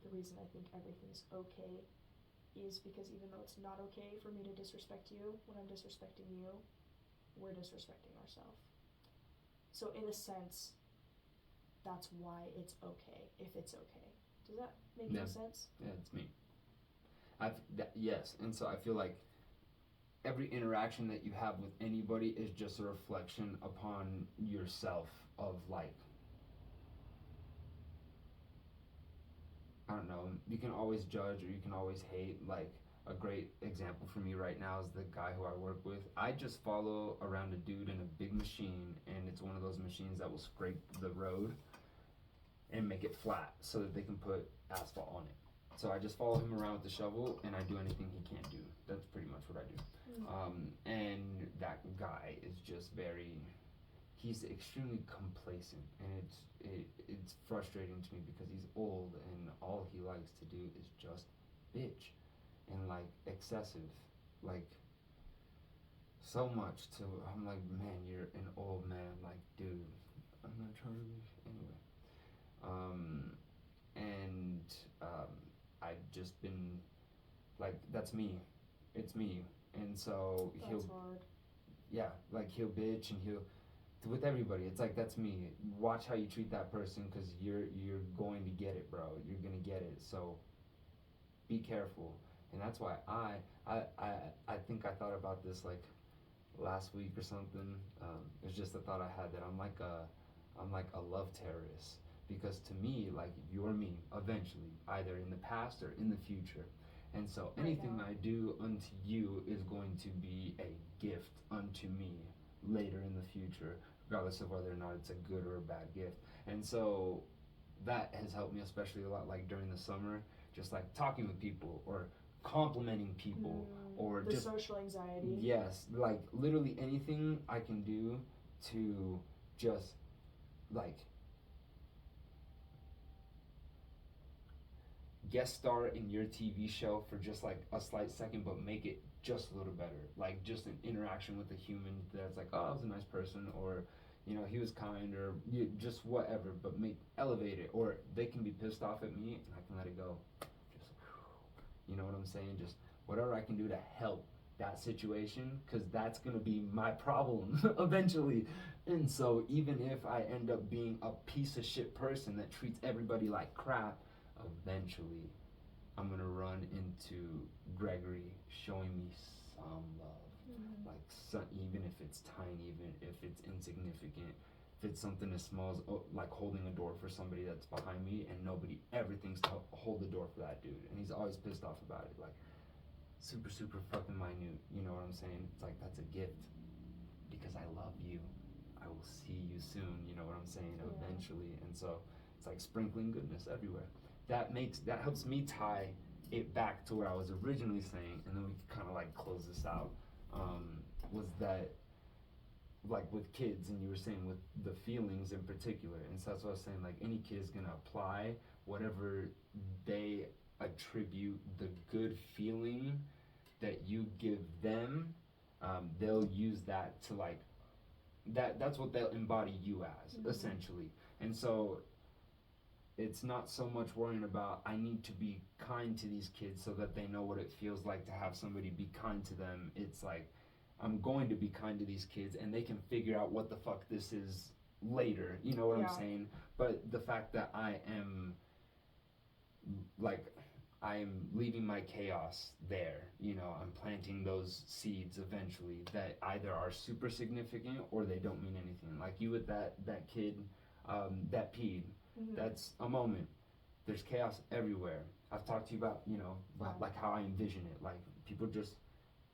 the reason I think everything's okay is because even though it's not okay for me to disrespect you, when I'm disrespecting you, we're disrespecting ourselves. So in a sense, that's why it's okay, if it's okay. Does that make any sense? Yeah, it's me. Yes, and so I feel like every interaction that you have with anybody is just a reflection upon yourself of like, I don't know, you can always judge or you can always hate. Like a great example for me right now is the guy who I work with. I just follow around a dude in a big machine, and it's one of those machines that will scrape the road and make it flat so that they can put asphalt on it. So I just follow him around with the shovel, and I do anything he can't do. That's pretty much what I do. And that guy is just he's extremely complacent, and it's frustrating to me because he's old, and all he likes to do is just bitch, and like excessive, like so much to, I'm like, man, you're an old man, like, dude, I'm not trying to be, anyway. I've just been like, that's me, it's me, and so That's hard. Yeah, like he'll bitch and he'll, with everybody, it's like, that's me. Watch how you treat that person, because you're going to get it, bro. You're gonna get it. So be careful. And that's why I think I thought about this like last week or something. It's just a thought I had that I'm like a love terrorist, because to me, like, you're me eventually, either in the past or in the future. And so anything I do unto you is going to be a gift unto me later in the future, regardless of whether or not it's a good or a bad gift. And so that has helped me especially a lot, like during the summer, just like talking with people or complimenting people, or the just social anxiety. Yes, like literally anything I can do to just like guest star in your TV show for just like a slight second, but make it just a little better. Like just an interaction with a human that's like, oh, that was a nice person, or you know, he was kind, or just whatever, but elevate it. Or they can be pissed off at me and I can let it go. Just, you know what I'm saying? Just whatever I can do to help that situation, because that's going to be my problem eventually. And so even if I end up being a piece of shit person that treats everybody like crap, eventually I'm going to run into Gregory showing me some love. Like even if it's tiny, even if it's insignificant, it's something as small as like holding a door for somebody that's behind me, and nobody ever thinks to hold the door for that dude, and he's always pissed off about it, like super fucking minute. You know what I'm saying? It's like that's a gift because I love you. I will see you soon. You know what I'm saying? Yeah. Eventually, and so it's like sprinkling goodness everywhere. That helps me tie it back to what I was originally saying, and then we can kind of like close this out. Was that like with kids, and you were saying with the feelings in particular, and so that's what I was saying, like any kid is gonna apply whatever they attribute the good feeling that you give them. They'll use that to like that's what they'll embody you as, essentially. And so it's not so much worrying about I need to be kind to these kids so that they know what it feels like to have somebody be kind to them. It's like I'm going to be kind to these kids and they can figure out what the fuck this is later. You know what I'm saying? But the fact that I am leaving my chaos there, you know, I'm planting those seeds eventually that either are super significant or they don't mean anything. Like you with that kid that peed. That's a moment. There's chaos everywhere. I've talked to you about, you know, like how I envision it. Like people just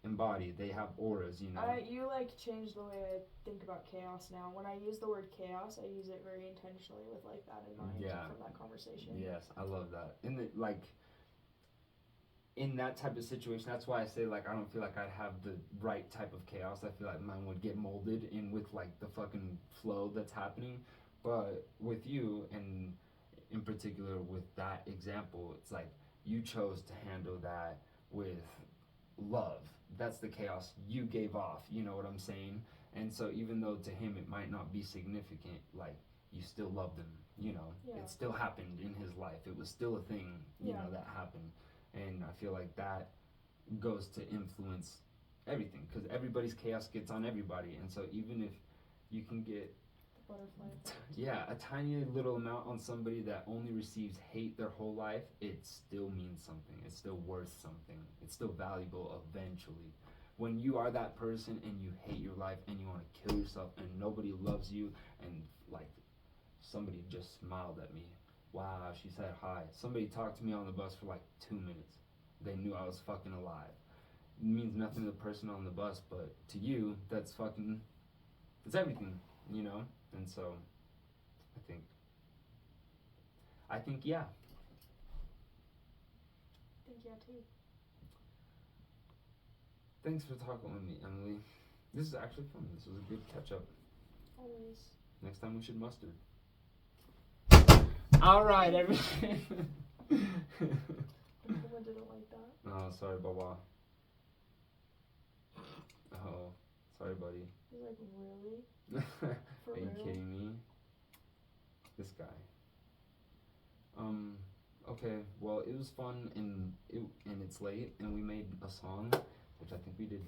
embody. They have auras, you know. You like changed the way I think about chaos now. When I use the word chaos, I use it very intentionally with like that in mind from that conversation. Yes, I love that. And like in that type of situation, that's why I say like I don't feel like I'd have the right type of chaos. I feel like mine would get molded in with like the fucking flow that's happening. But with you, and in particular with that example, it's like you chose to handle that with love. That's the chaos you gave off, you know what I'm saying? And so even though to him it might not be significant, like you still loved him, you know? It still happened in his life. It was still a thing, you know, that happened. And I feel like that goes to influence everything, because everybody's chaos gets on everybody. And so even if you can get a tiny little amount on somebody that only receives hate their whole life, it still means something. It's still worth something. It's still valuable eventually. When you are that person and you hate your life and you want to kill yourself and nobody loves you, and like somebody just smiled at me. Wow, she said hi. Somebody talked to me on the bus for like 2 minutes. They knew I was fucking alive. It means nothing to the person on the bus, but to you, that's fucking, it's everything, you know? And so, I think yeah. I think yeah too. Thanks for talking with me, Emily. This is actually fun. This was a good catch up. Always. Next time we should mustard. Alright, everything. Someone didn't like that. Oh, sorry, Baba. Oh, sorry, buddy. He's like, really? For Are you real? kidding me? This guy. Okay, well, it was fun, and it's late, and we made a song, which I think we did.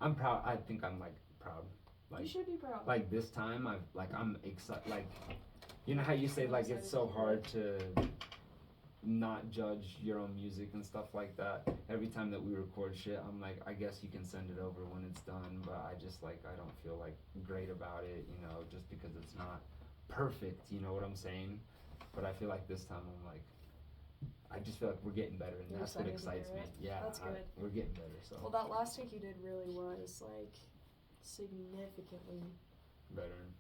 I'm proud. I think I'm like proud. Like, you should be proud. Like this time, I'm excited. Like, you know how you say like it's so hard to not judge your own music and stuff like that. Every time that we record shit, I'm like, I guess you can send it over when it's done, but I just like I don't feel like great about it, you know, just because it's not perfect. You know what I'm saying? But I feel like this time I'm like, I just feel like we're getting better, and that's what excites me. Yeah, that's good. We're getting better. So. Well, that last take you did really was like significantly better.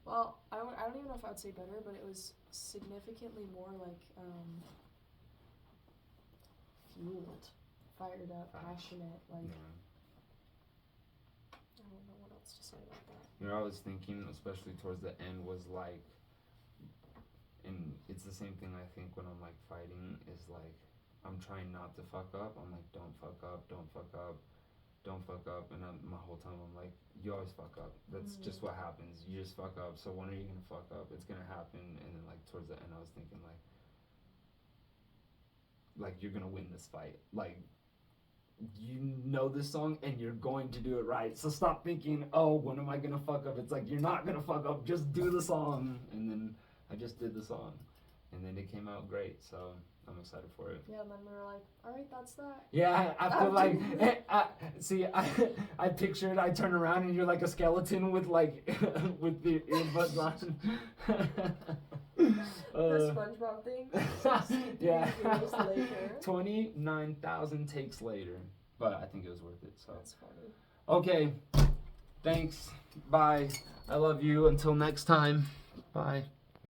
Well, I don't even know if I would say better, but it was significantly more like fueled, fired up, passionate. Like I don't know what else to say about that. You know, I was thinking, especially towards the end, was like. And it's the same thing I think when I'm like fighting is like I'm trying not to fuck up. I'm like, don't fuck up, don't fuck up, don't fuck up. And my whole time I'm like, you always fuck up. That's just what happens. You just fuck up. So when are you gonna fuck up? It's gonna happen. And then like towards the end I was thinking like you're gonna win this fight. Like you know this song and you're going to do it right. So stop thinking, oh, when am I gonna fuck up? It's like you're not gonna fuck up. Just do the song. And then I just did the song, and then it came out great. So I'm excited for it. Yeah, and then we were like, all right, that's that. Yeah, after like, I pictured I turn around and you're like a skeleton with like with the earbuds on. The SpongeBob thing. Yeah. Years later. 29,000 takes later, but I think it was worth it. So. That's funny. Okay, thanks. Bye. I love you. Until next time. Bye.